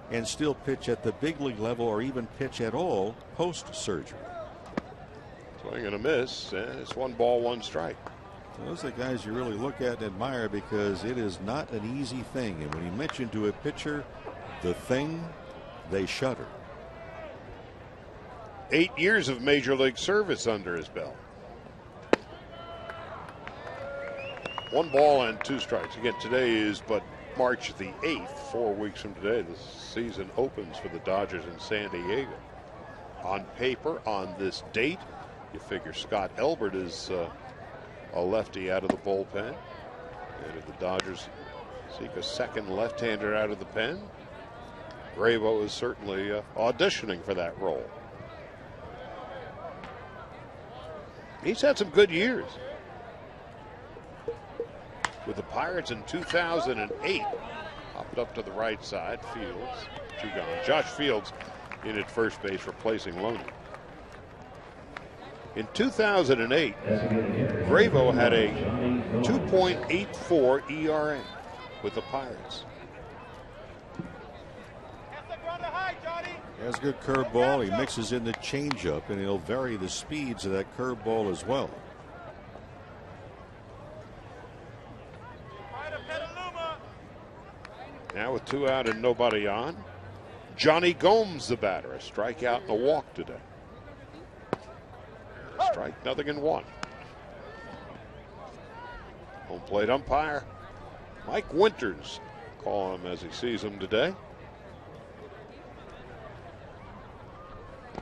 and still pitch at the big league level or even pitch at all post-surgery. Swing and a miss, and it's 1-1 strike. Those are the guys you really look at and admire because it is not an easy thing. And when you mention to a pitcher the thing, they shudder. 8 years of major league service under his belt. 1 ball and 2 strikes. Again, today is but March the 8th, 4 weeks from today. The season opens for the Dodgers in San Diego. On paper, on this date, you figure Scott Elbert is a lefty out of the bullpen. And if the Dodgers seek a second left-hander out of the pen, Graybo is certainly auditioning for that role. He's had some good years. With the Pirates in 2008, hopped up to the right side. Fields, 2 gone. Josh Fields in at first base, replacing Loney. In 2008, Graybo had a 2.84 ERA with the Pirates. He has a good curveball. He mixes in the changeup, and he'll vary the speeds of that curveball as well. Now with 2 out and nobody on, Johnny Gomes, the batter, a strikeout and a walk today. Strike, 0-1. Home plate umpire Mike Winters, call him as he sees him today.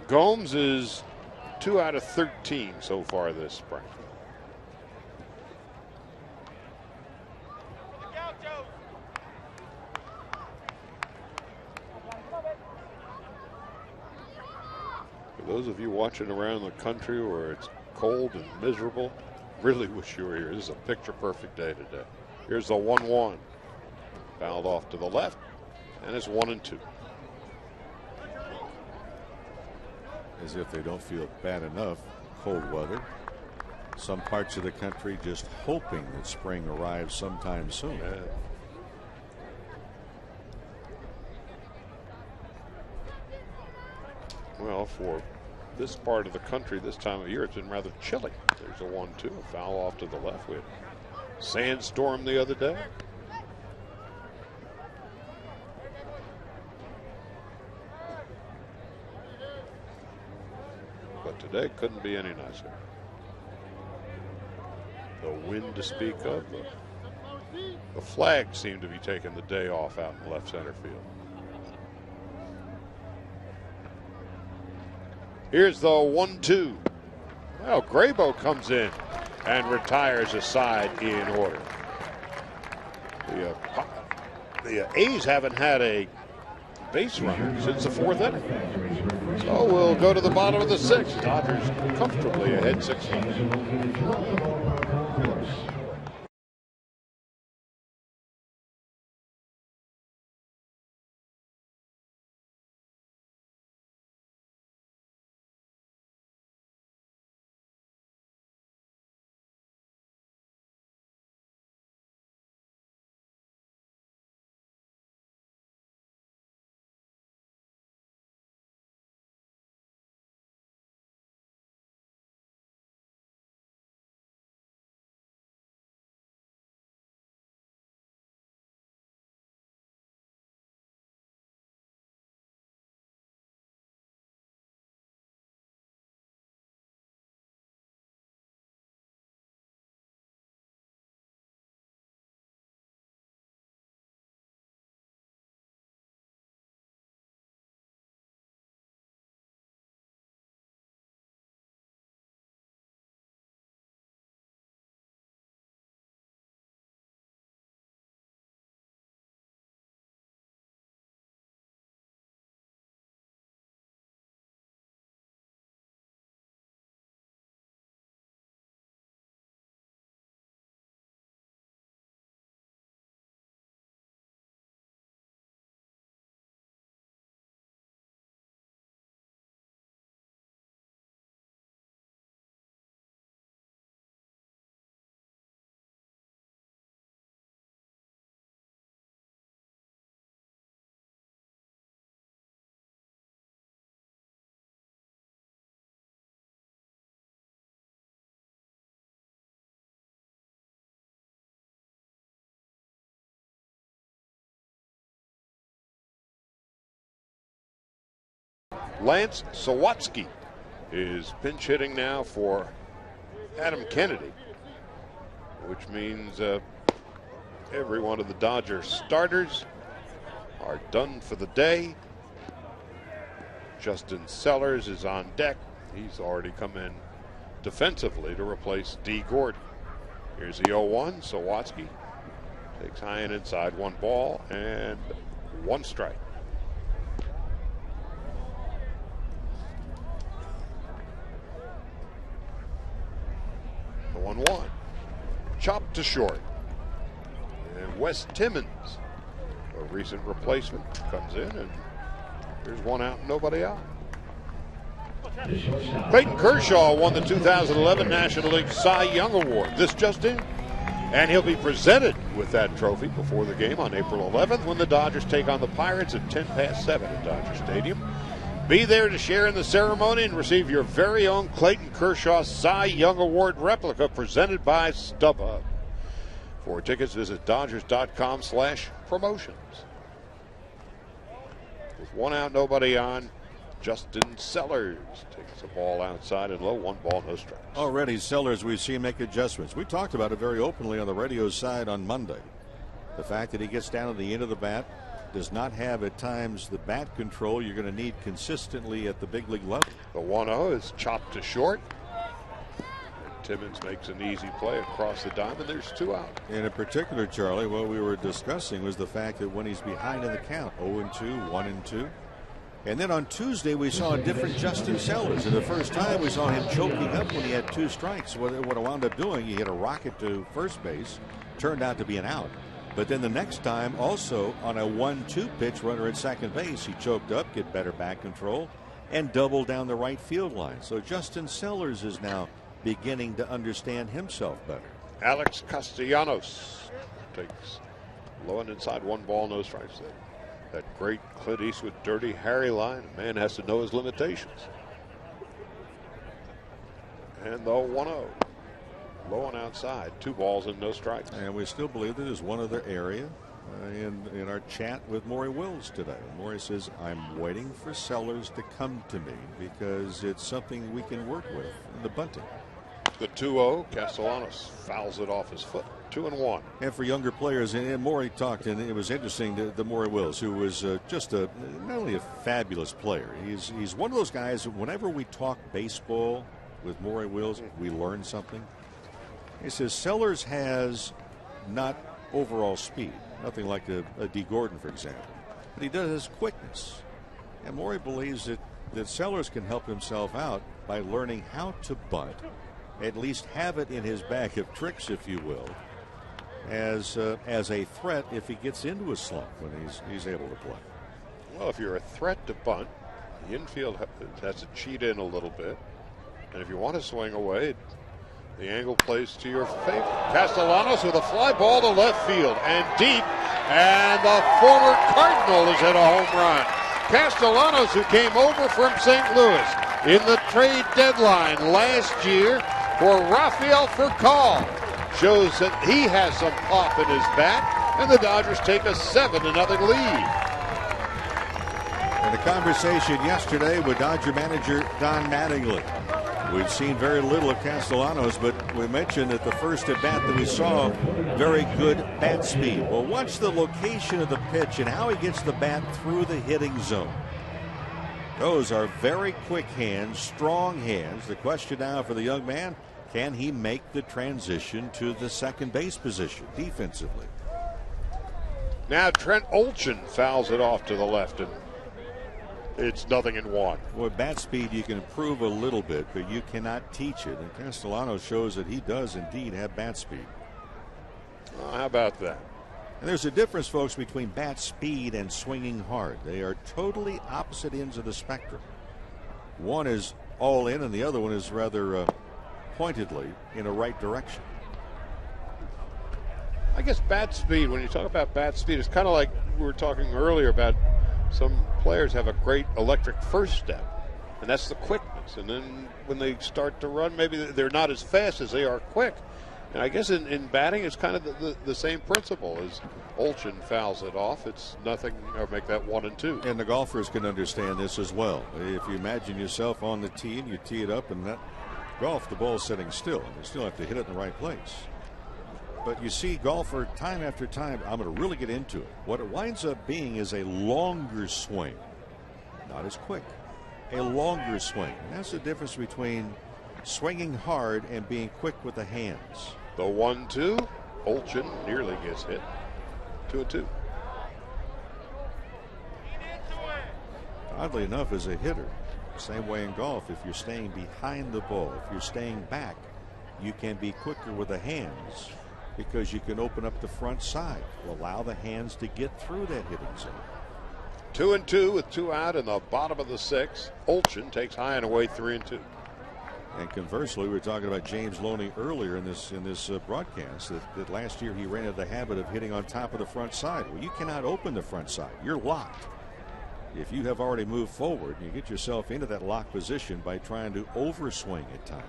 Gomes is 2 out of 13 so far this spring. For those of you watching around the country where it's cold and miserable, really wish you were here. This is a picture-perfect day today. Here's the 1-1. Fouled off to the left, and it's 1-2. As if they don't feel bad enough, cold weather. Some parts of the country just hoping that spring arrives sometime soon. Yeah. Well, for this part of the country this time of year, it's been rather chilly. There's a 1-2, a foul off to the left. We had sandstorm the other day. But today couldn't be any nicer. No wind to speak of. The flags seem to be taking the day off out in left center field. Here's the 1-2. Well, Graybo comes in and retires a side in order. The A's haven't had a base runner since the 4th inning. So we'll go to the bottom of the 6th. Dodgers comfortably ahead 6-0. Lance Sawatsky is pinch hitting now for Adam Kennedy, which means every one of the Dodgers starters are done for the day. Justin Sellers is on deck. He's already come in defensively to replace D. Gordon. Here's the 0-1. Sawatsky takes high and inside, 1 ball and 1 strike. The 1-1. Chopped to short. And Wes Timmons, a recent replacement, comes in, and here's 1 out and nobody out. Clayton Kershaw won the 2011 National League Cy Young Award. This just in. And he'll be presented with that trophy before the game on April 11th when the Dodgers take on the Pirates at 7:10 at Dodger Stadium. Be there to share in the ceremony and receive your very own Clayton Kershaw Cy Young Award replica presented by StubHub. For tickets, visit Dodgers.com/promotions. With 1 out, nobody on, Justin Sellers takes the ball outside and low, 1 ball, no strikes. Already Sellers, we've seen make adjustments. We talked about it very openly on the radio side on Monday. The fact that he gets down to the end of the bat, does not have at times the bat control you're going to need consistently at the big league level. The 1-0 is chopped to short. And Timmons makes an easy play across the diamond. There's 2 out. And in particular, Charlie, what we were discussing was the fact that when he's behind in the count, 0-2, 1-2. And then on Tuesday, we saw a different Justin Sellers. And the first time we saw him choking up when he had 2 strikes. What it wound up doing, he hit a rocket to first base, turned out to be an out. But then the next time, also on a 1-2 pitch, runner at second base, he choked up, get better back control, and doubled down the right field line. So Justin Sellers is now beginning to understand himself better. Alex Castellanos takes low and inside, 1 ball, no strikes. That great Clint Eastwood Dirty Harry line. A man has to know his limitations. And the 1-0. Low and outside, 2 balls and no strikes. And we still believe that there's one other area in our chat with Maury Wills today. Maury says, I'm waiting for Sellers to come to me because it's something we can work with in the bunting. The 2-0, Castellanos fouls it off his foot. 2-1. And for younger players, and Maury talked, and it was interesting, the Maury Wills, who was just not only a fabulous player, he's one of those guys, whenever we talk baseball with Maury Wills, we learn something. He says Sellers has not overall speed, nothing like a D. Gordon, for example, but he does his quickness. And Maury believes that Sellers can help himself out by learning how to bunt, at least have it in his bag of tricks, if you will, as a threat if he gets into a slump when he's able to play. Well, if you're a threat to bunt, the infield has to cheat in a little bit, and if you want to swing away, the angle plays to your favor. Castellanos with a fly ball to left field and deep, and the former Cardinal has hit a home run. Castellanos, who came over from St. Louis in the trade deadline last year for Rafael Furcal, shows that he has some pop in his bat, and the Dodgers take a 7-0 lead. In a conversation yesterday with Dodger manager Don Mattingly, we've seen very little of Castellanos, but we mentioned at the first at bat that we saw very good bat speed. Well, watch the location of the pitch and how he gets the bat through the hitting zone. Those are very quick hands, strong hands. The question now for the young man, can he make the transition to the second base position defensively? Now Trent Olchen fouls it off to the left, and it's 0-1. Well, bat speed you can improve a little bit, but you cannot teach it. And Castellanos shows that he does indeed have bat speed. How about that? And there's a difference, folks, between bat speed and swinging hard. They are totally opposite ends of the spectrum. One is all in, and the other one is rather pointedly in a right direction. I guess bat speed, when you talk about bat speed, it's kind of like we were talking earlier about some players have a great electric first step, and that's the quickness. And then when they start to run, maybe they're not as fast as they are quick. And I guess in batting, it's kind of the same principle as Olchin fouls it off. It's nothing, or make that 1 and 2. And the golfers can understand this as well. If you imagine yourself on the tee and you tee it up, and that golf, the ball's sitting still, and you still have to hit it in the right place. But you see golfer time after time, I'm going to really get into it. What it winds up being is a longer swing, not as quick, a longer swing. And that's the difference between swinging hard and being quick with the hands. The 1-2, Olchin nearly gets hit. 2 and 2. Oddly enough, as a hitter, same way in golf, if you're staying behind the ball, if you're staying back, you can be quicker with the hands because you can open up the front side, allow the hands to get through that hitting zone. 2 and 2 with 2 out in the bottom of the 6th. Olchin takes high and away 3 and 2. And conversely, we were talking about James Loney earlier in this broadcast that last year he ran into the habit of hitting on top of the front side. Well, you cannot open the front side. You're locked. If you have already moved forward, you get yourself into that lock position by trying to overswing at times.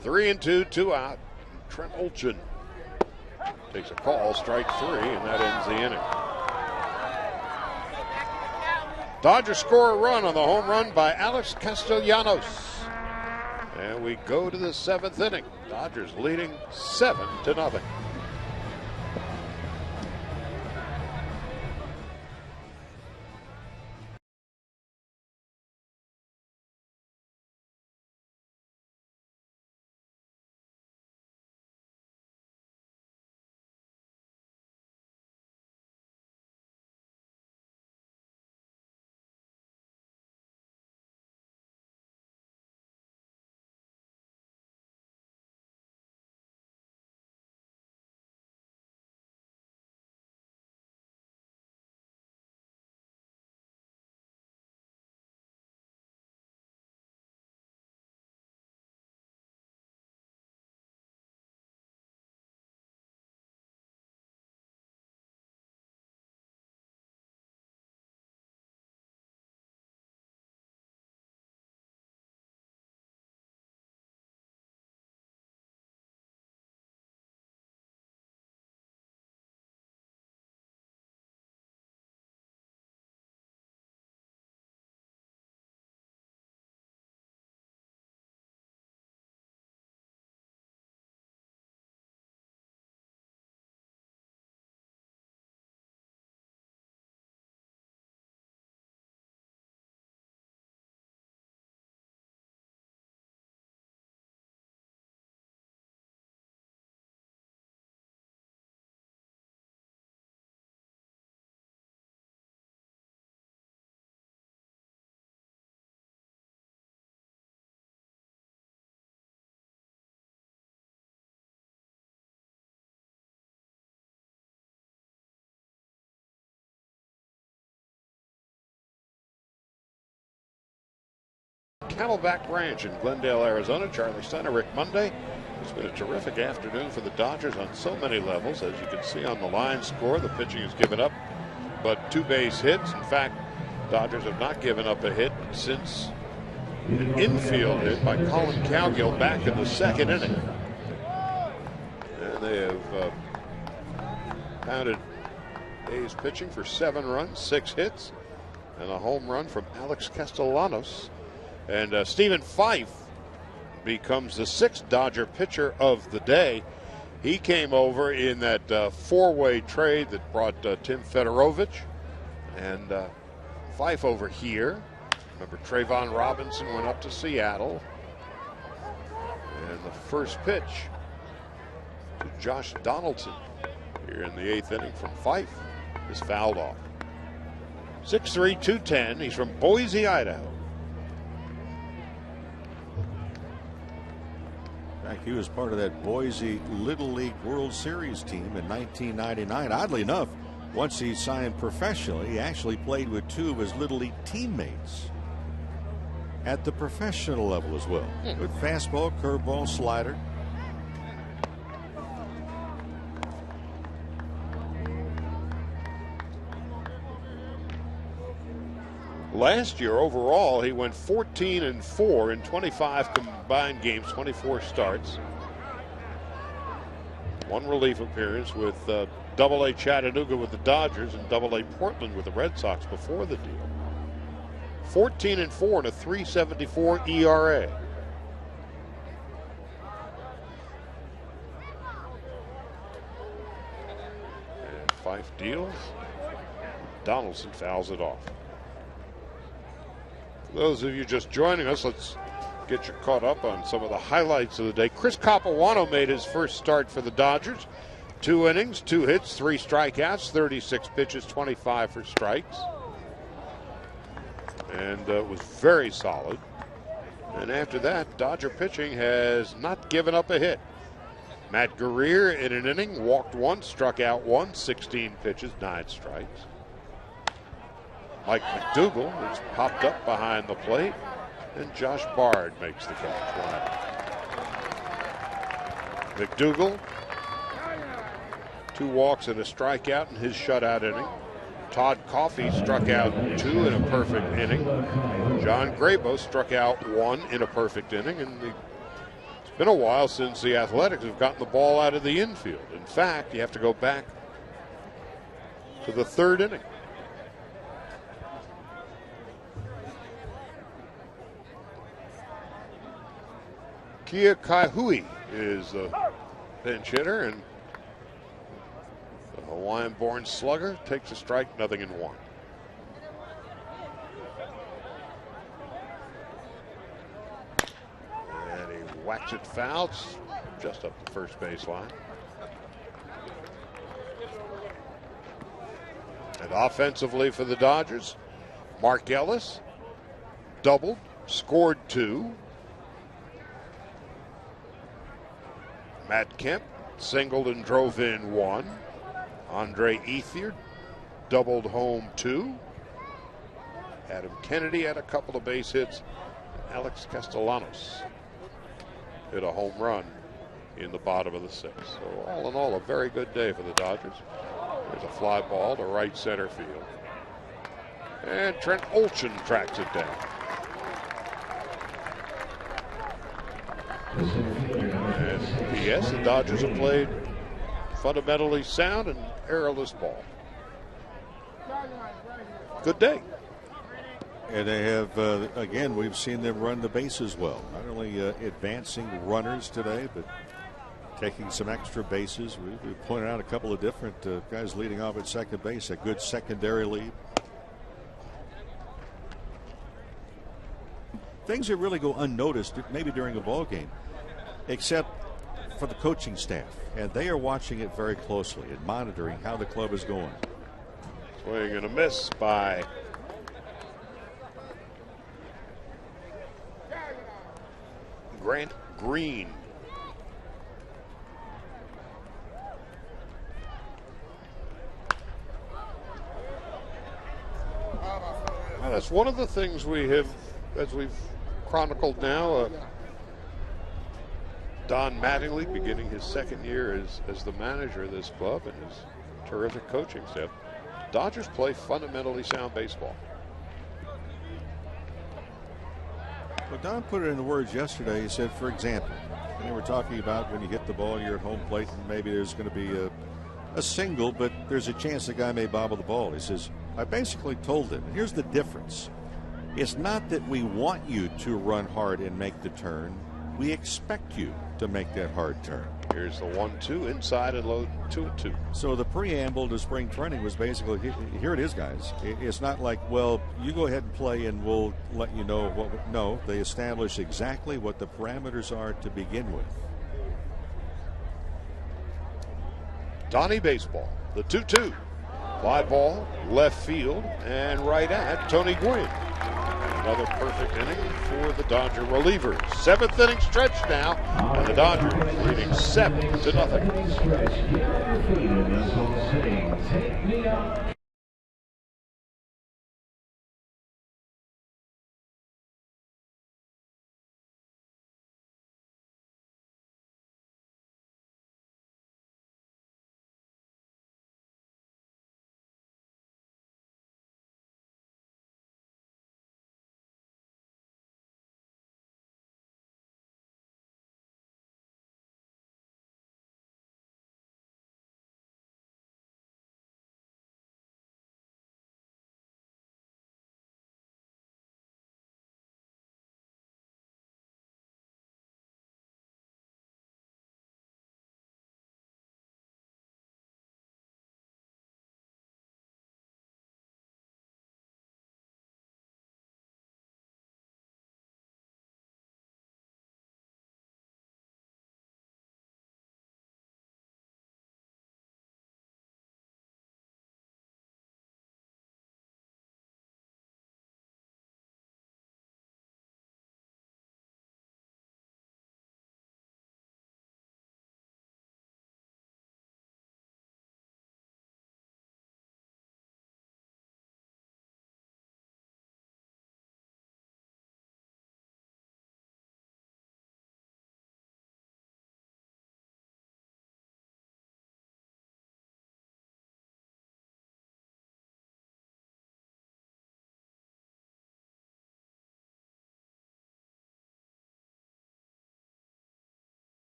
3 and 2, 2 out. Trent Olchin takes a call, strike 3, and that ends the inning. Dodgers score a run on the home run by Alex Castellanos. And we go to the 7th inning. Dodgers leading 7-0. Camelback Ranch in Glendale, Arizona. Charlie Steiner, Rick Monday. It's been a terrific afternoon for the Dodgers on so many levels. As you can see on the line score, the pitching has given up but 2 base hits. In fact, Dodgers have not given up a hit since an infield hit by Colin Cowgill back in the 2nd inning. And they have pounded A's pitching for 7 runs, 6 hits, and a home run from Alex Castellanos. And Stephen Fife becomes the 6th Dodger pitcher of the day. He came over in that 4-way trade that brought Tim Fedorovich. And Fife over here. Remember, Trayvon Robinson went up to Seattle. And the first pitch to Josh Donaldson here in the 8th inning from Fife is fouled off. 6'3", 210. He's from Boise, Idaho. He was part of that Boise Little League World Series team in 1999. Oddly enough, once he signed professionally, he actually played with 2 of his Little League teammates at the professional level as well. Good fastball, curveball, slider. Last year, overall, he went 14-4 in 25 combined games, 24 starts. One relief appearance with Double-A Chattanooga with the Dodgers and Double-A Portland with the Red Sox before the deal. 14-4 and a 3.74 ERA. And Fife deals. Donaldson fouls it off. For those of you just joining us, let's get you caught up on some of the highlights of the day. Chris Capuano made his first start for the Dodgers. 2 innings, 2 hits, 3 strikeouts, 36 pitches, 25 for strikes. And was very solid. And after that, Dodger pitching has not given up a hit. Matt Guerrier in an inning walked 1, struck out 1, 16 pitches, 9 strikes. Mike McDougal has popped up behind the plate, and Josh Bard makes the catch. 1 out. McDougal, 2 walks and a strikeout in his shutout inning. Todd Coffey struck out 2 in a perfect inning. John Grabo struck out 1 in a perfect inning. And it's been a while since the Athletics have gotten the ball out of the infield. In fact, you have to go back to the 3rd inning. Kia Kaihui is the pinch hitter, and the Hawaiian-born slugger takes a strike, 0-1. And he whacks it foul, it's just up the first baseline. And offensively for the Dodgers, Mark Ellis doubled, scored 2. Matt Kemp singled and drove in 1. Andre Ethier doubled home 2. Adam Kennedy had a couple of base hits. Alex Castellanos hit a home run in the bottom of the 6th. So all in all, a very good day for the Dodgers. There's a fly ball to right center field. And Trent Olchen tracks it down. And P.S. the Dodgers have played fundamentally sound and errorless ball. Good day. And they have, again, we've seen them run the bases well. Not only advancing runners today, but taking some extra bases. We pointed out a couple of different guys leading off at second base, a good secondary lead. Things that really go unnoticed, maybe during a ball game, except for the coaching staff. And they are watching it very closely and monitoring how the club is going. Swing and a miss by Grant Green. Well, that's one of the things we have, as we've chronicled now, Don Mattingly beginning his second year as the manager of this club and his terrific coaching staff. Dodgers play fundamentally sound baseball. Well, Don put it in the words yesterday. He said, for example, and they were talking about when you hit the ball, you're at home plate, and maybe there's going to be a single, but there's a chance the guy may bobble the ball. He says, I basically told him, and here's the difference. It's not that we want you to run hard and make the turn. We expect you to make that hard turn. Here's the 1-2 inside and low 2-2. So the preamble to spring training was basically, here it is, guys. It's not like, well, you go ahead and play and we'll let you know what. No, they establish exactly what the parameters are to begin with. Donnie Baseball, the 2-2. Fly ball, left field, and right at Tony Gwynn. Another perfect inning for the Dodger relievers. 7th inning stretch now, and the Dodgers leading 7-0.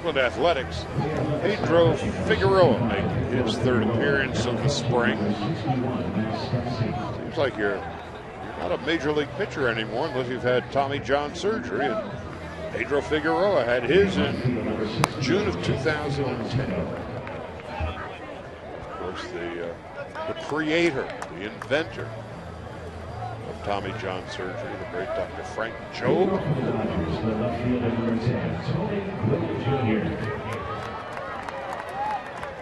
Oakland Athletics, Pedro Figueroa making his third appearance of the spring. Seems like you're not a major league pitcher anymore unless you've had Tommy John surgery. And Pedro Figueroa had his in June of 2010. Of course, the creator, the inventor of Tommy John surgery, the great Dr. Frank Jobe.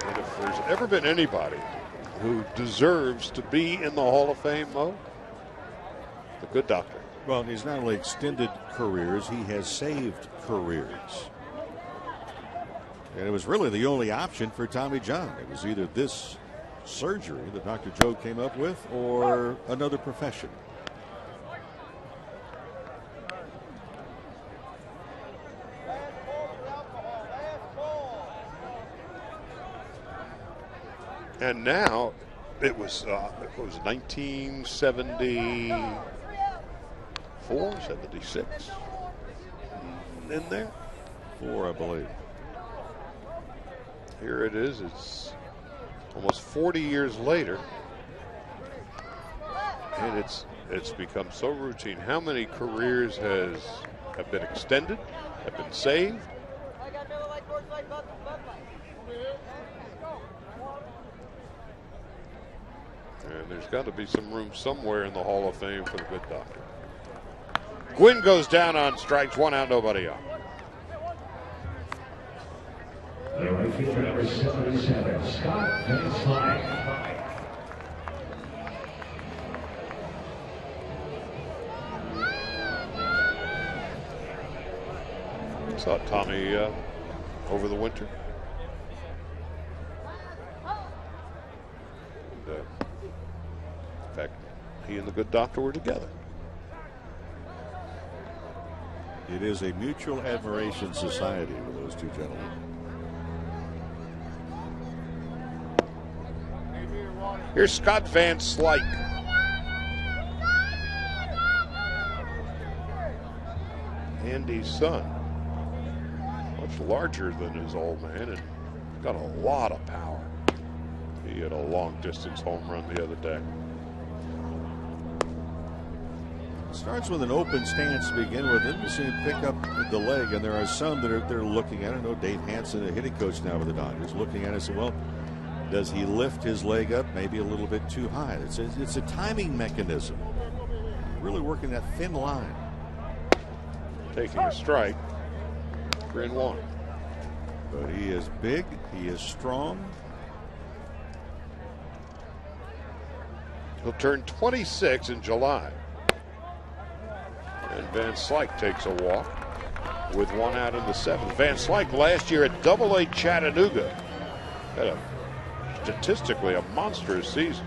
And if there's ever been anybody who deserves to be in the Hall of Fame, Mo, the good doctor. Well, he's not only extended careers, he has saved careers. And it was really the only option for Tommy John. It was either this surgery that Dr. Joe came up with or another profession. And now it was 1974, 76 in there. 4, I believe. Here it is. It's almost 40 years later, and it's become so routine. How many careers have been extended, have been saved? And there's got to be some room somewhere in the Hall of Fame for the good doctor. Gwynn goes down on strikes, 1 out, nobody out. The right fielder, number 77, Scott Van Slyke. Saw Tommy over the winter. And, in fact, he and the good doctor were together. It is a mutual admiration society with those two gentlemen. Here's Scott Van Slyke. Andy's son. Much larger than his old man and got a lot of power. He had a long distance home run the other day. Starts with an open stance to begin with. Then you see him pick up the leg, and there are some that they're looking at. I know Dave Hansen, a hitting coach now with the Dodgers, looking at it and say, well, does he lift his leg up maybe a little bit too high? It's a timing mechanism. Really working that thin line. Taking a strike. 3-1. But he is big. He is strong. He'll turn 26 in July. And Van Slyke takes a walk with 1 out in the 7th. Van Slyke last year at AA Chattanooga had statistically a monstrous season.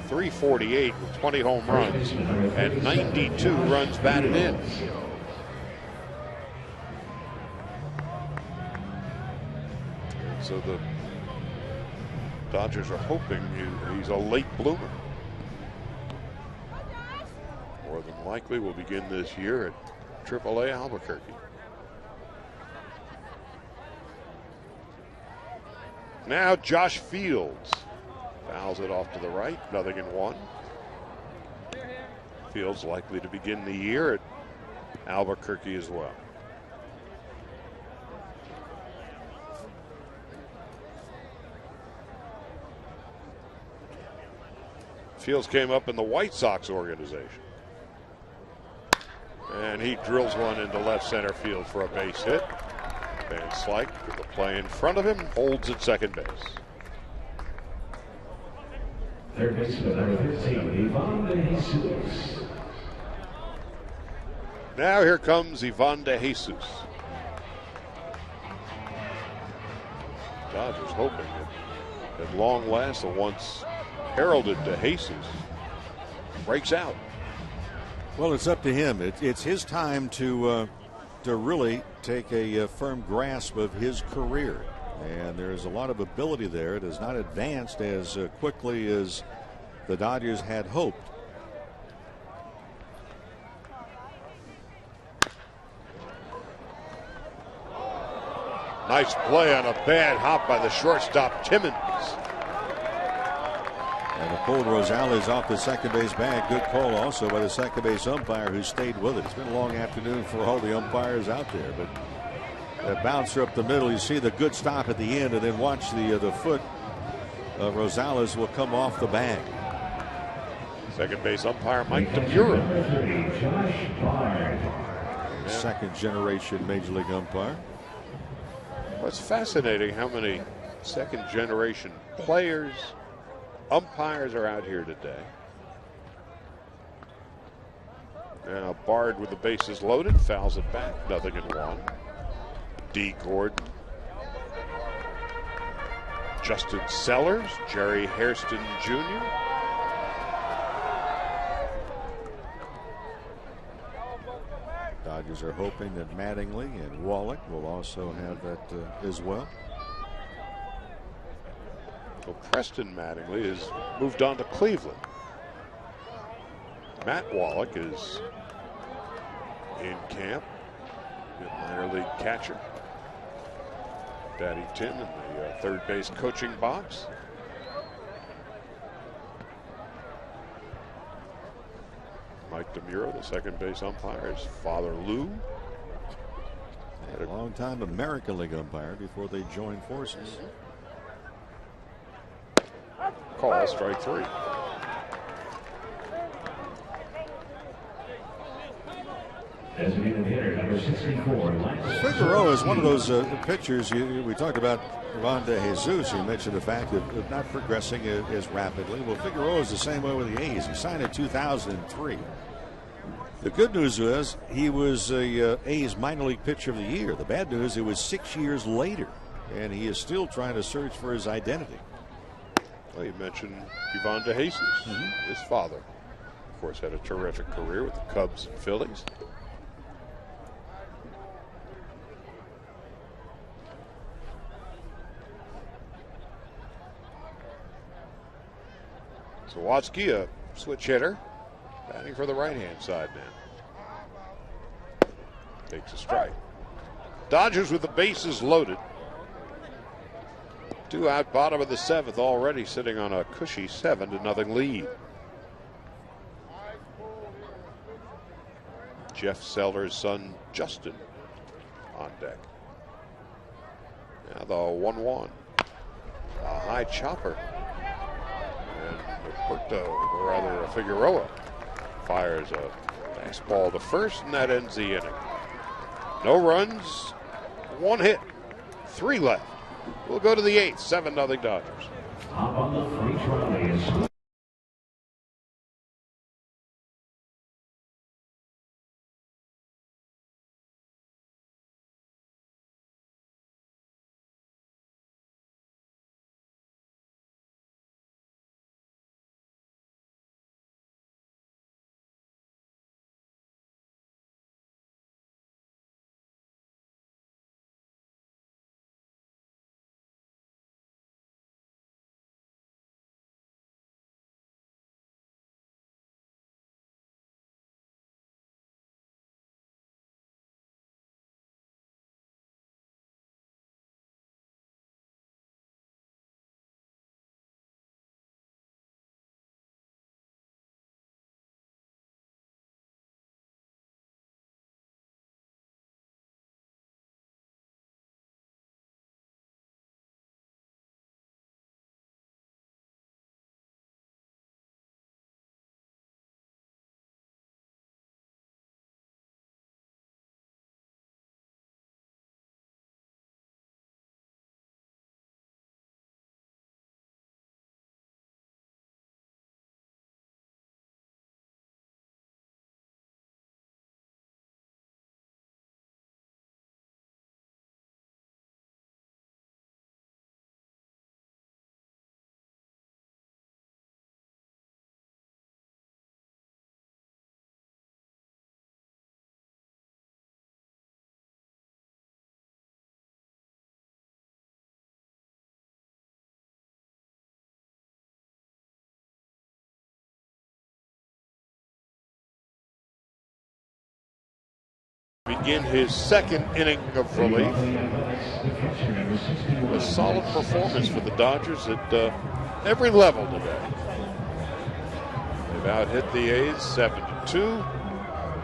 348 with 20 home runs and 92 runs batted in. And so the Dodgers are hoping he's a late bloomer. More than likely will begin this year at AAA Albuquerque. Now Josh Fields fouls it off to the right, 0-1. Fields likely to begin the year at Albuquerque as well. Fields came up in the White Sox organization. And he drills one into left center field for a base hit. Van Slyke with the play in front of him, holds at second base. Third baseman, number 15, Ivan De Jesus. Now here comes Ivan De Jesus. Dodgers hoping that at long last the once heralded De Jesus breaks out. Well, it's up to him. It's his time to really take a firm grasp of his career. And there's a lot of ability there. It has not advanced as quickly as the Dodgers had hoped. Nice play on a bad hop by the shortstop, Timmons. And they pulled Rosales off the second base bag. Good call also by the second base umpire who stayed with it. It's been a long afternoon for all the umpires out there, but that bouncer up the middle, you see the good stop at the end, and then watch the foot of Rosales will come off the bag. Second base umpire Mike DeMuro. Second generation Major League umpire. Well, it's fascinating how many second generation players, umpires are out here today. Now Bard with the bases loaded, fouls it back, 0-1. D. Gordon, Justin Sellers, Jerry Hairston Jr. Dodgers are hoping that Mattingly and Wallach will also have that as well. Well, Preston Mattingly has moved on to Cleveland. Matt Wallach is in camp, good minor league catcher. Daddy Tim in the third base coaching box. Mike DeMuro, the second base umpire, is Father Lou. A long-time American League umpire before they joined forces. Call, strike 3. Designated hitter number 64. Figueroa is one of those pitchers. We talked about Ivan De Jesus. You mentioned the fact of not progressing as rapidly. Well, Figueroa is the same way with the A's. He signed in 2003. The good news was he was a A's minor league pitcher of the year. The bad news, it was 6 years later, and he is still trying to search for his identity. Well, you mentioned Ivan De Jesus, his father. Of course, had a terrific career with the Cubs and Phillies. Sawatsky, a switch hitter, batting for the right-hand side now. Takes a strike. Dodgers with the bases loaded. 2 out, bottom of the 7th, already sitting on a cushy 7-0 lead. Jeff Sellers' son, Justin, on deck. Now the 1-1. A high chopper. And Figueroa fires a fastball to first, and that ends the inning. No runs, 1 hit, 3 left. We'll go to the 8th, 7-0 Dodgers. Up on the free trolley is Begin his second inning of relief. A solid performance for the Dodgers at every level today. They've out-hit the A's 7-2.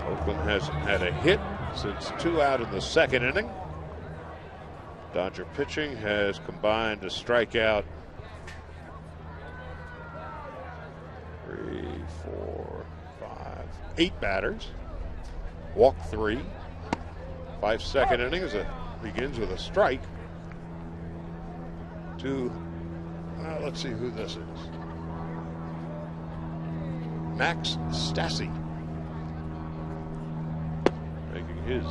Oakland hasn't had a hit since 2 out in the second inning. Dodger pitching has combined to strike out 8 batters, walk 3. 5 second innings. It begins with a strike to, let's see who this is. Max Stassi, making his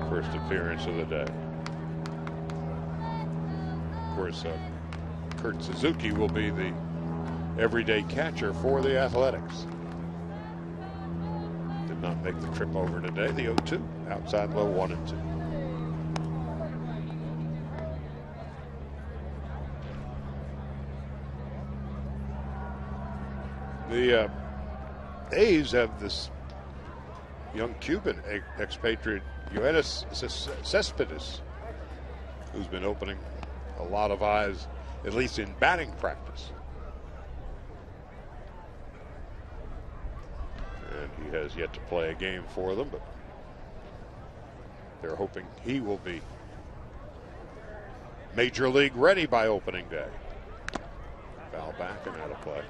first appearance of the day. Of course, Kurt Suzuki will be the everyday catcher for the Athletics. Did not make the trip over today. The 0-2, outside low 1-2. The A's have this young Cuban expatriate, Yoenis Cespedes, who's been opening a lot of eyes, at least in batting practice. And he has yet to play a game for them, but they're hoping he will be major league ready by opening day. Foul back and out of play.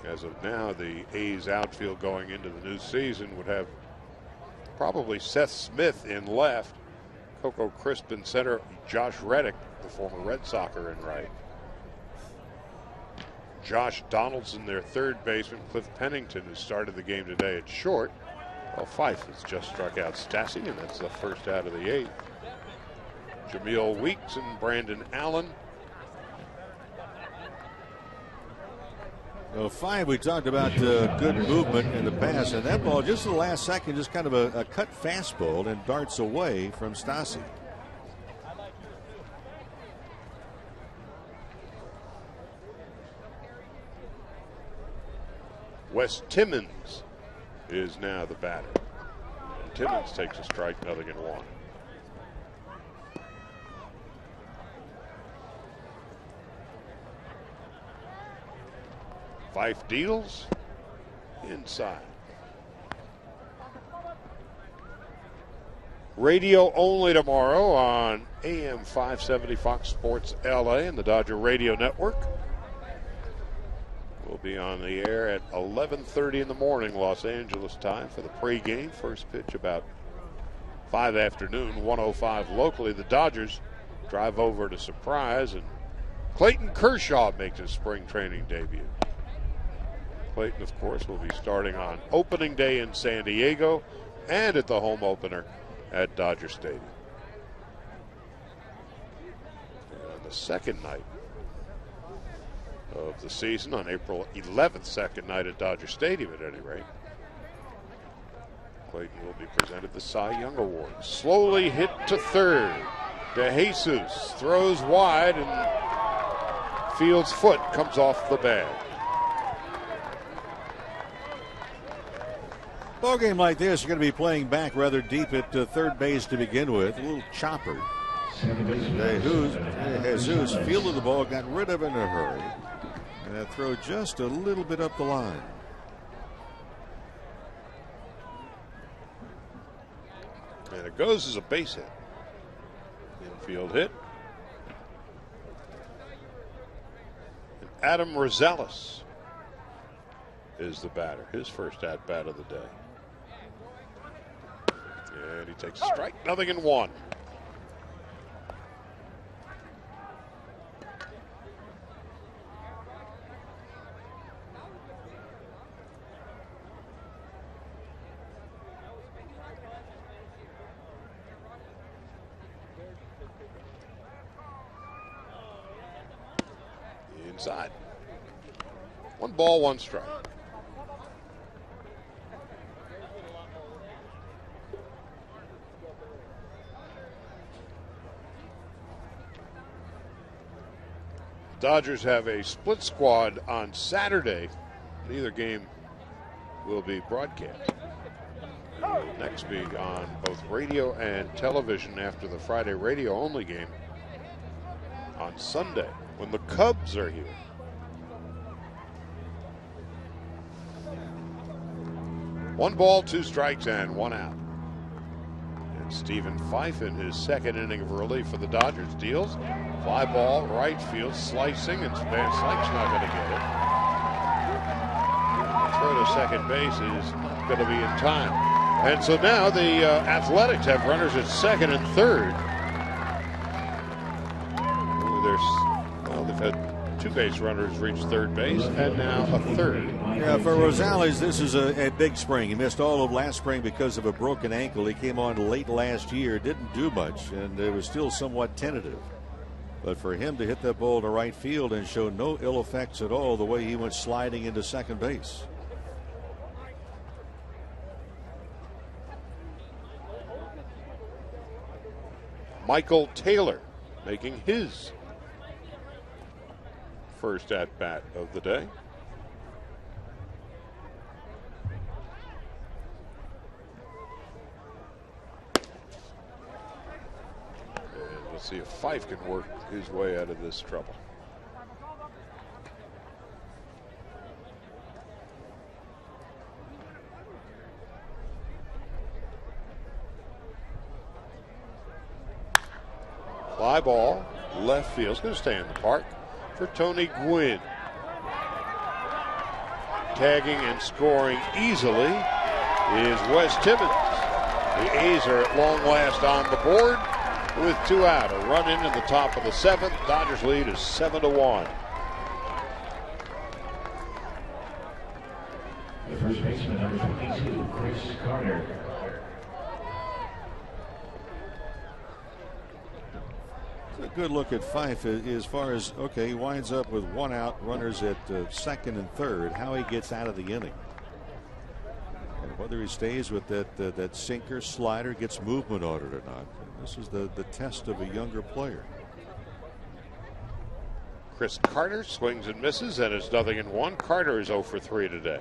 As of now, the A's outfield going into the new season would have probably Seth Smith in left, Coco Crisp in center, Josh Reddick, the former Red Soxer, in right. Josh Donaldson, their third baseman. Cliff Pennington, who started the game today, at short. Well, Fife has just struck out Stassi, and that's the first out of the 8th. Jamil Weeks and Brandon Allen. Well, 5, we talked about good movement in the pass, and that ball just in the last second, just kind of a cut fastball and darts away from Stassi. Wes Timmons is now the batter. And Timmons takes a strike, 0-1. Fife deals inside. Radio only tomorrow on AM 570 Fox Sports LA and the Dodger Radio Network. We'll be on the air at 11:30 in the morning Los Angeles time for the pregame. First pitch about 5 afternoon, 1:05 locally. The Dodgers drive over to Surprise, and Clayton Kershaw makes his spring training debut. Clayton, of course, will be starting on opening day in San Diego and at the home opener at Dodger Stadium. And on the second night of the season, on April 11th, second night at Dodger Stadium at any rate, Clayton will be presented the Cy Young Award. Slowly hit to third. DeJesus throws wide, and Field's foot comes off the bag. Ball game like this, you're going to be playing back rather deep at third base to begin with. A little chopper. Jesus fielded the ball, got rid of it in a hurry. And that throw just a little bit up the line. And it goes as a base hit. Infield hit. And Adam Rosales is the batter. His first at-bat of the day. And he takes a strike. 0-1. Inside. 1 ball, 1 strike. Dodgers have a split squad on Saturday. Neither game will be broadcast. Next be on both radio and television after the Friday radio only game on Sunday when the Cubs are here. One ball, 2 strikes, and 1 out. And Stephen Fife in his second inning of relief for the Dodgers deals. Fly ball, right field, slicing, and Van Slyke's not going to get it. The throw to second base is not going to be in time. And so now the Athletics have runners at second and third. They've had 2 base runners reach third base and now a third. Yeah, for Rosales, this is a big spring. He missed all of last spring because of a broken ankle. He came on late last year, didn't do much, and it was still somewhat tentative. But for him to hit that ball to right field and show no ill effects at all the way he went sliding into second base. Michael Taylor making his first at-bat of the day. And we'll see if Fife can work his way out of this trouble. Fly ball, left field. It's going to stay in the park for Tony Gwynn. Tagging and scoring easily is Wes Timmons. The A's are at long last on the board with 2 out. A run in the top of the 7th. Dodgers lead is 7-1. The first baseman, number 22, Chris Carter. A good look at Fife as far as, okay, he winds up with 1 out, runners at second and third, how he gets out of the inning. And whether he stays with that sinker, slider, gets movement on it or not. This is the test of a younger player. Chris Carter swings and misses, and it's 0-1. Carter is 0 for 3 today.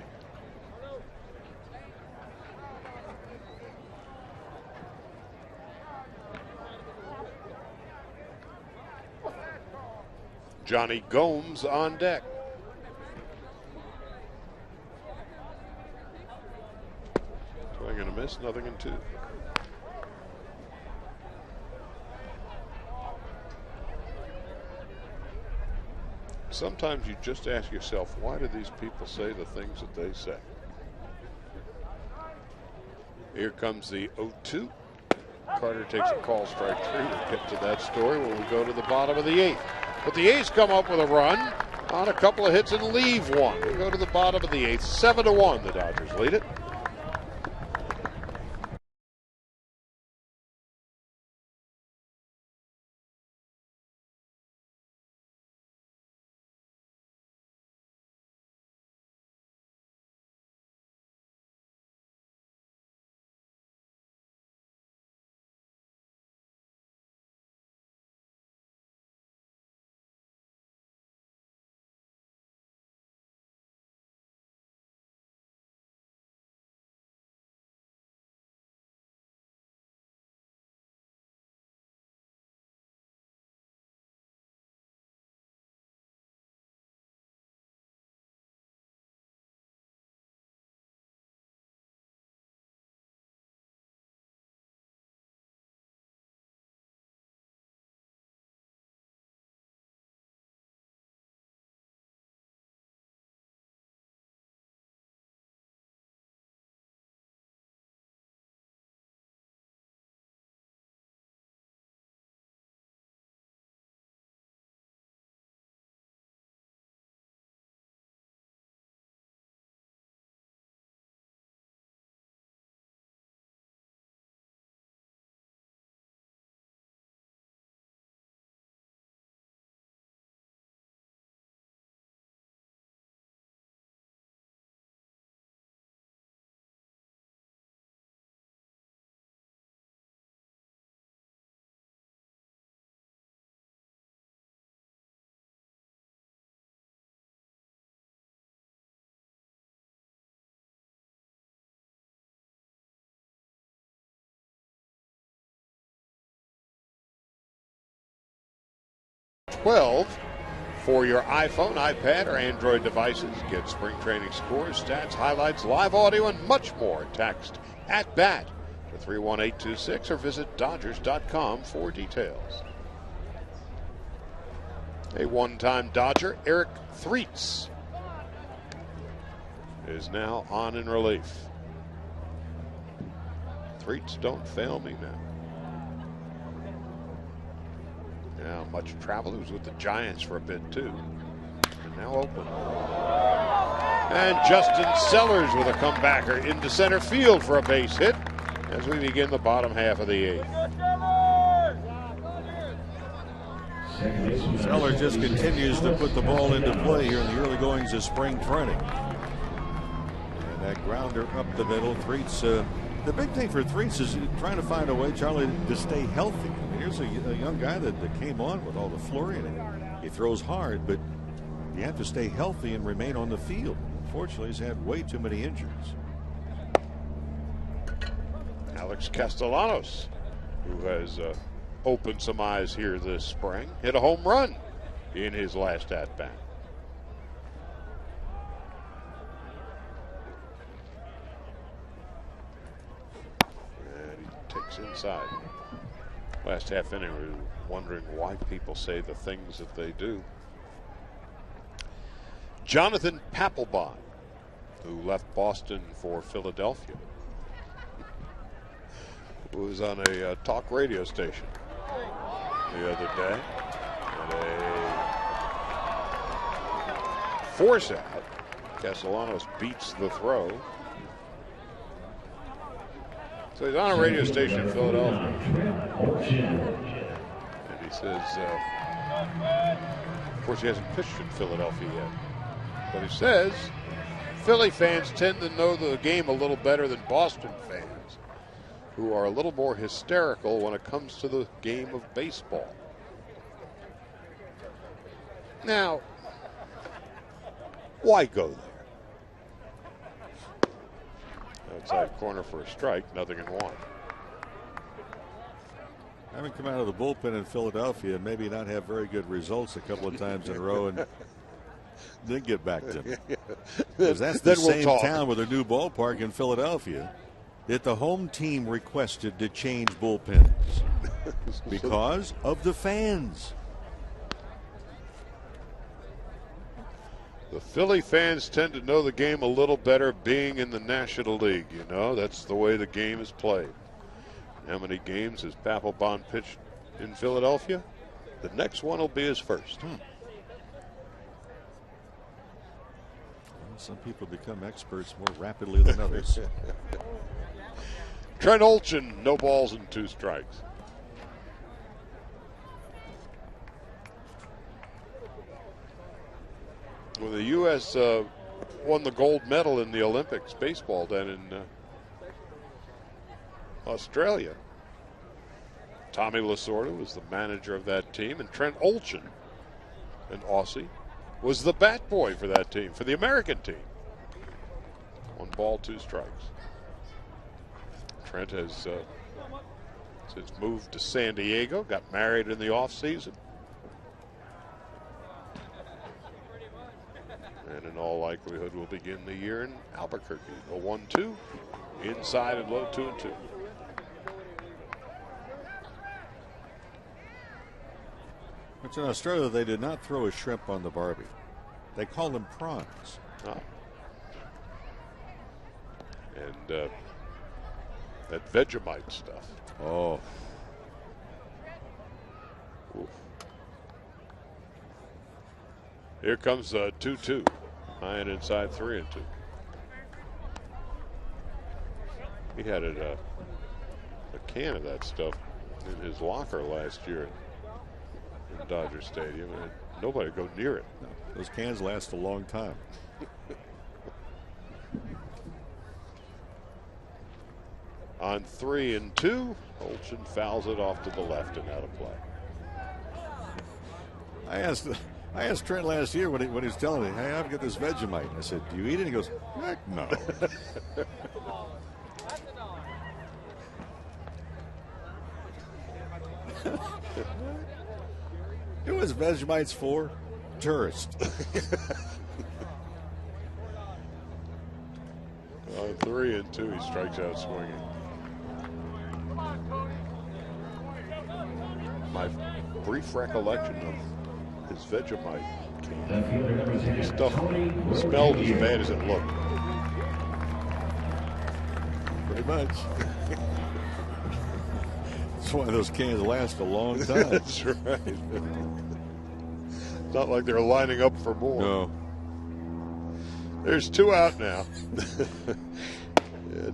Johnny Gomes on deck. Swing and a miss, 0-2. Sometimes you just ask yourself, why do these people say the things that they say? Here comes the 0-2. Carter takes a call, strike 3. We'll get to that story when we go to the bottom of the 8th. But the A's come up with a run on a couple of hits and leave one. We go to the bottom of the 8th. 7-1, the Dodgers lead it. 12 for your iPhone, iPad, or Android devices. Get spring training scores, stats, highlights, live audio, and much more. Text at bat to 31826 or visit Dodgers.com for details. A one-time Dodger, Eric Threets, is now on in relief. Threets, don't fail me now. Now, much travel. He was with the Giants for a bit, too. And now open. And Justin Sellers with a comebacker into center field for a base hit as we begin the bottom half of the eighth. Zeller just continues to put the ball into play here in the early goings of spring training. And that grounder up the middle. Threets, the big thing for Threets is trying to find a way, Charlie, to stay healthy. I mean, here's a young guy that came on with all the flurry, and he throws hard, but you have to stay healthy and remain on the field. Unfortunately, he's had way too many injuries. Alex Castellanos, who has opened some eyes here this spring, hit a home run in his last at-bat. And he takes inside. Last half inning, we were wondering why people say the things that they do. Jonathan Papelbon, who left Boston for Philadelphia, was on a talk radio station the other day, and a force out. Castellanos beats the throw. So he's on a radio station in Philadelphia, and he says, of course, he hasn't pitched in Philadelphia yet, but he says Philly fans tend to know the game a little better than Boston fans, who are a little more hysterical when it comes to the game of baseball. Now, why go there? Outside corner for a strike, nothing in one. Having come out of the bullpen in Philadelphia, maybe not have very good results a couple of times in a row, and then get back to me. Because that's the same town with a new ballpark in Philadelphia that the home team requested to change bullpens because of the fans. The Philly fans tend to know the game a little better being in the National League, you know. That's the way the game is played. How many games has Papelbon pitched in Philadelphia? The next one will be his first. Some people become experts more rapidly than others. Trent Olchen, no balls and 2 strikes. Well, the U.S. won the gold medal in the Olympics baseball down in Australia. Tommy Lasorda was the manager of that team, and Trent Olchen, an Aussie, was the bat boy for that team, for the American team. 1 ball, 2 strikes. Trent has since moved to San Diego, got married in the offseason, and in all likelihood will begin the year in Albuquerque. A 1-2, inside and low, 2-2. But in Australia, they did not throw a shrimp on the Barbie. They call them prawns. Oh. And that Vegemite stuff. Oh. Oof. Here comes 2-2. High and inside, 3-2. He had a can of that stuff in his locker last year in Dodger Stadium, and nobody go near it. No, those cans last a long time. On 3-2, Olchen fouls it off to the left and out of play. I asked Trent last year when he was telling me, hey, I've got this Vegemite. I said, do you eat it? He goes, heck no. You know what Vegemite's for? Tourists. On 3-2, he strikes out swinging. My brief recollection of his Vegemite stuff smelled as bad as it looked. Pretty much. That's why those cans last a long time. That's right. It's not like they're lining up for more. No. There's 2 out now.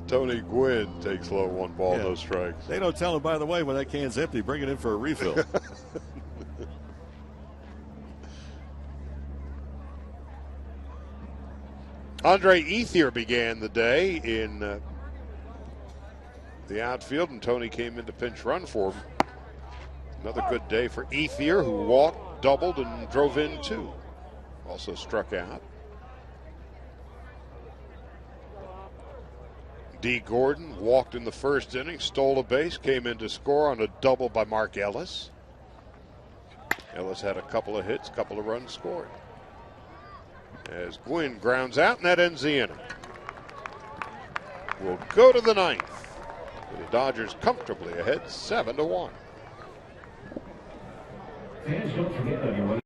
Tony Gwynn takes low, 1 ball, no strikes. They don't tell him, by the way, when that can's empty, bring it in for a refill. Andre Ethier began the day in the outfield, and Tony came in to pinch run for him. Another good day for Ethier, who walked, doubled, and drove in 2. Also struck out. D. Gordon walked in the first inning, stole a base, came in to score on a double by Mark Ellis. Ellis had a couple of hits, couple of runs scored. As Gwynn grounds out, and that ends the inning. We'll go to the 9th. The Dodgers comfortably ahead, 7-1. Fans, don't forget that you're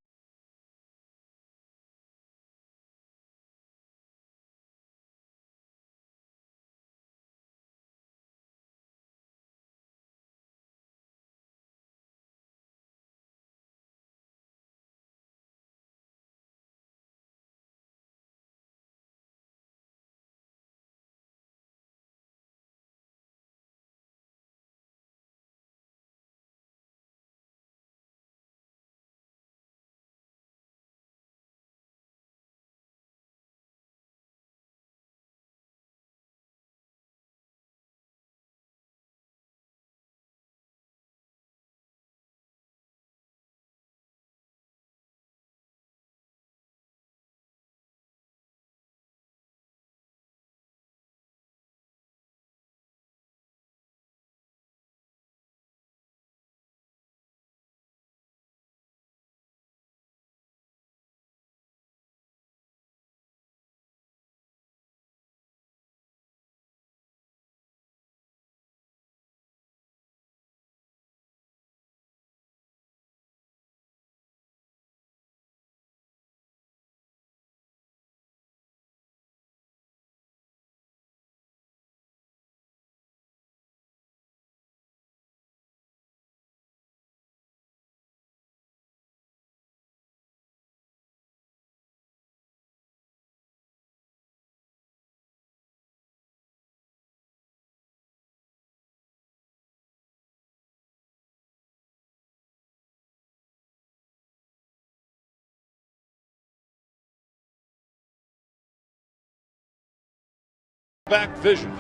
back vision.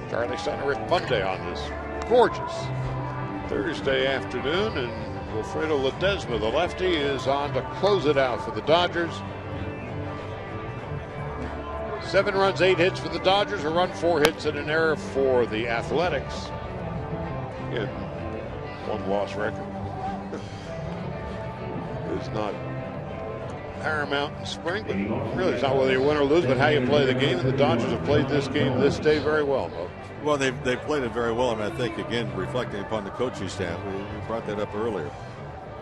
Charlie Sunriff Monday on this gorgeous Thursday afternoon, and Wilfredo Ledesma, the lefty, is on to close it out for the Dodgers. 7 runs, 8 hits for the Dodgers, a run, 4 hits, and an error for the Athletics. Again, 1-loss record. It's not paramount in spring, but really it's not whether you win or lose, but how you play the game. And the Dodgers have played this game this day very well, Mo. Well, they've played it very well, and I think, again, reflecting upon the coaching staff, we brought that up earlier,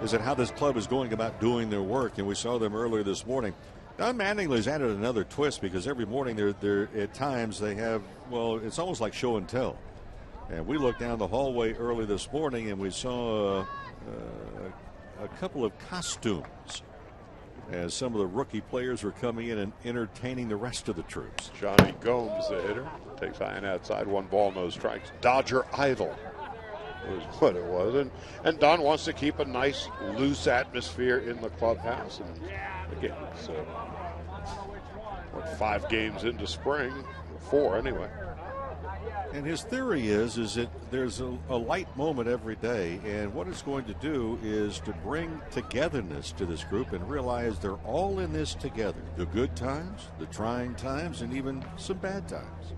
is that how this club is going about doing their work, and we saw them earlier this morning. Don Mattingly's added another twist, because every morning they're at times they have, well, it's almost like show and tell. And we looked down the hallway early this morning, and we saw a couple of costumes as some of the rookie players were coming in and entertaining the rest of the troops. Johnny Gomes, the hitter, takes high and outside, 1 ball, no strikes. Dodger idol was what it was. And Don wants to keep a nice, loose atmosphere in the clubhouse. And again, it's 5 games into spring, 4 anyway. And his theory is that there's a light moment every day, and what it's going to do is to bring togetherness to this group and realize they're all in this together. The good times, the trying times, and even some bad times.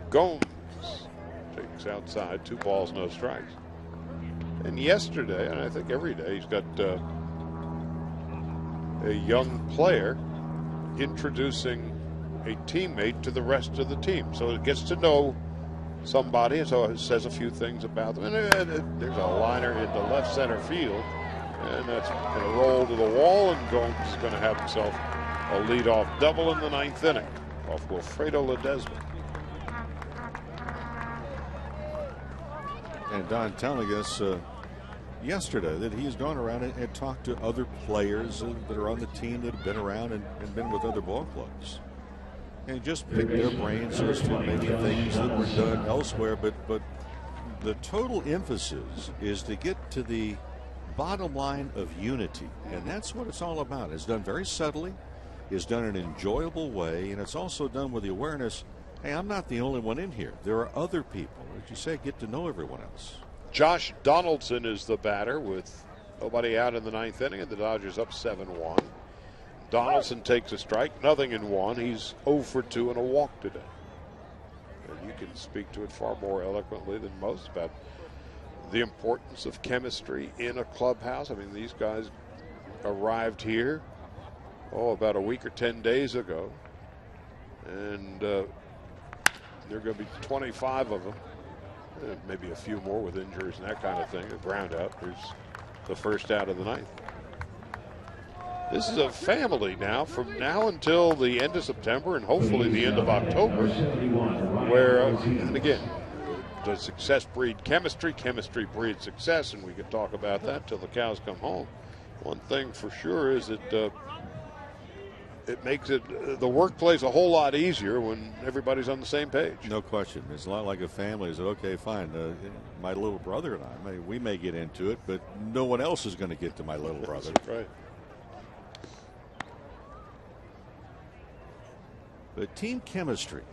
Gomes takes outside, 2 balls, no strikes. And yesterday, and I think every day, he's got a young player introducing a teammate to the rest of the team. So it gets to know somebody, so it says a few things about them. And there's a liner into left center field, and that's going to roll to the wall, and Gomes is going to have himself a leadoff double in the 9th inning off Wilfredo Ledesma. And Don telling us yesterday that he's gone around and talked to other players that are on the team that have been around and been with other ball clubs. And just pick their brains as to maybe things that were done elsewhere. But the total emphasis is to get to the bottom line of unity. And that's what it's all about. It's done very subtly. It's done in an enjoyable way. And it's also done with the awareness, hey, I'm not the only one in here. There are other people. As you say, get to know everyone else. Josh Donaldson is the batter with nobody out in the 9th inning, and the Dodgers up 7-1. Donaldson takes a strike, nothing in one. He's 0 for 2 and a walk today. And you can speak to it far more eloquently than most about the importance of chemistry in a clubhouse. I mean, these guys arrived here, about a week or 10 days ago. And there are going to be 25 of them. Maybe a few more with injuries and that kind of thing. A ground out. There's the first out of the 9th. This is a family now from now until the end of September and hopefully the end of October, where, and again, does success breed chemistry? Chemistry breeds success, and we could talk about that till the cows come home. One thing for sure is that it makes the workplace a whole lot easier when everybody's on the same page. No question. It's a lot like a family. Is okay, fine. My little brother and I, we may get into it, but no one else is going to get to my little brother. That's right. But team chemistry,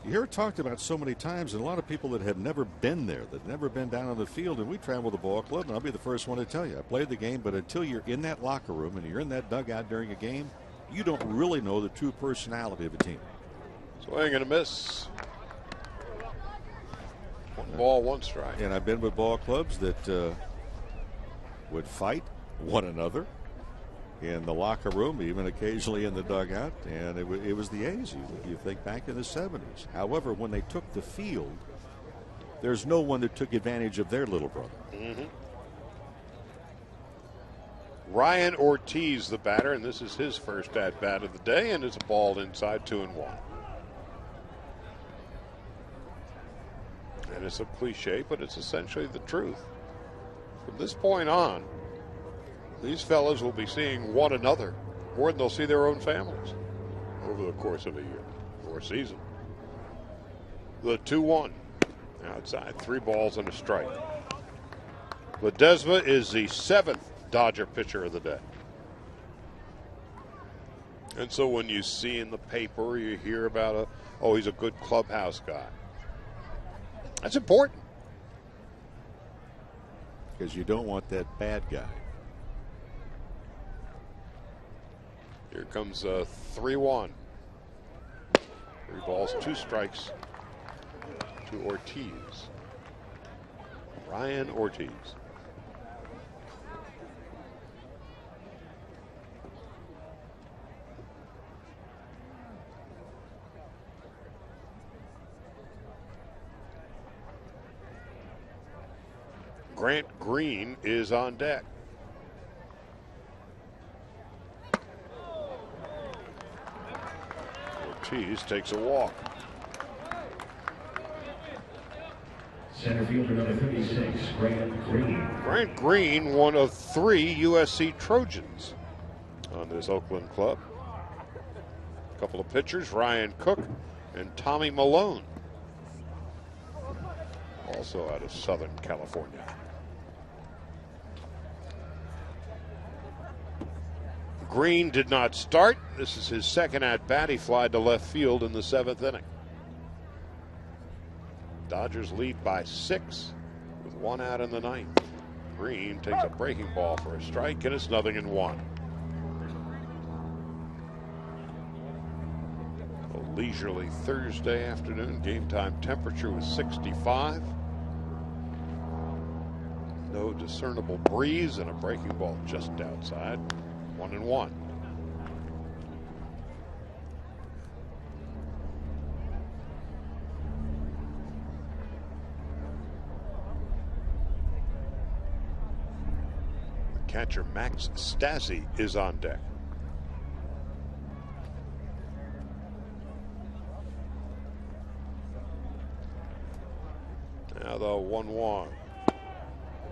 you hear it talked about so many times, and a lot of people that have never been there, that have never been down on the field, and we travel the ball club, and I'll be the first one to tell you, I played the game, but until you're in that locker room and you're in that dugout during a game, you don't really know the true personality of a team. Swing and a miss. 1 ball, 1 strike. And I've been with ball clubs that would fight one another in the locker room, even occasionally in the dugout, and it was the A's. You think back in the 70s. However, when they took the field, there's no one that took advantage of their little brother. Mm-hmm. Ryan Ortiz, the batter, and this is his first at-bat of the day, and it's a ball inside, 2-1. And it's a cliche, but it's essentially the truth. From this point on, these fellas will be seeing one another more than they'll see their own families over the course of a year or a season. The 2-1 outside, 3 balls and a strike. Ledesma is the 7th Dodger pitcher of the day. And so when you see in the paper, you hear about he's a good clubhouse guy. That's important. Because you don't want that bad guy. Here comes a 3-1. 3 balls, 2 strikes to Ortiz. Ryan Ortiz. Grant Green is on deck. Ortiz takes a walk. Center fielder number 36, Grant Green. Grant Green, one of 3 USC Trojans on this Oakland club. A couple of pitchers, Ryan Cook and Tommy Malone, also out of Southern California. Green did not start. This is his second at-bat. He flied to left field in the 7th inning. Dodgers lead by 6 with 1 out in the 9th. Green takes a breaking ball for a strike, and it's 0-1. A leisurely Thursday afternoon. Game time temperature was 65. No discernible breeze, and a breaking ball just outside. 1-1. The catcher Max Stassi is on deck. Now the 1-1.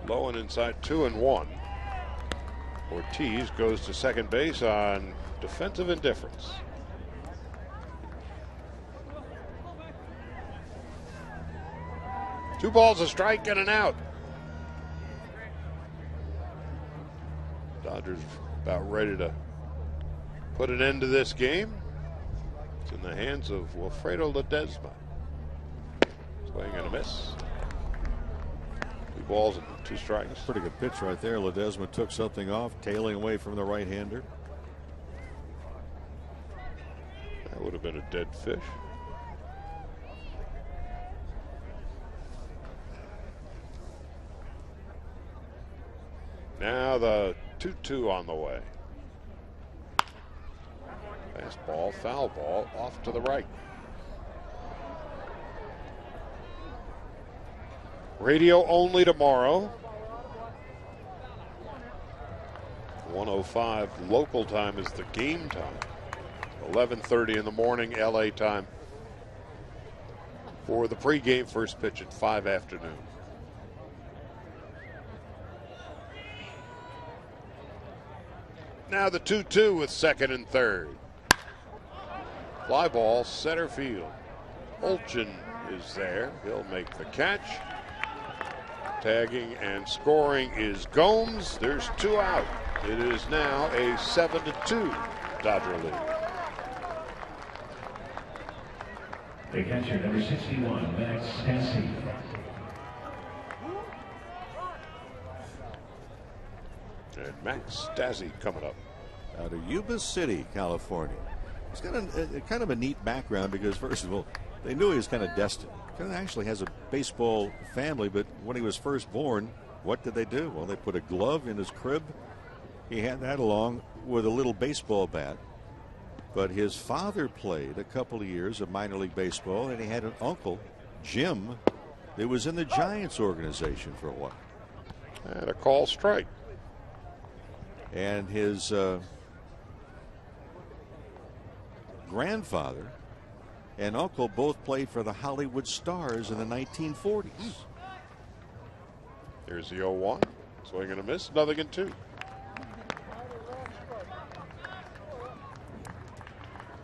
Low and inside, 2-1. Ortiz goes to second base on defensive indifference. Two balls, a strike, and an out. Dodgers about ready to put an end to this game. It's in the hands of Wilfredo Ledesma. Swing and a miss. 2 balls and 2 strikes. Pretty good pitch right there. Ledesma took something off, tailing away from the right-hander. That would have been a dead fish. Now the 2-2 on the way. Fastball, foul ball, off to the right. Radio only tomorrow. 1:05 local time is the game time. 11:30 in the morning LA time for the pregame first pitch at 5 afternoon. Now the 2-2 with second and third. Fly ball, center field. Olchin is there. He'll make the catch. Tagging and scoring is Gomes. There's 2 out. It is now a 7-2 Dodger lead. The catcher, number 61, Max Stassi. And Max Stassi coming up. Out of Yuba City, California. He's got a kind of a neat background because, first of all, they knew he was kind of destined. Kind of actually has a baseball family, but when he was first born, what did they do? Well, they put a glove in his crib. He had that along with a little baseball bat. But his father played a couple of years of minor league baseball, and he had an uncle, Jim, that was in the Giants organization for a while. And a call strike. And his grandfather and uncle both played for the Hollywood Stars in the 1940s. Here's the 0-1. Swing and a miss. Nothing in 2.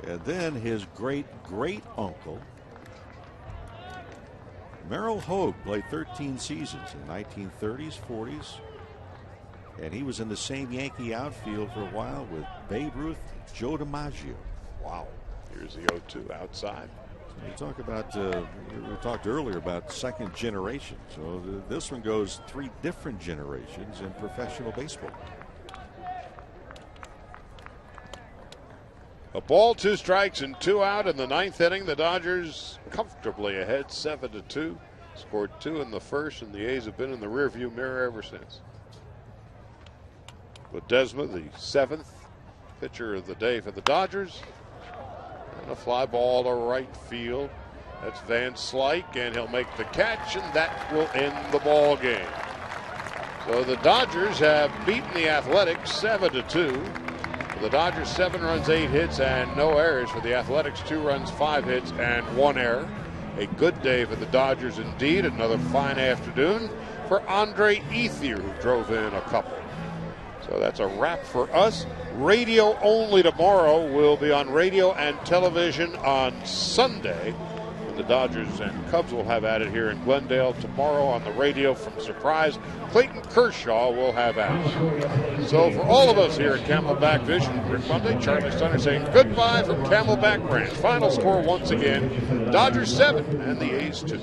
And then his great uncle, Merrill Hogue, played 13 seasons in the 1930s, 40s. And he was in the same Yankee outfield for a while with Babe Ruth, Joe DiMaggio. Wow. Here's the 0-2 outside. We talk about, we talked earlier about second generation. So this one goes 3 different generations in professional baseball. A ball, 2 strikes, and 2 out in the 9th inning. The Dodgers comfortably ahead, 7-2. Scored 2 in the first, and the A's have been in the rearview mirror ever since. Ledesma, the 7th pitcher of the day for the Dodgers. And a fly ball to right field. That's Van Slyke, and he'll make the catch, and that will end the ball game. So the Dodgers have beaten the Athletics 7-2. For the Dodgers, 7 runs, 8 hits, and no errors. For the Athletics, 2 runs, 5 hits, and 1 error. A good day for the Dodgers indeed. Another fine afternoon for Andre Ethier, who drove in a couple. So that's a wrap for us. Radio only tomorrow. Will be on radio and television on Sunday. The Dodgers and Cubs will have at it here in Glendale. Tomorrow on the radio from Surprise, Clayton Kershaw will have at it. So for all of us here at Camelback Vision, Rick Monday, Charlie Stunner saying goodbye from Camelback Ranch. Final score once again, Dodgers 7 and the A's 2.